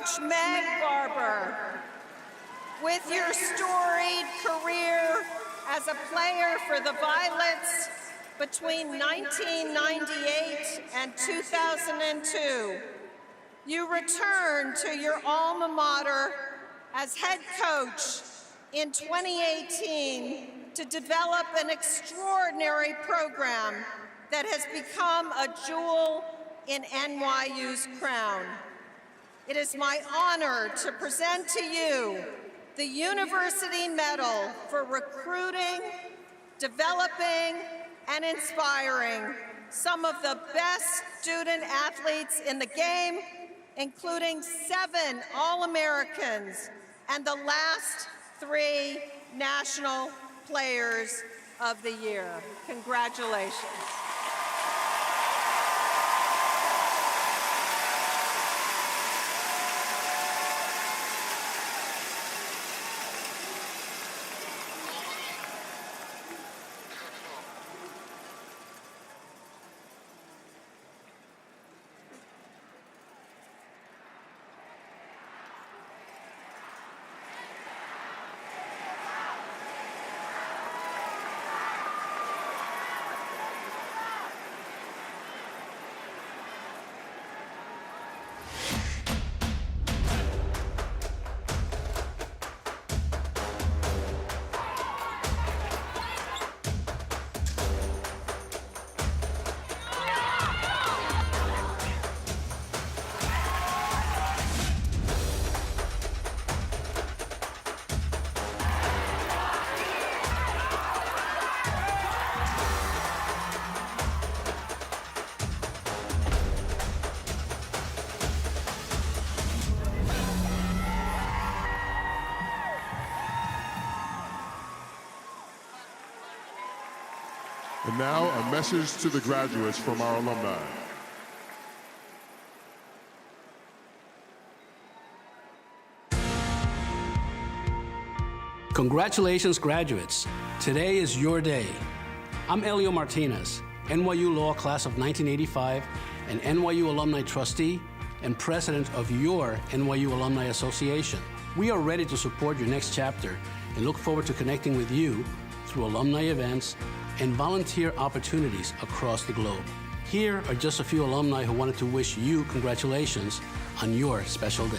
Speaker 3: Coach Meg Barber. With your storied career as a player for the Violets between 1998 and 2002, you returned to your alma mater as head coach in 2018 to develop an extraordinary program that has become a jewel in NYU's crown. It is my honor to present to you the University Medal for recruiting, developing, and inspiring some of the best student athletes in the game, including 7 All-Americans and the last 3 National Players of the Year. Congratulations.
Speaker 14: And now, a message to the graduates from our alumni.
Speaker 7: Congratulations, graduates. Today is your day. I'm Elio Martinez, NYU Law Class of 1985, and NYU Alumni Trustee and President of your NYU Alumni Association. We are ready to support your next chapter and look forward to connecting with you through alumni events and volunteer opportunities across the globe. Here are just a few alumni who wanted to wish you congratulations on your special day.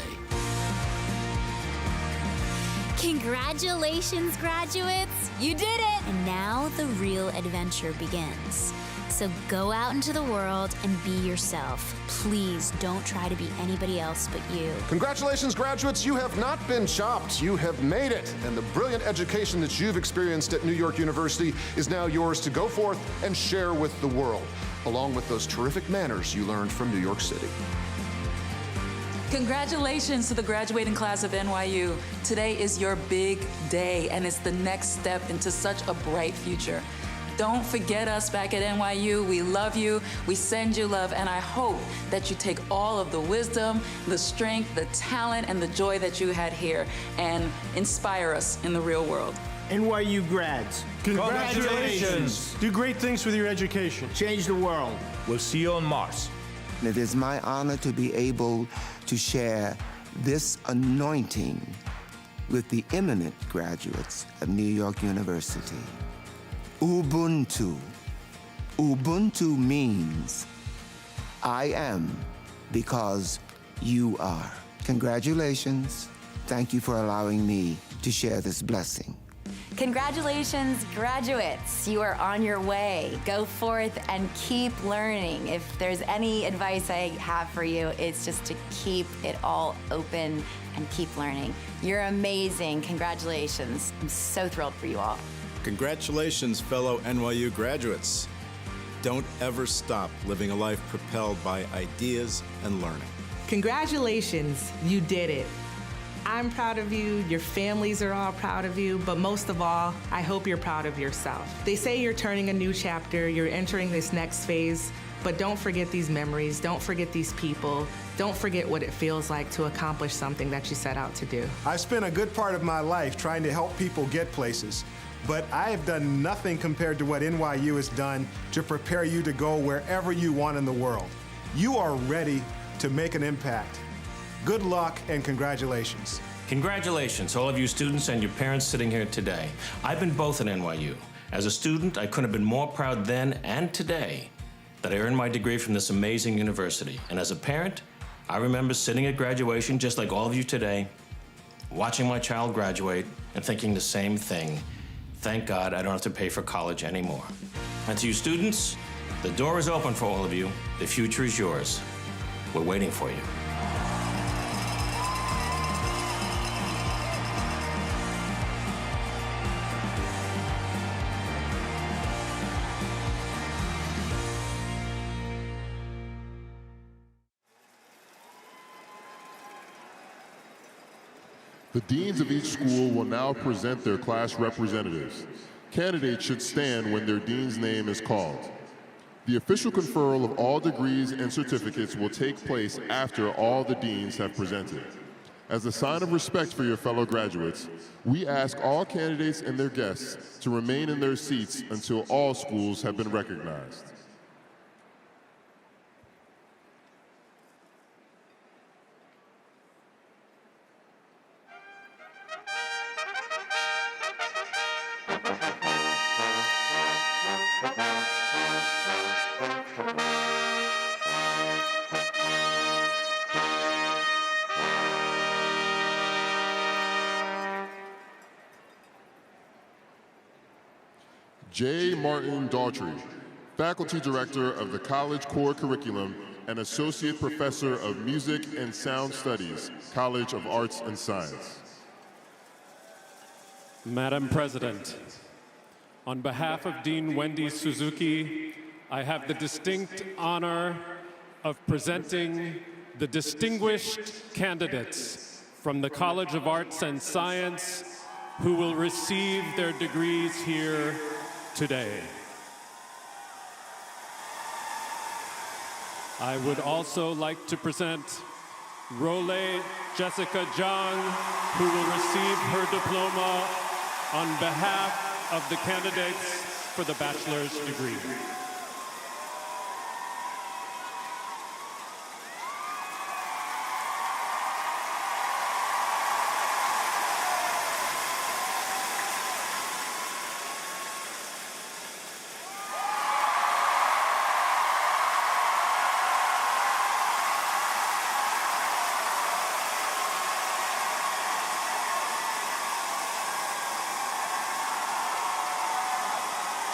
Speaker 15: Congratulations, graduates! You did it! And now the real adventure begins. So go out into the world and be yourself. Please don't try to be anybody else but you.
Speaker 20: Congratulations, graduates. You have not been chopped. You have made it. And the brilliant education that you've experienced at New York University is now yours to go forth and share with the world, along with those terrific manners you learned from New York City.
Speaker 21: Congratulations to the graduating class of NYU. Today is your big day, and it's the next step into such a bright future. Don't forget us back at NYU. We love you, we send you love, and I hope that you take all of the wisdom, the strength, the talent, and the joy that you had here and inspire us in the real world.
Speaker 22: NYU grads,
Speaker 4: Congratulations.
Speaker 22: Do great things with your education. Change the world.
Speaker 4: We'll see you on Mars.
Speaker 23: It is my honor to be able to share this anointing with the eminent graduates of New York University. Ubuntu. Ubuntu means I am because you are. Congratulations. Thank you for allowing me to share this blessing.
Speaker 15: Congratulations, graduates. You are on your way. Go forth and keep learning. If there's any advice I have for you, it's just to keep it all open and keep learning. You're amazing. Congratulations. I'm so thrilled for you all.
Speaker 25: Congratulations, fellow NYU graduates. Don't ever stop living a life propelled by ideas and learning.
Speaker 26: Congratulations, you did it. I'm proud of you, your families are all proud of you, but most of all, I hope you're proud of yourself. They say you're turning a new chapter, you're entering this next phase, but don't forget these memories, don't forget these people, don't forget what it feels like to accomplish something that you set out to do.
Speaker 22: I spent a good part of my life trying to help people get places, but I have done nothing compared to what NYU has done to prepare you to go wherever you want in the world. You are ready to make an impact. Good luck and congratulations.
Speaker 1: Congratulations, all of you students and your parents sitting here today. I've been both at NYU. As a student, I couldn't have been more proud then and today that I earned my degree from this amazing university. And as a parent, I remember sitting at graduation, just like all of you today, watching my child graduate and thinking the same thing. Thank God I don't have to pay for college anymore. And to you students, the door is open for all of you. The future is yours. We're waiting for you.
Speaker 14: The deans of each school will now present their class representatives. Candidates should stand when their dean's name is called. The official conferral of all degrees and certificates will take place after all the deans have presented. As a sign of respect for your fellow graduates, we ask all candidates and their guests to remain in their seats until all schools have been recognized. J. Martin Daughtry, Faculty Director of the College Core Curriculum and Associate Professor of Music and Sound Studies, College of Arts and Science.
Speaker 2: Madam President, on behalf of Dean Wendy Suzuki, I have the distinct honor of presenting the distinguished candidates from the College of Arts and Science who will receive their degrees here today. I would also like to present Role Jessica Jung, who will receive her diploma on behalf of the candidates for the bachelor's degree.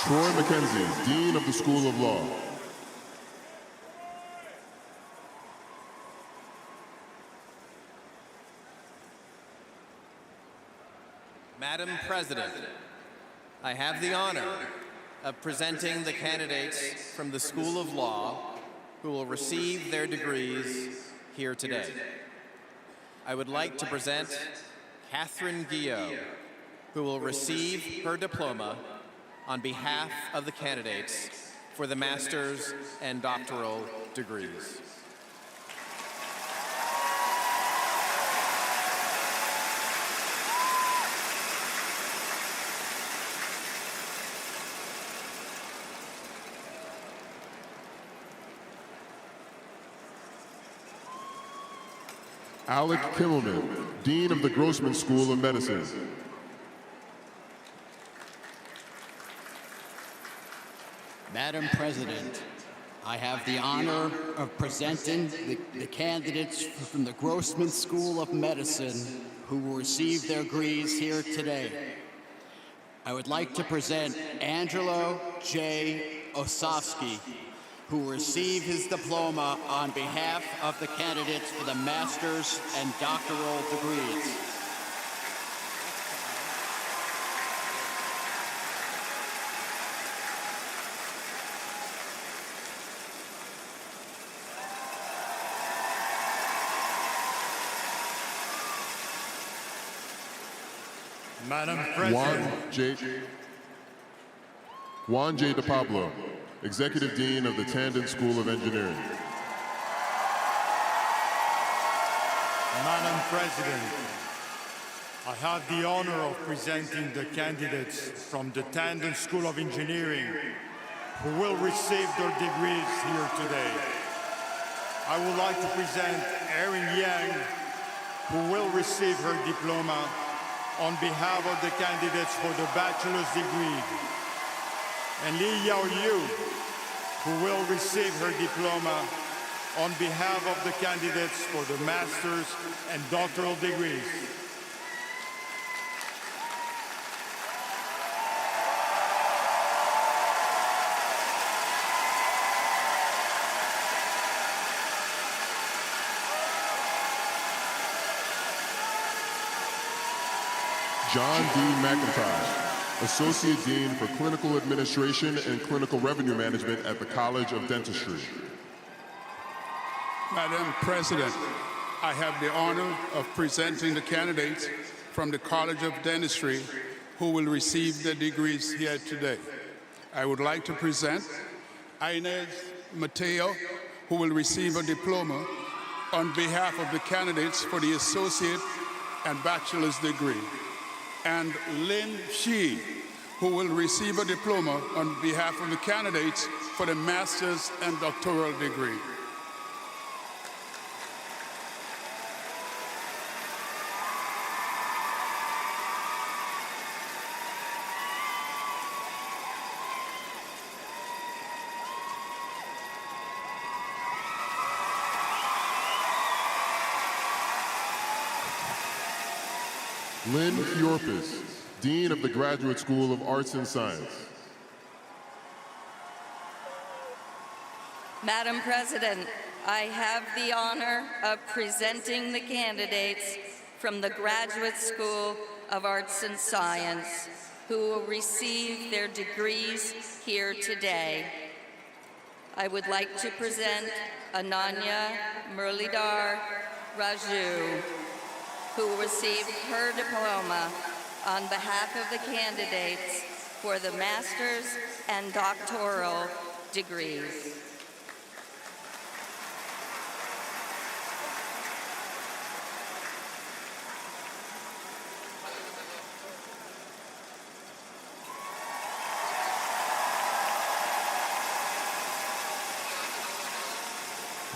Speaker 14: Troy McKenzie, Dean of the School of Law.
Speaker 6: Madam President, I have the honor of presenting the candidates from the School of Law who will receive their degrees here today. I would like to present Catherine Guillot, who will receive her diploma on behalf of the candidates for the master's and doctoral degrees.
Speaker 14: Alec Kimmelman, Dean of the Grossman School of Medicine.
Speaker 8: Madam President, I have the honor of presenting the candidates from the Grossman School of Medicine who will receive their degrees here today. I would like to present Angelo J. Osofsky, who will receive his diploma on behalf of the candidates for the master's and doctoral degrees.
Speaker 10: Madam President.
Speaker 14: Juan J. DePablo, Executive Dean of the Tandon School of Engineering.
Speaker 10: Madam President, I have the honor of presenting the candidates from the Tandon School of Engineering who will receive their degrees here today. I would like to present Erin Yang, who will receive her diploma on behalf of the candidates for the bachelor's degree, and Li Yao Yu, who will receive her diploma on behalf of the candidates for the master's and doctoral degrees.
Speaker 14: John D. McIntosh, Associate Dean for Clinical Administration and Clinical Revenue Management at the College of Dentistry.
Speaker 11: Madam President, I have the honor of presenting the candidates from the College of Dentistry who will receive their degrees here today. I would like to present Inez Mateo, who will receive a diploma on behalf of the candidates for the associate and bachelor's degree, and Lin Shi, who will receive a diploma on behalf of the candidates for the master's and doctoral degree.
Speaker 14: Lynn Fiorpis, Dean of the Graduate School of Arts and Science.
Speaker 13: Madam President, I have the honor of presenting the candidates from the Graduate School of Arts and Science who will receive their degrees here today. I would like to present Ananya Muralidhar Raju, who will receive her diploma on behalf of the candidates for the master's and doctoral degrees.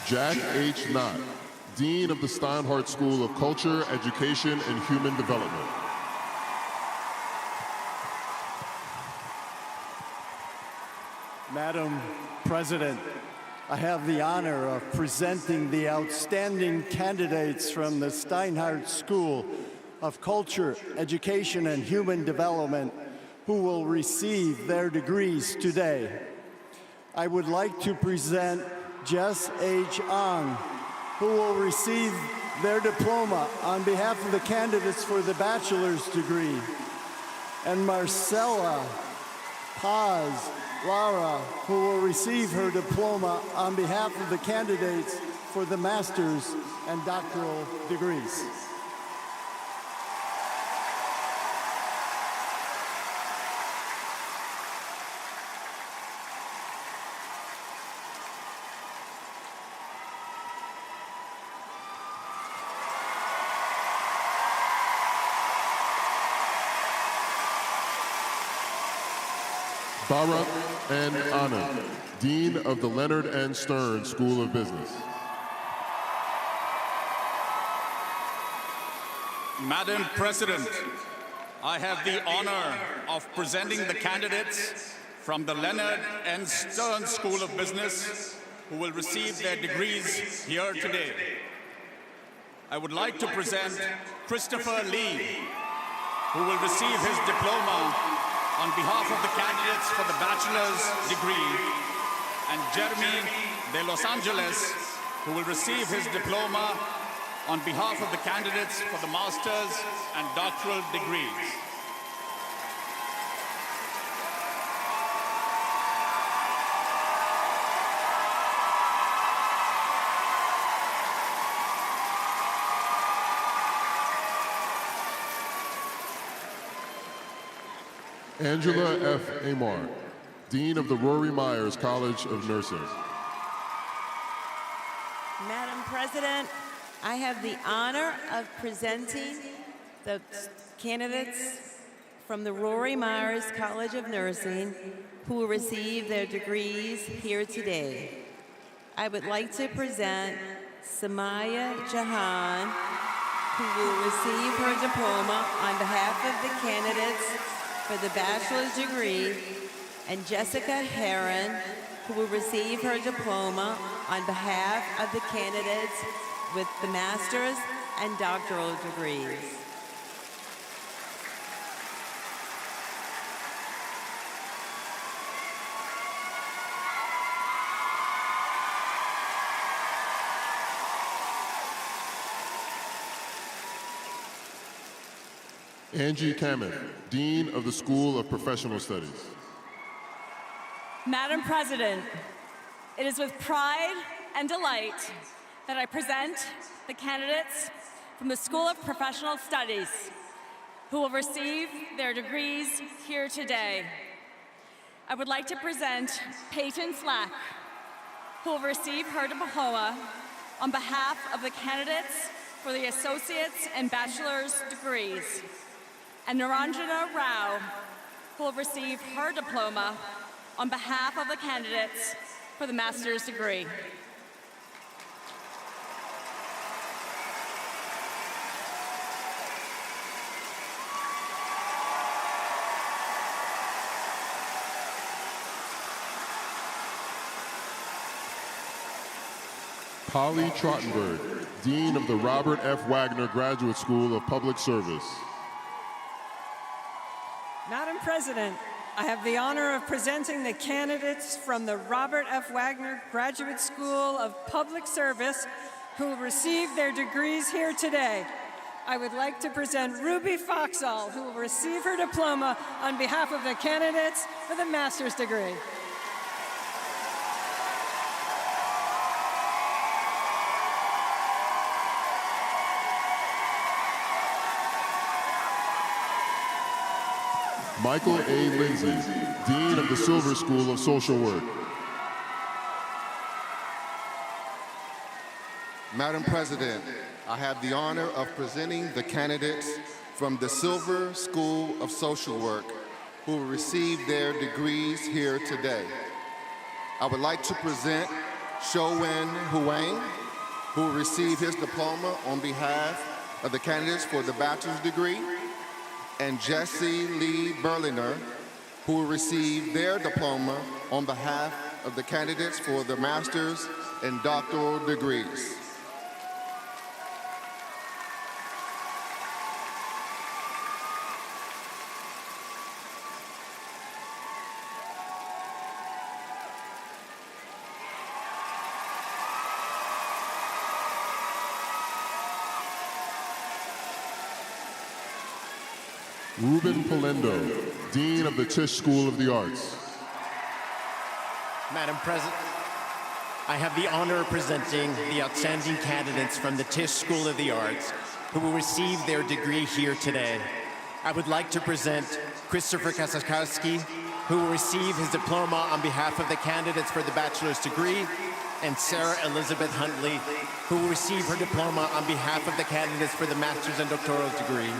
Speaker 14: Jack H. Knott, Dean of the Steinhardt School of Culture, Education, and Human Development.
Speaker 16: Madam President, I have the honor of presenting the outstanding candidates from the Steinhardt School of Culture, Education, and Human Development who will receive their degrees today. I would like to present Jess H. Ong, who will receive their diploma on behalf of the candidates for the bachelor's degree, and Marcella Paz Lara, who will receive her diploma on behalf of the candidates for the master's and doctoral degrees.
Speaker 14: Bharat N. Anand, Dean of the Leonard N. Stern School of Business.
Speaker 17: Madam President, I have the honor of presenting the candidates from the Leonard N. Stern School of Business who will receive their degrees here today. I would like to present Christopher Lee, who will receive his diploma on behalf of the candidates for the bachelor's degree, and Jeremy de Los Angeles, who will receive his diploma on behalf of the candidates for the master's and doctoral degrees.
Speaker 14: Angela F. Amar, Dean of the Rory Myers College of Nursing.
Speaker 18: Madam President, I have the honor of presenting the candidates from the Rory Myers College of Nursing who will receive their degrees here today. I would like to present Samaya Jahan, who will receive her diploma on behalf of the candidates for the bachelor's degree, and Jessica Heron, who will receive her diploma on behalf of the candidates with the master's and doctoral degrees.
Speaker 14: Angie Kamen, Dean of the School of Professional Studies.
Speaker 3: Madam President, it is with pride and delight that I present the candidates from the School of Professional Studies who will receive their degrees here today. I would like to present Peyton Slack, who will receive her diploma on behalf of the candidates for the associate's and bachelor's degrees, and Naranjana Rao, who will receive her diploma on behalf of the candidates for the master's degree.
Speaker 14: Polly Trottenberg, Dean of the Robert F. Wagner Graduate School of Public Service.
Speaker 5: Madam President, I have the honor of presenting the candidates from the Robert F. Wagner Graduate School of Public Service who will receive their degrees here today. I would like to present Ruby Foxall, who will receive her diploma on behalf of the candidates for the master's degree.
Speaker 14: Michael A. Lindsay, Dean of the Silver School of Social Work.
Speaker 9: Madam President, I have the honor of presenting the candidates from the Silver School of Social Work who will receive their degrees here today. I would like to present Showin Huang, who will receive his diploma on behalf of the candidates for the bachelor's degree, and Jesse Lee Berliner, who will receive their diploma on behalf of the candidates for the master's and doctoral degrees.
Speaker 14: Ruben Polendo, Dean of the Tisch School of the Arts.
Speaker 12: Madam President, I have the honor of presenting the outstanding candidates from the Tisch School of the Arts who will receive their degree here today. I would like to present Christopher Kasakowski, who will receive his diploma on behalf of the candidates for the bachelor's degree, and Sarah Elizabeth Huntley, who will receive her diploma on behalf of the candidates for the master's and doctoral degree.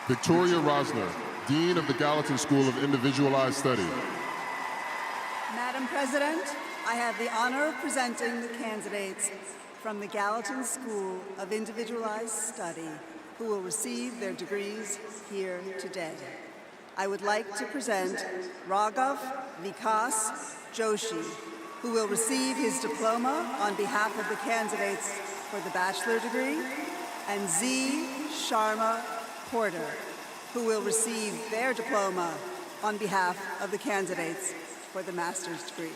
Speaker 14: Victoria Rosner, Dean of the Gallatin School of Individualized Study.
Speaker 19: Madam President, I have the honor of presenting the candidates from the Gallatin School of Individualized Study who will receive their degrees here today. I would like to present Raghav Vikas Joshi, who will receive his diploma on behalf of the candidates for the bachelor degree, and Z. Sharma Porter, who will receive their diploma on behalf of the candidates for the master's degree.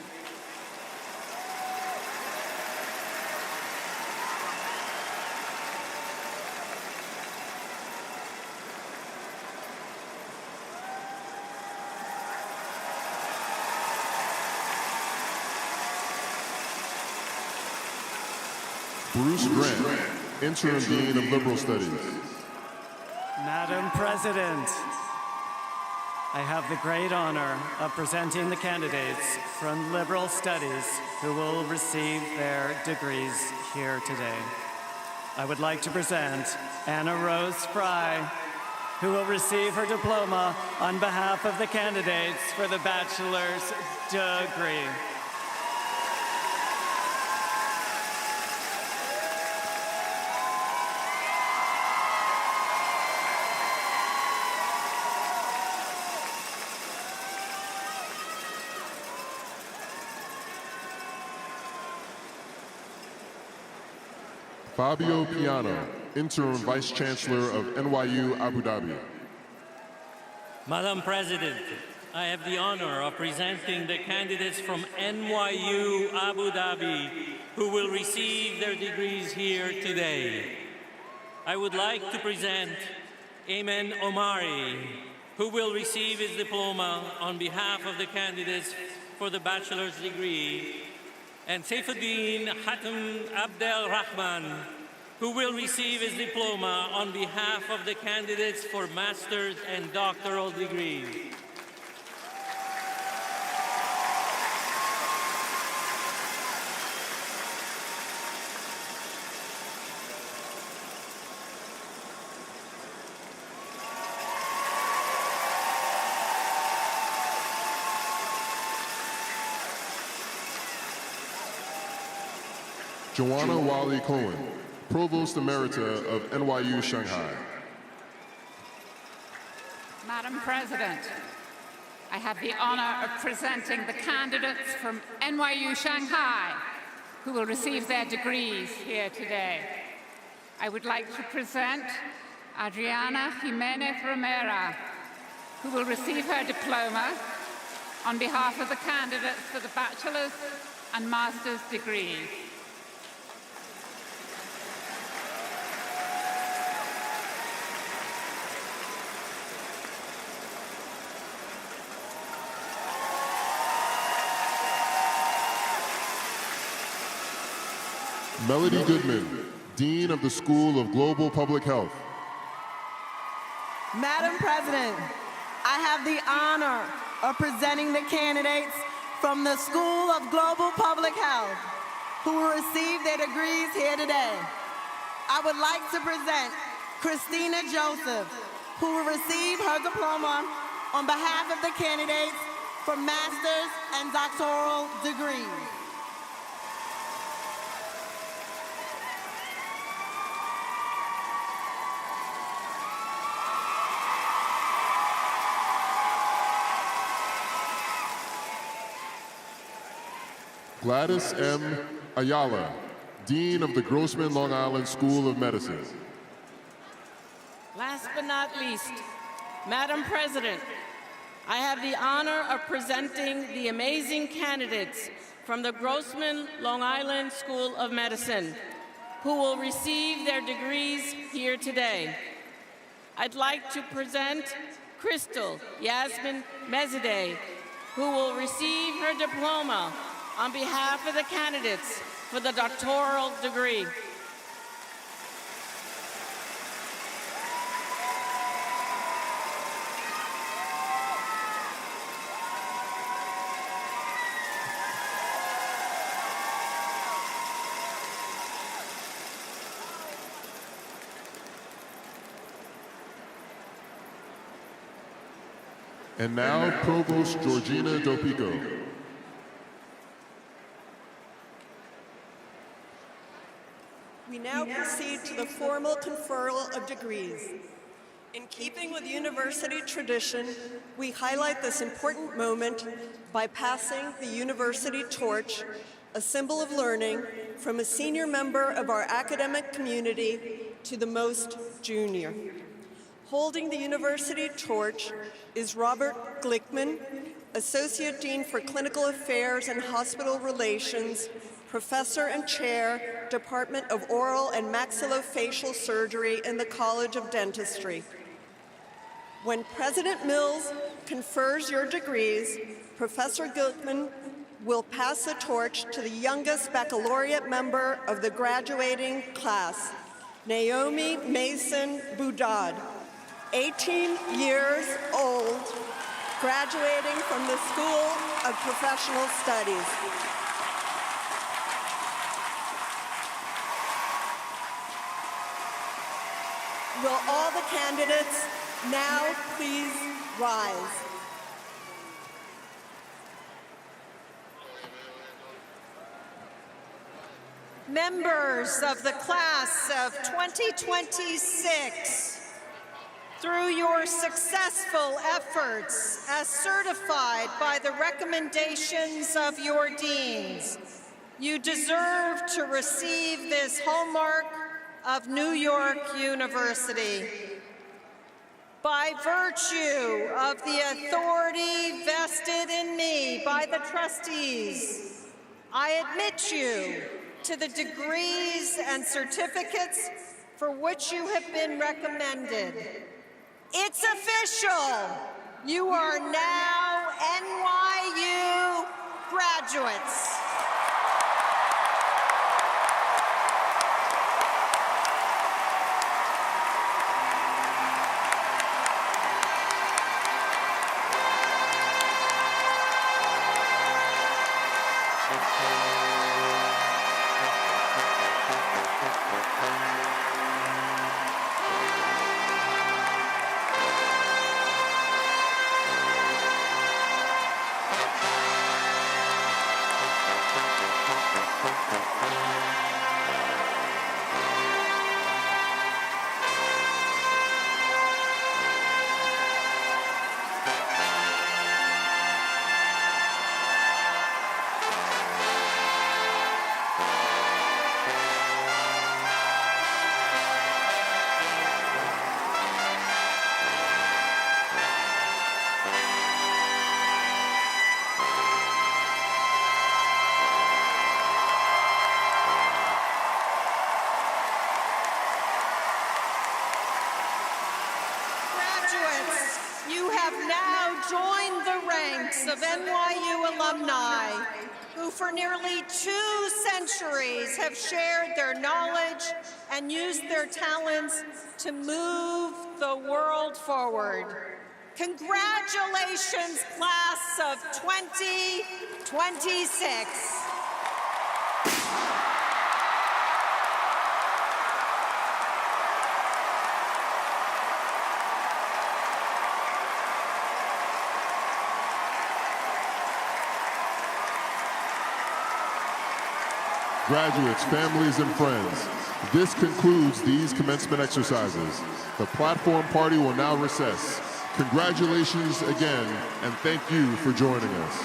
Speaker 14: Bruce Grant, Interim Dean of Liberal Studies.
Speaker 5: Madam President,
Speaker 4: I have the great honor of presenting the candidates from Liberal Studies who will receive their degrees here today. I would like to present Anna Rose Fry, who will receive her diploma on behalf of the candidates for the bachelor's degree.
Speaker 14: Fabio Piano, Interim Vice Chancellor of NYU Abu Dhabi.
Speaker 7: Madam President, I have the honor of presenting the candidates from NYU Abu Dhabi who will receive their degrees here today. I would like to present Ayman Omari, who will receive his diploma on behalf of the candidates for the bachelor's degree, and Saifuddin Hatem Abdel Rahman, who will receive his diploma on behalf of the candidates for master's and doctoral degrees.
Speaker 14: Joanna Wally Cohen, Provost Emerita of NYU Shanghai.
Speaker 20: Madam President, I have the honor of presenting the candidates from NYU Shanghai who will receive their degrees here today. I would like to present Adriana Jimenez Romero, who will receive her diploma on behalf of the candidates for the bachelor's and master's degrees.
Speaker 14: Melody Goodman, Dean of the School of Global Public Health.
Speaker 21: Madam President, I have the honor of presenting the candidates from the School of Global Public Health who will receive their degrees here today. I would like to present Christina Joseph, who will receive her diploma on behalf of the candidates for master's and doctoral degrees.
Speaker 14: Gladys M. Ayala, Dean of the Grossman Long Island School of Medicine.
Speaker 21: Last but not least, Madam President, I have the honor of presenting the amazing candidates from the Grossman Long Island School of Medicine who will receive their degrees here today. I'd like to present Crystal Yasmin Mezideh, who will receive her diploma on behalf of the candidates for the doctoral degree.
Speaker 14: And now, Provost Georgina Dopico.
Speaker 23: We now proceed to the formal conferral of degrees. In keeping with university tradition, we highlight this important moment by passing the university torch, a symbol of learning, from a senior member of our academic community to the most junior. Holding the university torch is Robert Glickman, Associate Dean for Clinical Affairs and Hospital Relations, Professor and Chair, Department of Oral and Maxillofacial Surgery in the College of Dentistry. When President Mills confers your degrees, Professor Glickman will pass the torch to the youngest baccalaureate member of the graduating class, Naomi Mason Boudad, 18 years old graduating from the School of Professional Studies. Will all the candidates now please rise?
Speaker 5: Members of the class of 2026, through your successful efforts as certified by the recommendations of your deans, you deserve to receive this hallmark of New York University. By virtue of the authority vested in me by the trustees, I admit you to the degrees and certificates for which you have been recommended. It's official. You are now NYU graduates. Of NYU alumni who for nearly 2 centuries have shared their knowledge and used their talents to move the world forward. Congratulations, class of 2026.
Speaker 14: Graduates, families, and friends, this concludes these commencement exercises. The platform party will now recess. Congratulations again, and thank you for joining us.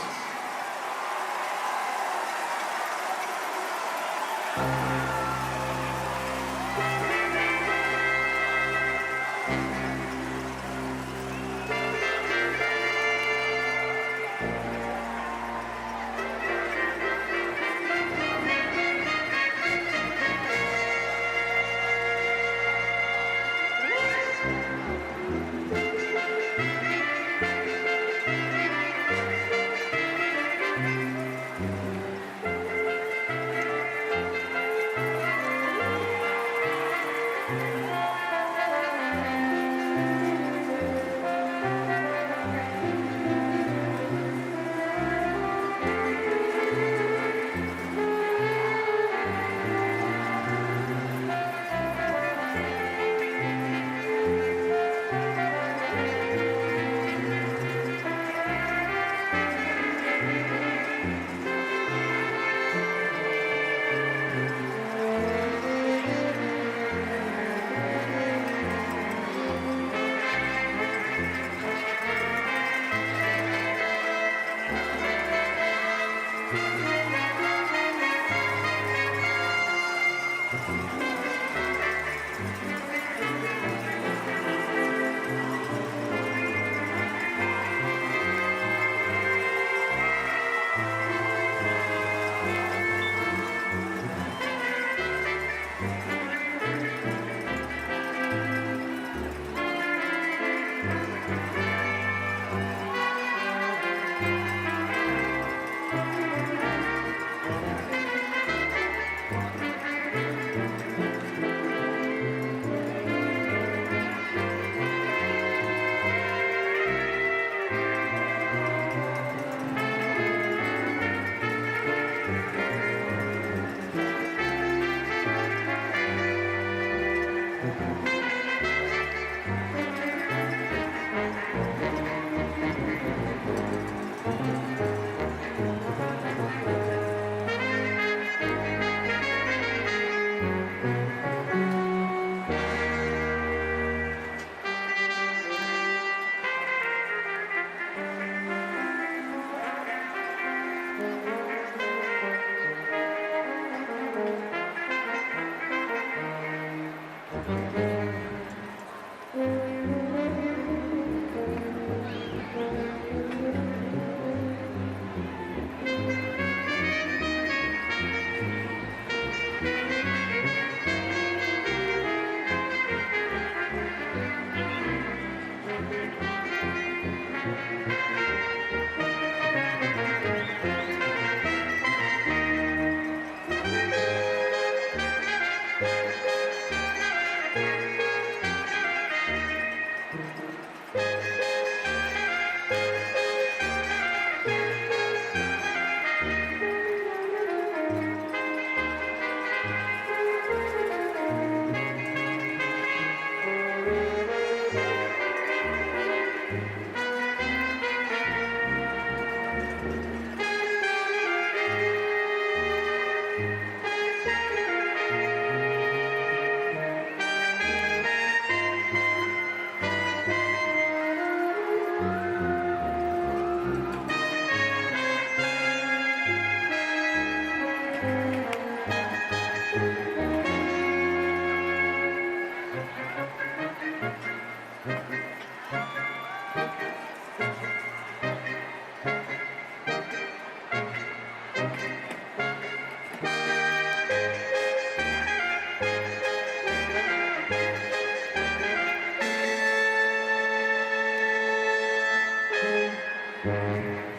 Speaker 1: you.